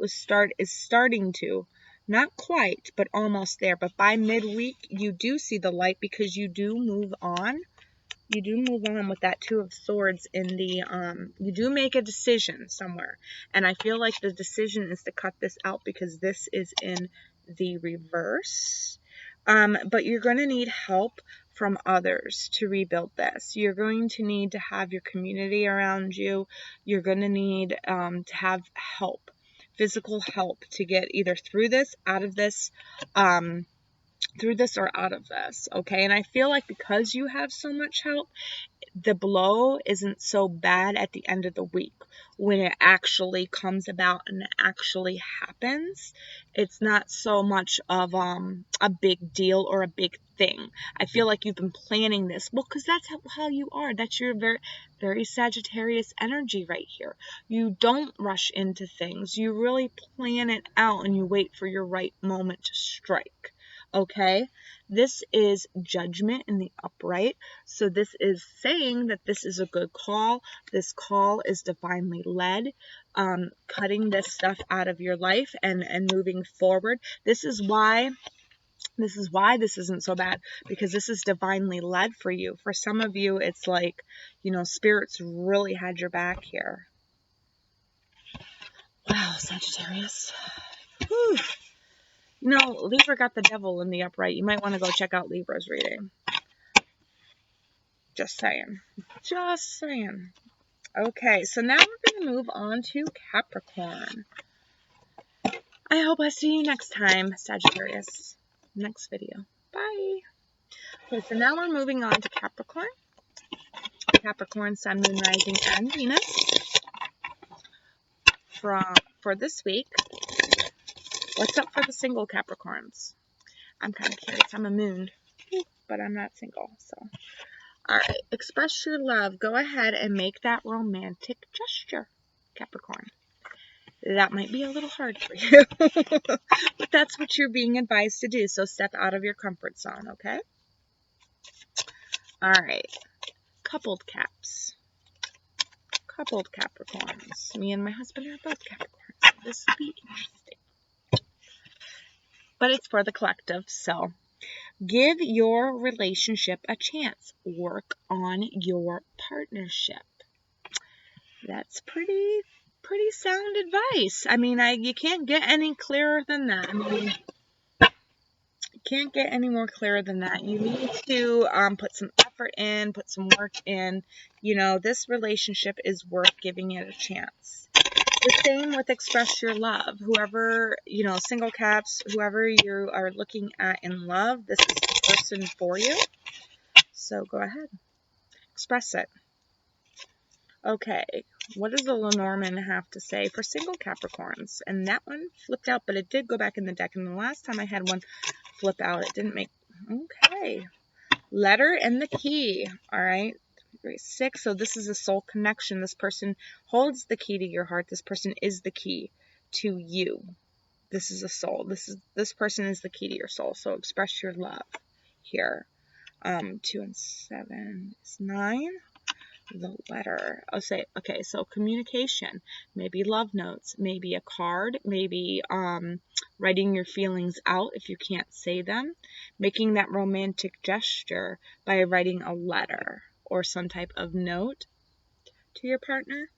is starting to, not quite, but almost there. But by midweek, you do see the light because you do move on. You do move on with that 2 of Swords in the, you do make a decision somewhere. And I feel like the decision is to cut this out because this is in the reverse. But you're going to need help from others to rebuild this. You're going to need to have your community around you. You're going to need to have help, physical help, to get either through this, out of this, through this or out of this, okay? And I feel like because you have so much help, the blow isn't so bad at the end of the week. When it actually comes about and it actually happens, it's not so much of a big deal or a big thing. I feel like you've been planning this. Well, because that's how you are. That's your very, very Sagittarius energy right here. You don't rush into things. You really plan it out and you wait for your right moment to strike. Okay, this is Judgment in the upright. So this is saying that this is a good call. This call is divinely led. Cutting this stuff out of your life and moving forward. This is why this isn't so bad, because this is divinely led for you. For some of you, it's like, you know, spirits really had your back here. Wow, Sagittarius. Whew. You know, Libra got the devil in the upright. You might want to go check out Libra's reading. Just saying. Just saying. Okay, so now we're going to move on to Capricorn. I hope I see you next time, Sagittarius. Next video. Bye. Okay, so now we're moving on to Capricorn. Capricorn, Sun, Moon, Rising, and Venus. For this week, what's up for the single Capricorns? I'm kind of curious. I'm a moon, but I'm not single, so. Alright, express your love. Go ahead and make that romantic gesture, Capricorn. That might be a little hard for you, but that's what you're being advised to do, so step out of your comfort zone, okay? Alright, coupled caps. Coupled Capricorns. Me and my husband are both Capricorns, so this will be interesting. But it's for the collective, so give your relationship a chance. Work on your partnership. That's pretty sound advice. I mean, you can't get any clearer than that. I mean, you can't get any more clear than that. You need to put some effort in, put some work in. You know, this relationship is worth giving it a chance. The same with express your love. Whoever, you know, single caps, whoever you are looking at in love, this is the person for you. So go ahead. Express it. Okay, what does the Lenormand have to say for single Capricorns? And that one flipped out, but it did go back in the deck. And the last time I had one flip out, it didn't make... Okay. Letter and the key. All right. 6. So this is a soul connection. This person holds the key to your heart. This person is the key to you. This is a soul. This person is the key to your soul. So express your love here. 2 and 7 is 9. The letter. I'll say, okay, so communication, maybe love notes, maybe a card, maybe writing your feelings out if you can't say them, making that romantic gesture by writing a letter or some type of note to your partner.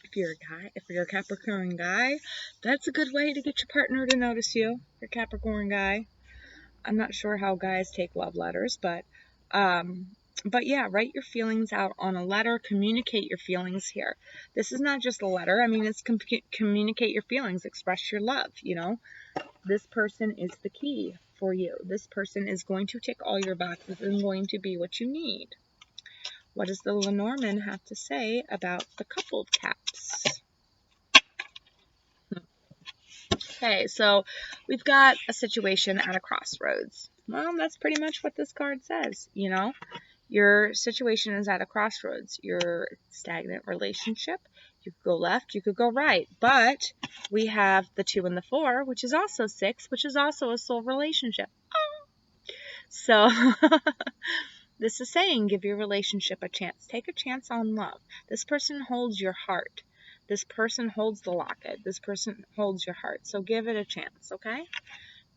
If you're a guy, if you're a Capricorn guy, that's a good way to get your partner to notice you. Your Capricorn guy. I'm not sure how guys take love letters, but But yeah, write your feelings out on a letter. Communicate your feelings here. This is not just a letter. I mean, it's communicate your feelings. Express your love, you know. This person is the key for you. This person is going to tick all your boxes and going to be what you need. What does the Lenormand have to say about the coupled caps? Okay, so we've got a situation at a crossroads. Well, that's pretty much what this card says, you know. Your situation is at a crossroads. Your stagnant relationship. You could go left, you could go right. But we have the 2 and the 4, which is also 6, which is also a soul relationship. Oh. So this is saying give your relationship a chance. Take a chance on love. This person holds your heart. This person holds the locket. This person holds your heart. So give it a chance, okay?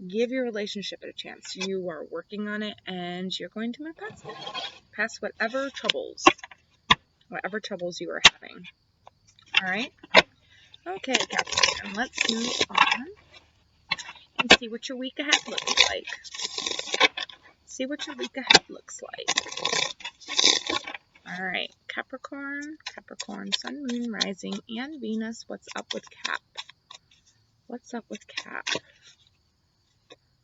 Give your relationship a chance. You are working on it, and you're going to move past it. Past whatever troubles you are having. All right? Okay, Capricorn, let's move on and see what your week ahead looks like. See what your week ahead looks like. All right, Capricorn, Sun, Moon, Rising, and Venus. What's up with Cap? What's up with Cap?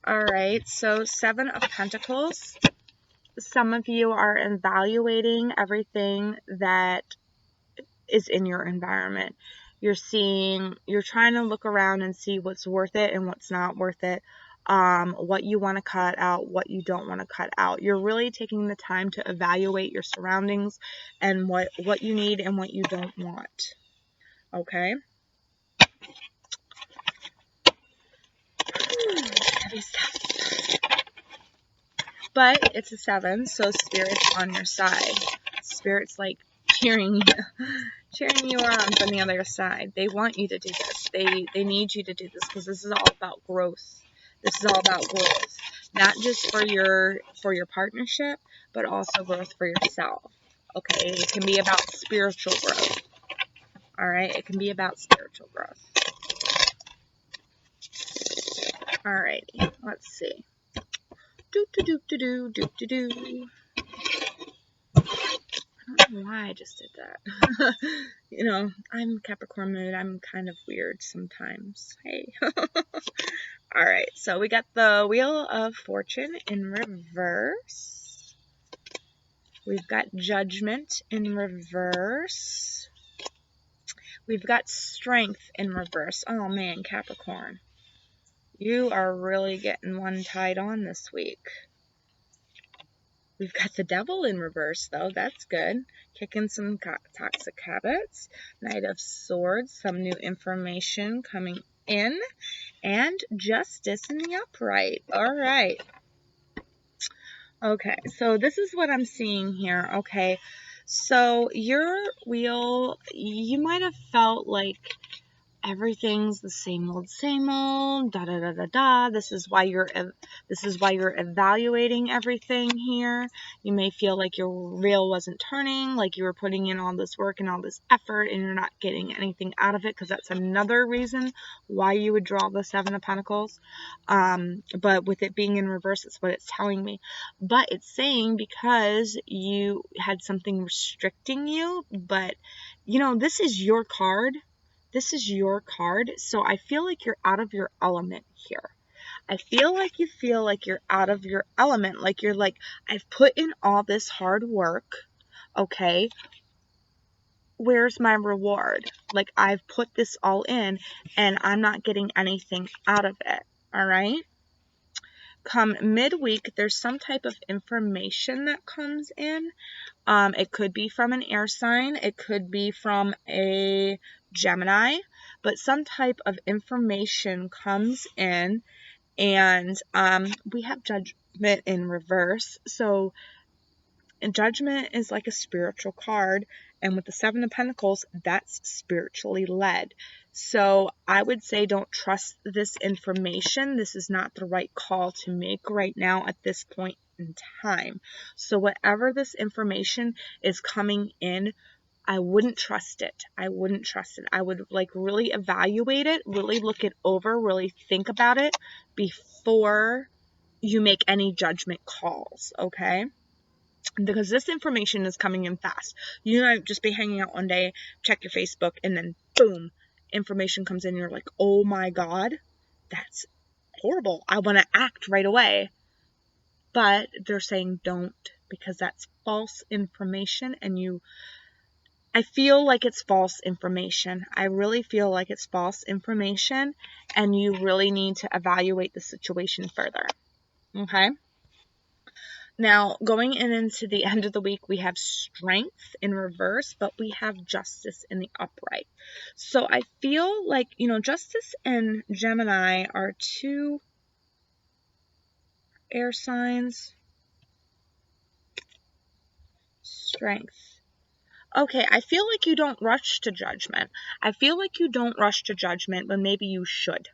All right, so 7 of Pentacles. Some of you are evaluating everything that is in your environment. You're trying to look around and see what's worth it and what's not worth it. What you want to cut out, what you don't want to cut out. You're really taking the time to evaluate your surroundings and what you need and what you don't want. Okay? Heavy stuff. But it's a 7, so Spirit's on your side. Spirit's like cheering you on from the other side. They want you to do this. They need you to do this because this is all about growth. This is all about growth. Not just for your partnership, but also growth for yourself. Okay? It can be about spiritual growth. Alright? It can be about spiritual growth. Alrighty. Let's see. Do-do-do-do-do-do-do-do. I don't know why I just did that. You know, I'm Capricorn mood. I'm kind of weird sometimes. Hey. Alright, so we got the Wheel of Fortune in reverse. We've got Judgment in reverse. We've got Strength in reverse. Oh man, Capricorn. You are really getting one tied on this week. We've got the Devil in reverse, though. That's good. Kicking some toxic habits. Knight of Swords. Some new information coming in. And Justice in the upright. All right. Okay, so this is what I'm seeing here. Okay, so your wheel, you might have felt like everything's the same old, da da da da da. This is why you're evaluating everything here. You may feel like your wheel wasn't turning, like you were putting in all this work and all this effort and you're not getting anything out of it, because that's another reason why you would draw the 7 of Pentacles. But with it being in reverse, it's what it's telling me. But it's saying because you had something restricting you, but you know, this is your card. This is your card, so I feel like you're out of your element here. I feel like you're out of your element, like you're like, I've put in all this hard work, okay? Where's my reward? Like, I've put this all in, and I'm not getting anything out of it, all right? Come midweek, there's some type of information that comes in. It could be from an air sign. It could be from a Gemini. But some type of information comes in. And we have Judgment in reverse. So Judgment is like a spiritual card. And with the 7 of Pentacles, that's spiritually led. So I would say don't trust this information. This is not the right call to make right now at this point in time. So whatever this information is coming in, I wouldn't trust it. I wouldn't trust it. I would like really evaluate it, really look it over, really think about it before you make any judgment calls, okay? because this information is coming in fast. You might just be hanging out one day, check your Facebook, and then boom, information comes in, and you're like, oh my God, that's horrible. I want to act right away. But they're saying don't, because that's false information, and I feel like it's false information. I really feel like it's false information, and you really need to evaluate the situation further. Okay? Now, going into the end of the week, we have strength in reverse, but we have justice in the upright. So I feel like, justice and Gemini are two air signs. Strength. Okay, I feel like you don't rush to judgment. I feel like you don't rush to judgment when maybe you should.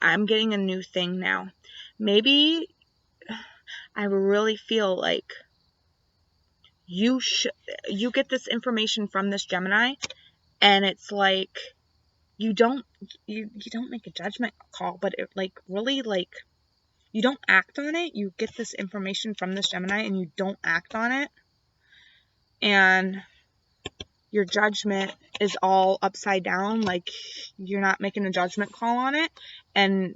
I'm getting a new thing now. Maybe I really feel like you get this information from this Gemini, and it's like you don't make a judgment call, but it really you don't act on it. You get this information from this Gemini and you don't act on it, and your judgment is all upside down, like you're not making a judgment call on it, and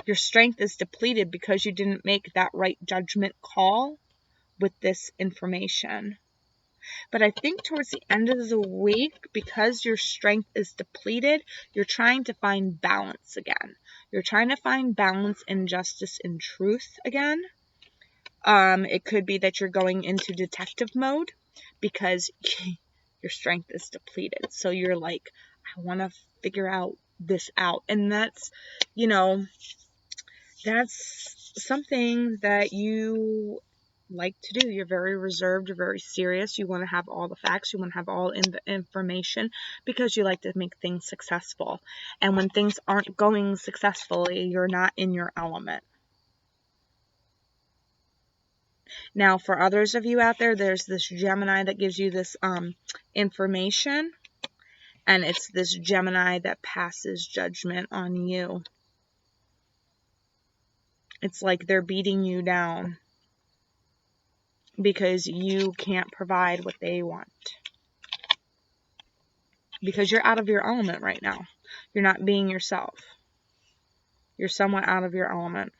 your strength is depleted because you didn't make that right judgment call with this information. But I think towards the end of the week, because your strength is depleted, you're trying to find balance again. You're trying to find balance and justice and truth again. It could be that you're going into detective mode because your strength is depleted. So you're like, I want to figure this out. And that's, that's something that you like to do. You're very reserved. You're very serious. You want to have all the facts. You want to have all the information because you like to make things successful. And when things aren't going successfully, you're not in your element. Now, for others of you out there, there's this Gemini that gives you this information, and it's this Gemini that passes judgment on you. It's like they're beating you down because you can't provide what they want. Because you're out of your element right now. You're not being yourself. You're somewhat out of your element.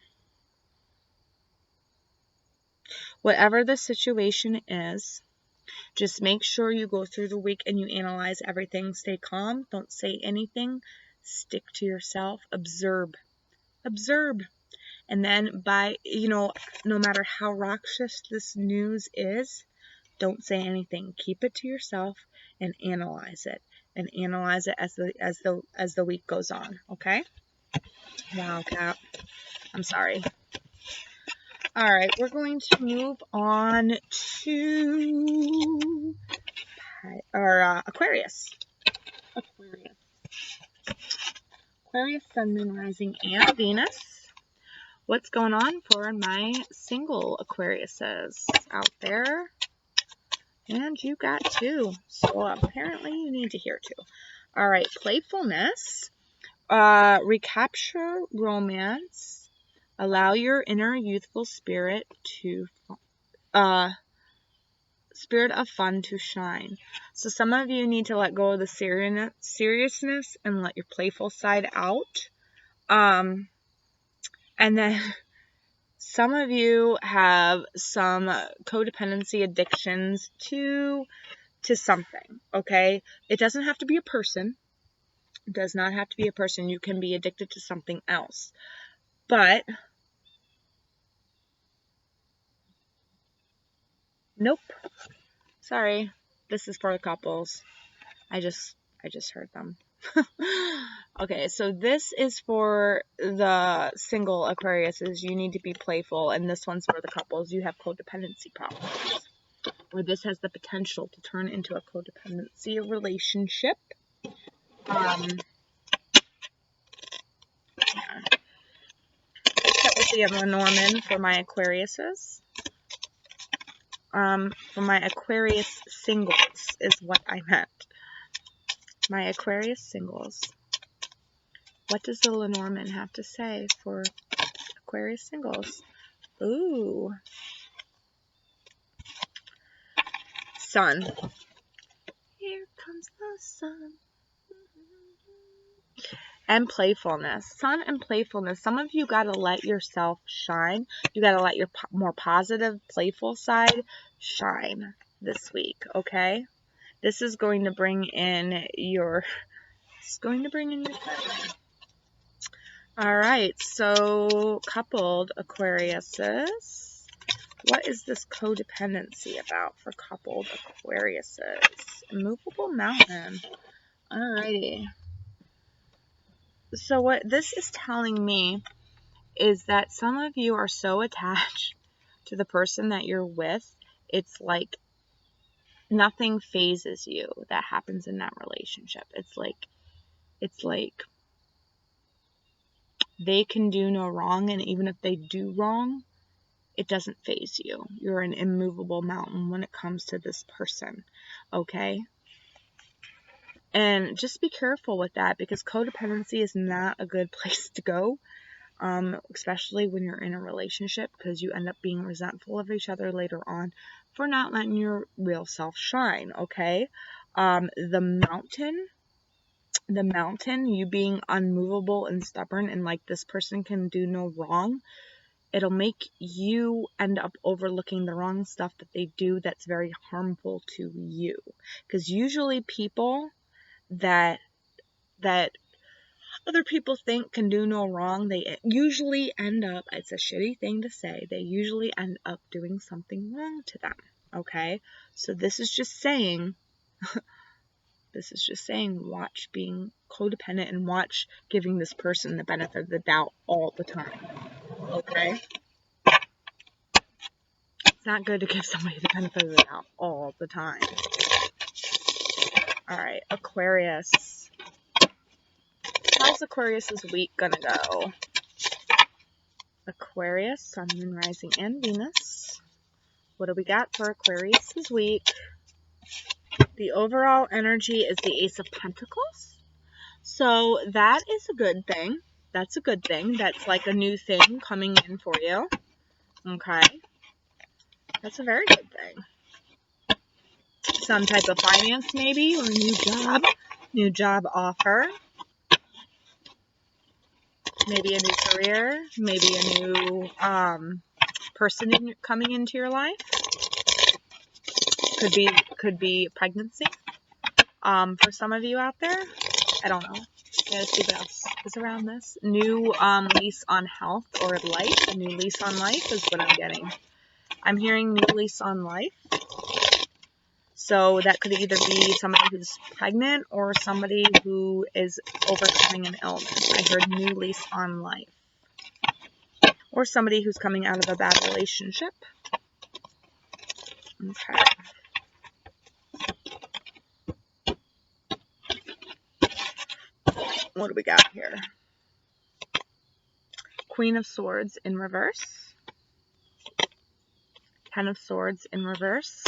Whatever the situation is, just make sure you go through the week and you analyze everything. Stay calm. Don't say anything. Stick to yourself. Observe. Observe. And then no matter how raucous this news is, don't say anything. Keep it to yourself and analyze it. And analyze it as the week goes on. Okay? Wow, Cap. I'm sorry. All right, we're going to move on to Aquarius. Aquarius, Sun, Moon, Rising, and Venus. What's going on for my single Aquariuses out there? And you got two. So apparently you need to hear two. All right, playfulness. Recapture romance. Allow your inner youthful spirit of fun to shine. So some of you need to let go of the seriousness and let your playful side out. And then some of you have some codependency addictions to something, okay? It doesn't have to be a person. It does not have to be a person. You can be addicted to something else. But nope. Sorry. This is for the couples. I just heard them. Okay, so this is for the single Aquariuses. You need to be playful, and this one's for the couples. You have codependency problems, or this has the potential to turn into a codependency relationship. Yeah. That was the Lenormand for my Aquariuses. For my Aquarius singles is what I meant. My Aquarius singles. What does the Lenormand have to say for Aquarius singles? Ooh. Sun. Here comes the sun. And playfulness. Sun and playfulness. Some of you got to let yourself shine. You got to let your more positive, playful side shine this week, okay? This is going to bring in your... It's going to bring in your family. Alright, so coupled Aquariuses. What is this codependency about for coupled Aquariuses? Immovable mountain. Alrighty. So what this is telling me is that some of you are so attached to the person that you're with, it's like nothing phases you that happens in that relationship. It's like they can do no wrong, and even if they do wrong, it doesn't faze you. You're an immovable mountain when it comes to this person, okay? And just be careful with that, because codependency is not a good place to go, especially when you're in a relationship, because you end up being resentful of each other later on for not letting your real self shine, okay? The mountain, you being unmovable and stubborn and like this person can do no wrong, it'll make you end up overlooking the wrong stuff that they do that's very harmful to you. Because usually people that other people think can do no wrong, they usually end up, it's a shitty thing to say, they usually end up doing something wrong to them, okay? So this is just saying... watch being codependent and watch giving this person the benefit of the doubt all the time. Okay? It's not good to give somebody the benefit of the doubt all the time. Alright, Aquarius. How's Aquarius' week gonna go? Aquarius, Sun, Moon, Rising, and Venus. What do we got for Aquarius' week? The overall energy is the Ace of Pentacles. So that is a good thing. That's a good thing. That's like a new thing coming in for you. Okay. That's a very good thing. Some type of finance maybe, or a new job offer. Maybe a new career. Maybe a new person coming into your life. Could be pregnancy. For some of you out there. I don't know. Let's see what else is around this. New lease on health or life. A new lease on life is what I'm getting. I'm hearing new lease on life. So that could either be somebody who's pregnant or somebody who is overcoming an illness. I heard new lease on life. Or somebody who's coming out of a bad relationship. Okay. What do we got here? Queen of Swords in reverse. 10 of Swords in reverse.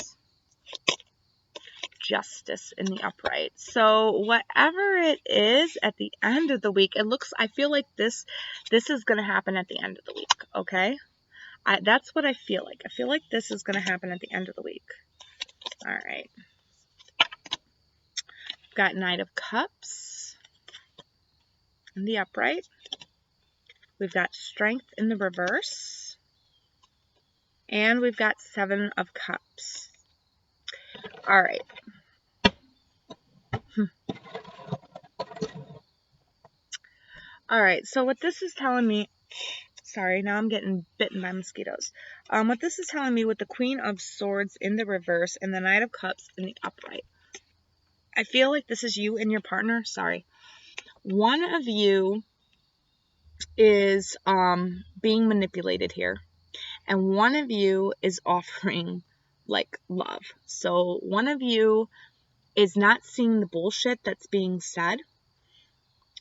Justice in the upright. So whatever it is at the end of the week, I feel like this is going to happen at the end of the week, okay? That's what I feel like. I feel like this is going to happen at the end of the week. All right. Got Knight of Cups in the upright. We've got Strength in the reverse. And we've got 7 of Cups. All right. All right, so what this is telling me, sorry, now I'm getting bitten by mosquitoes. What this is telling me with the Queen of Swords in the reverse and the Knight of Cups in the upright, I feel like this is you and your partner. Sorry. One of you is being manipulated here, and one of you is offering like love. So one of you is not seeing the bullshit that's being said,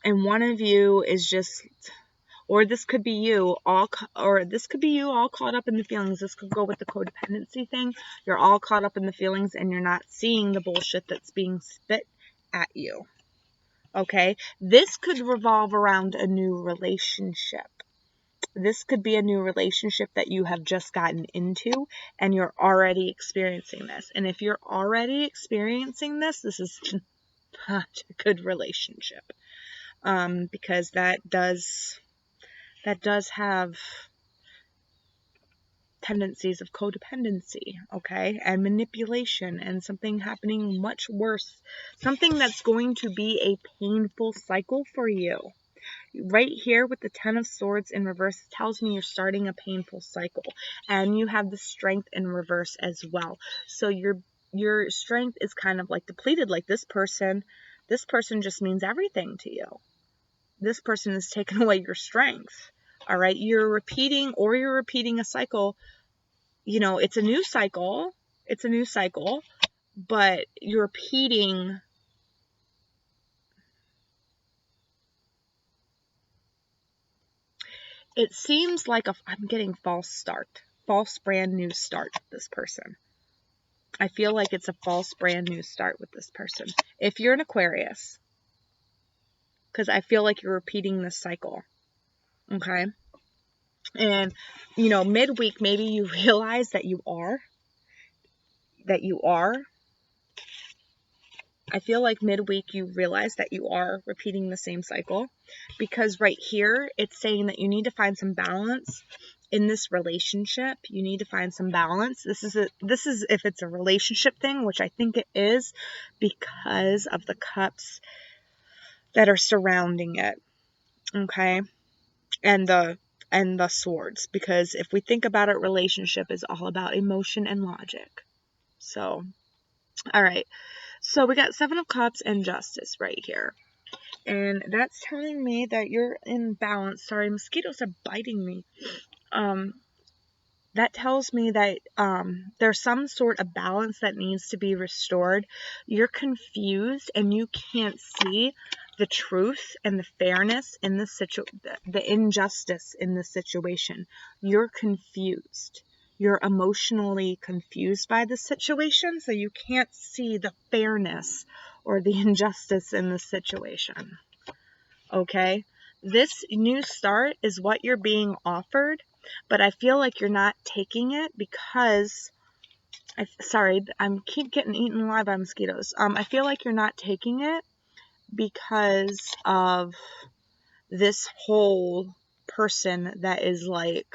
and one of you is just, or this could be you all caught up in the feelings. This could go with the codependency thing. You're all caught up in the feelings and you're not seeing the bullshit that's being spit at you. Okay? This could revolve around a new relationship. this could be a new relationship that you have just gotten into and you're already experiencing this. And if you're already experiencing this, this is not a good relationship. Because that does have tendencies of codependency, okay, and manipulation, and something happening much worse, something that's going to be a painful cycle for you. Right here with the Ten of Swords in reverse tells me you're starting a painful cycle, and you have the Strength in reverse as well. So your strength is kind of like depleted. Like this person just means everything to you. This person has taken away your strength. All right, you're repeating a cycle. You know, it's a new cycle, but you're repeating. It seems like I'm getting false brand new start with this person. I feel like it's a false brand new start with this person. If you're an Aquarius, because I feel like you're repeating this cycle, okay? And, you know, midweek, maybe you realize that you are. I feel like midweek you realize that you are repeating the same cycle, because right here it's saying that you need to find some balance in this relationship. You need to find some balance. This is if it's a relationship thing, which I think it is, because of the cups that are surrounding it. Okay? And the swords, because if we think about it, relationship is all about emotion and logic. So, all right. So we got Seven of Cups and Justice right here. And that's telling me that you're in balance. Sorry, mosquitoes are biting me. That tells me that there's some sort of balance that needs to be restored. You're confused and you can't see the truth and the fairness in the injustice in this situation. You're confused. You're emotionally confused by the situation, so you can't see the fairness or the injustice in the situation. Okay? This new start is what you're being offered, but I feel like you're not taking it because... Sorry, I keep getting eaten alive by mosquitoes. I feel like you're not taking it because of this whole person that is like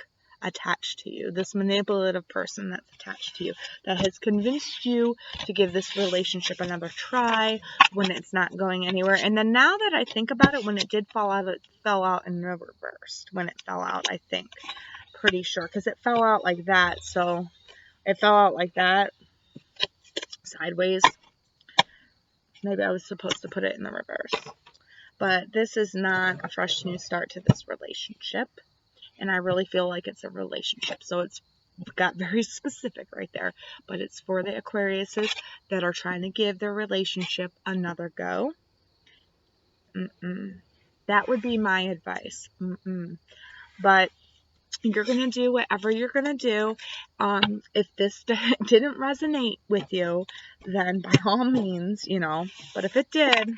attached to you, this manipulative person that's attached to you, that has convinced you to give this relationship another try when it's not going anywhere. And then now that I think about it, when it did fall out, it fell out in reverse. When it fell out, I think, pretty sure, because it fell out like that. So it fell out like that, sideways. Maybe I was supposed to put it in the reverse. But this is not a fresh new start to this relationship. And I really feel like it's a relationship. So it's got very specific right there. But it's for the Aquariuses that are trying to give their relationship another go. That would be my advice. But you're going to do whatever you're going to do. If this didn't resonate with you, then by all means, you know. But if it did,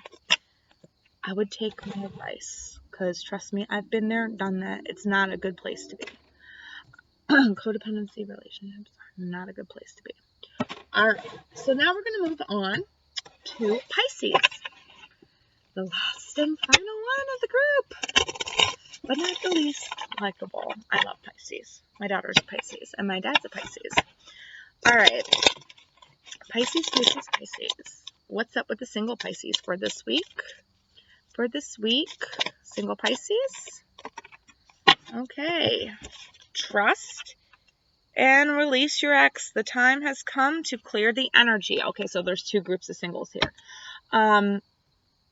I would take my advice. Because trust me, I've been there, done that. It's not a good place to be. Codependency relationships are not a good place to be. Alright, so now we're going to move on to Pisces. The last and final one of the group. But not the least likable. I love Pisces. My daughter's a Pisces, and my dad's a Pisces. Alright. Pisces. What's up with the single Pisces for this week? Single Pisces. Okay. Trust and release your ex. The time has come to clear the energy. Okay, so there's two groups of singles here.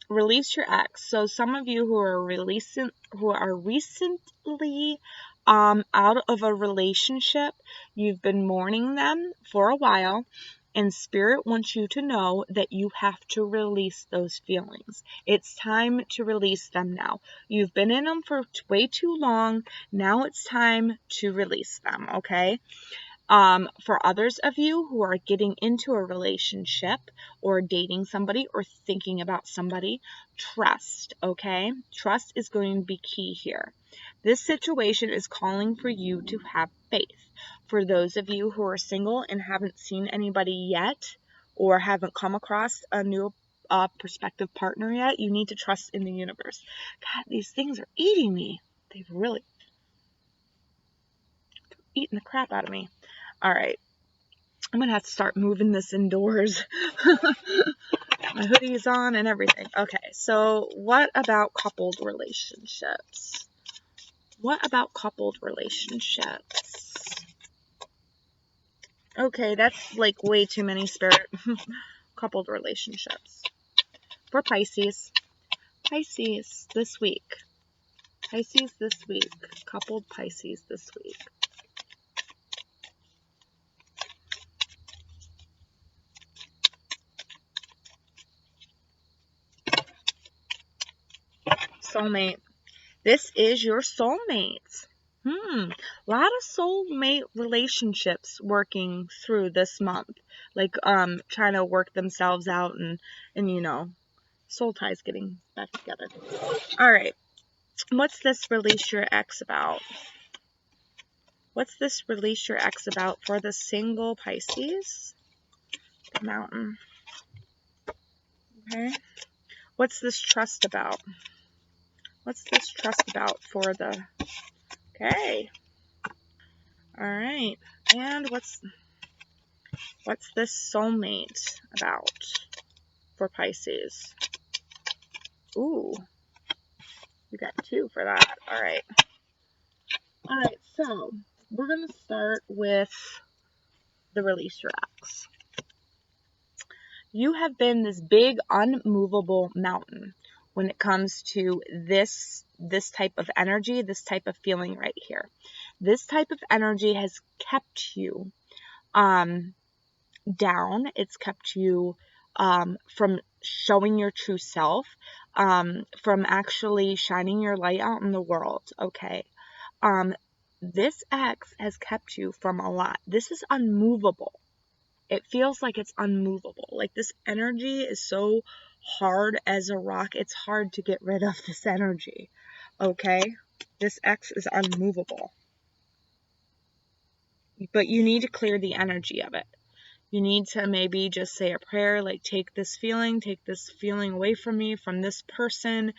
Release your ex. So some of you who are recently out of a relationship, you've been mourning them for a while, and Spirit wants you to know that you have to release those feelings. It's time to release them now. You've been in them for way too long. Now it's time to release them, okay? For others of you who are getting into a relationship or dating somebody or thinking about somebody, trust, okay? Trust is going to be key here. This situation is calling for you to have faith. For those of you who are single and haven't seen anybody yet, or haven't come across a new prospective partner yet, you need to trust in the universe. God, these things are eating me. They've really eaten the crap out of me. All right. I'm going to have to start moving this indoors. My hoodie's on and everything. Okay, so what about coupled relationships? What about coupled relationships? Okay, that's like way too many, Spirit. Coupled relationships. For Pisces. Pisces this week. Pisces this week. Coupled Pisces this week. Soulmate. This is your soulmate. A lot of soulmate relationships working through this month. Like, trying to work themselves out and you know, soul ties getting back together. Alright. What's this release your ex about? What's this release your ex about for the single Pisces? The Mountain. Okay. What's this trust about? What's this trust about for the... Okay. Alright. And what's this soulmate about for Pisces? Ooh. You got 2 for that. Alright. Alright, so we're going to start with the release your ex. You have been this big, unmovable mountain when it comes to this type of energy, this type of feeling right here. This type of energy has kept you down. It's kept you from showing your true self, from actually shining your light out in the world, okay? This ex has kept you from a lot. This is unmovable. It feels like it's unmovable. Like this energy is so hard as a rock. It's hard to get rid of this energy. Okay? This ex is unmovable. But you need to clear the energy of it. You need to maybe just say a prayer, like take this feeling away from me, from this person.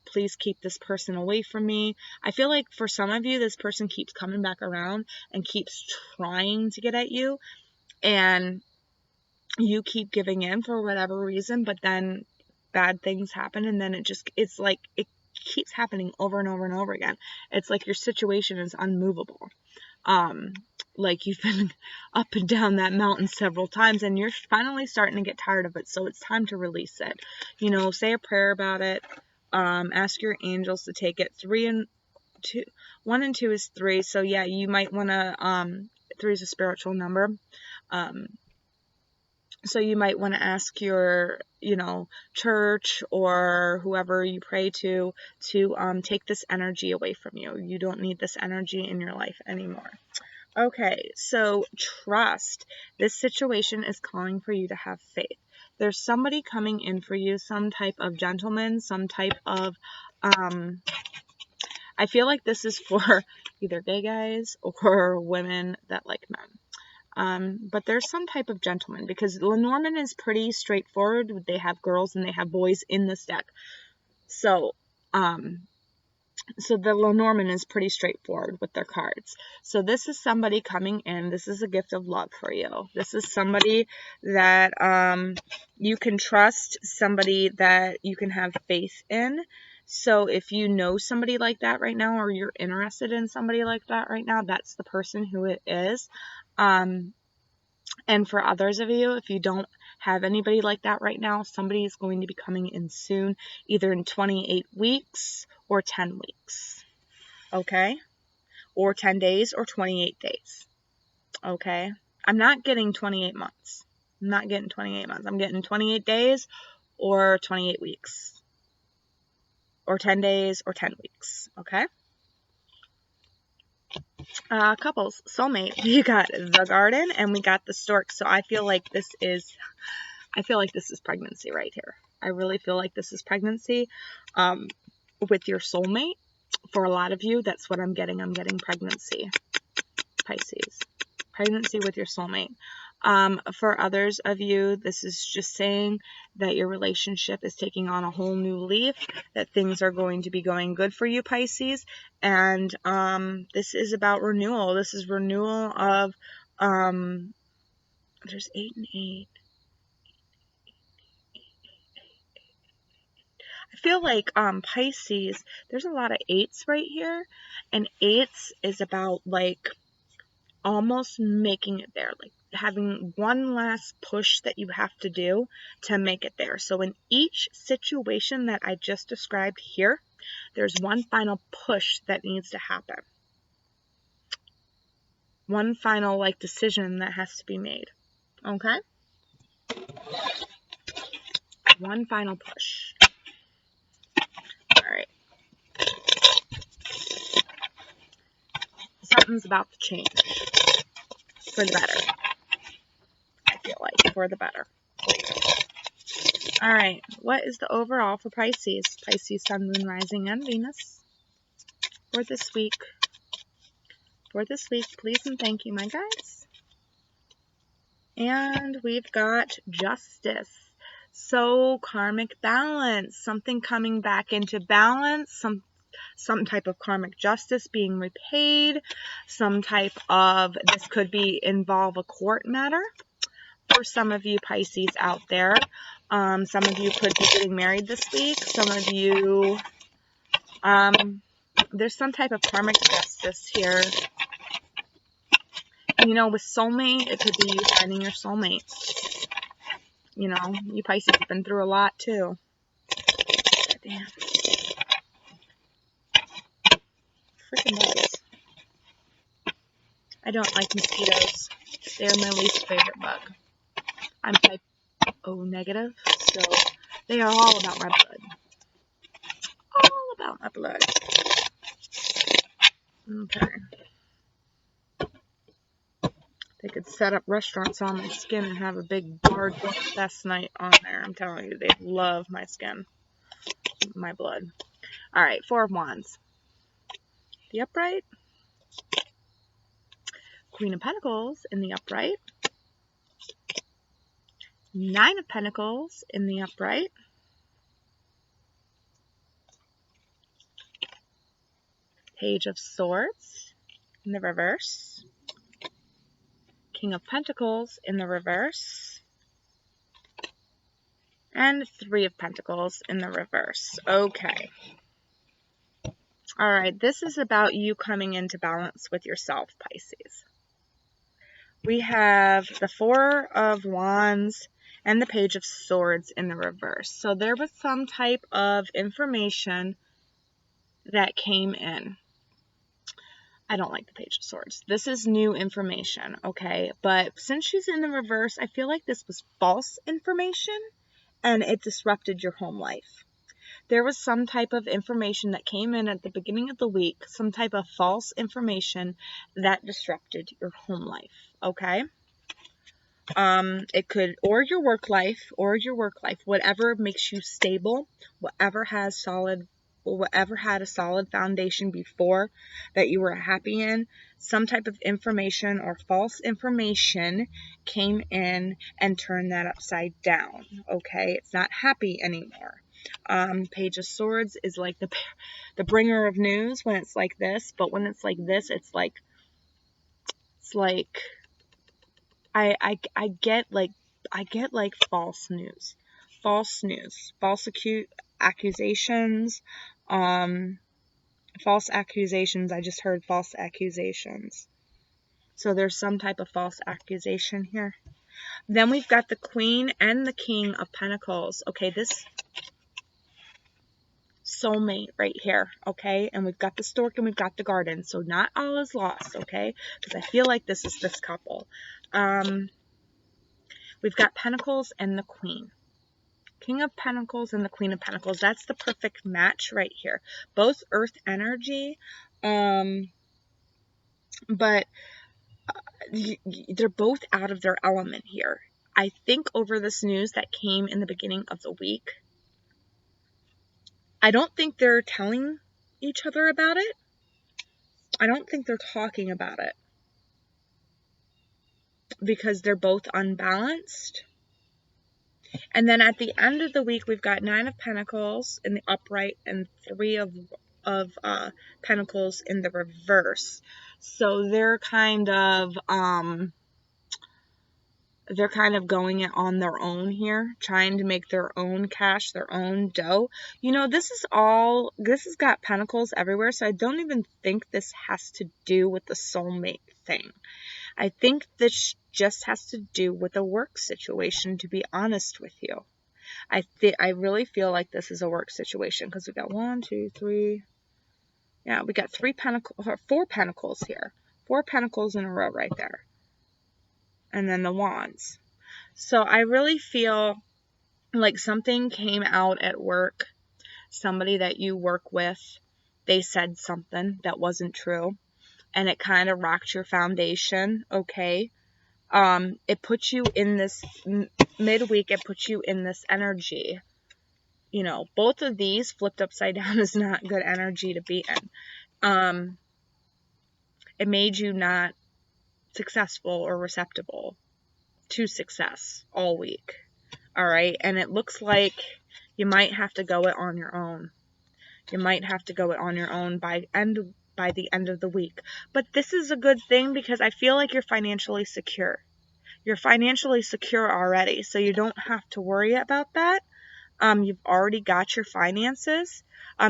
Please keep this person away from me. I feel like for some of you, this person keeps coming back around and keeps trying to get at you. And you keep giving in for whatever reason, but then bad things happen, and then it's like it keeps happening over and over and over again. It's like your situation is unmovable. Like you've been up and down that mountain several times, and you're finally starting to get tired of it, so it's time to release it. You know, say a prayer about it. Ask your angels to take it. 1 and 2 is 3, so yeah, you might want to, 3 is a spiritual number. So you might want to ask your, church or whoever you pray to take this energy away from you. You don't need this energy in your life anymore. Okay, so trust. This situation is calling for you to have faith. There's somebody coming in for you, some type of gentleman, some type of, I feel like this is for either gay guys or women that like men. But there's some type of gentleman, because Lenormand is pretty straightforward. They have girls and they have boys in this deck. So the Lenormand is pretty straightforward with their cards. So this is somebody coming in. This is a gift of love for you. This is somebody that you can trust, somebody that you can have faith in. So if you know somebody like that right now, or you're interested in somebody like that right now, that's the person who it is. And for others of you, if you don't have anybody like that right now, somebody is going to be coming in soon, either in 28 weeks or 10 weeks. Okay? Or 10 days or 28 days. Okay? I'm not getting 28 months. I'm not getting 28 months. I'm getting 28 days or 28 weeks. Or 10 days or 10 weeks. Okay? Couples, soulmate, you got the Garden and we got the Stork. So I feel like this is pregnancy right here. I really feel like this is pregnancy with your soulmate. For a lot of you, that's what I'm getting. I'm getting pregnancy, Pisces. Pregnancy with your soulmate. For others of you, this is just saying that your relationship is taking on a whole new leaf, that things are going to be going good for you, Pisces. And this is about renewal. This is renewal of, there's 8 and 8. I feel like Pisces, there's a lot of 8s right here, and 8s is about like almost making it there, like having one last push that you have to do to make it there. So in each situation that I just described here, there's one final push that needs to happen. One final like decision that has to be made. Okay? One final push. Alright. Something's about to change. For the better. I feel like. For the better. Alright. What is the overall for Pisces? Pisces, Sun, Moon, Rising, and Venus. For this week. For this week, please and thank you, my guys. And we've got Justice. So, karmic balance. Something coming back into balance. Some type of karmic justice being repaid. Some type of, this could be involve a court matter. For some of you Pisces out there. Some of you could be getting married this week. Some of you, there's some type of karmic justice here. You know, with soulmate, it could be you finding your soulmate. You know, you Pisces have been through a lot too. Damn. Freaking bugs. I don't like mosquitoes. They're my least favorite bug. I'm type O negative, so they are all about my blood. All about my blood. Okay. They could set up restaurants on my skin and have a big bar fest night on there. I'm telling you, they love my skin. My blood. Alright, 4 of Wands. The upright. Queen of Pentacles in the upright. 9 of Pentacles in the upright. Page of Swords in the reverse. King of Pentacles in the reverse. And 3 of Pentacles in the reverse. Okay. Alright, this is about you coming into balance with yourself, Pisces. We have the 4 of Wands and the Page of Swords in the reverse. So there was some type of information that came in. I don't like the Page of Swords. This is new information, okay? But since she's in the reverse, I feel like this was false information and it disrupted your home life. There was some type of information that came in at the beginning of the week, some type of false information that disrupted your home life, okay? It could, or your work life, whatever makes you stable, whatever had a solid foundation before that you were happy in, some type of information or false information came in and turned that upside down, okay? It's not happy anymore. Page of Swords is like the bringer of news when it's like this, but when it's like this, it's like I get like false news, false accusations, false accusations. I just heard false accusations. So there's some type of false accusation here. Then we've got the Queen and the King of Pentacles. Okay, this soulmate right here, okay? And we've got the stork and we've got the garden. So not all is lost, okay? Because I feel like this is this couple. We've got Pentacles and the Queen. King of Pentacles and the Queen of Pentacles. That's the perfect match right here. Both earth energy, but they're both out of their element here. I think over this news that came in the beginning of the week, I don't think they're telling each other about it. I don't think they're talking about it because they're both unbalanced. And then at the end of the week, we've got 9 of Pentacles in the upright and 3 of Pentacles in the reverse. So they're kind of going it on their own here, trying to make their own cash, their own dough. You know, this has got Pentacles everywhere, so I don't even think this has to do with the soulmate thing. I think this just has to do with a work situation, to be honest with you. I really feel like this is a work situation because we got 1, 2, 3. Yeah, we got 4 Pentacles here. 4 Pentacles in a row right there. And then the Wands. So I really feel like something came out at work. Somebody that you work with, they said something that wasn't true. And it kind of rocked your foundation, okay? It puts you in this midweek, it puts you in this energy. You know, both of these flipped upside down is not good energy to be in. It made you not successful or receptible to success all week. All right. And it looks like you might have to go it on your own. You might have to go it on your own by the end of the week. But this is a good thing because I feel like you're financially secure. You're financially secure already, so you don't have to worry about that. You've already got your finances.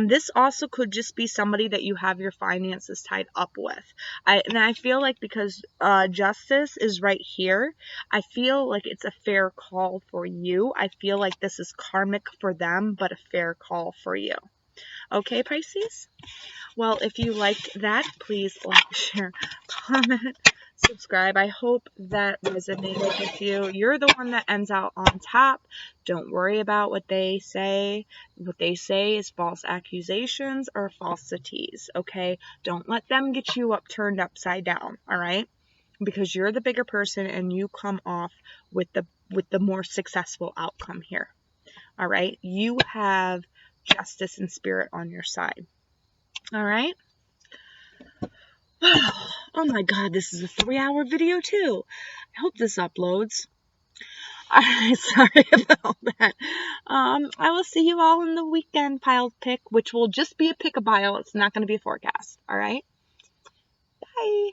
This also could just be somebody that you have your finances tied up with. I feel like because justice is right here, I feel like it's a fair call for you. I feel like this is karmic for them, but a fair call for you. Okay, Pisces? Well, if you liked that, please like, share, comment, subscribe. I hope that resonated with you. You're the one that ends out on top. Don't worry about what they say. What they say is false accusations or falsities, okay? Don't let them get you turned upside down, all right? Because you're the bigger person and you come off with the more successful outcome here, all right? You have justice and spirit on your side, all right? Oh my god, this is a 3-hour video too. I hope this uploads. Alright, sorry about that. I will see you all in the weekend pile pick, which will just be a pick a pile. It's not going to be a forecast. Alright? Bye.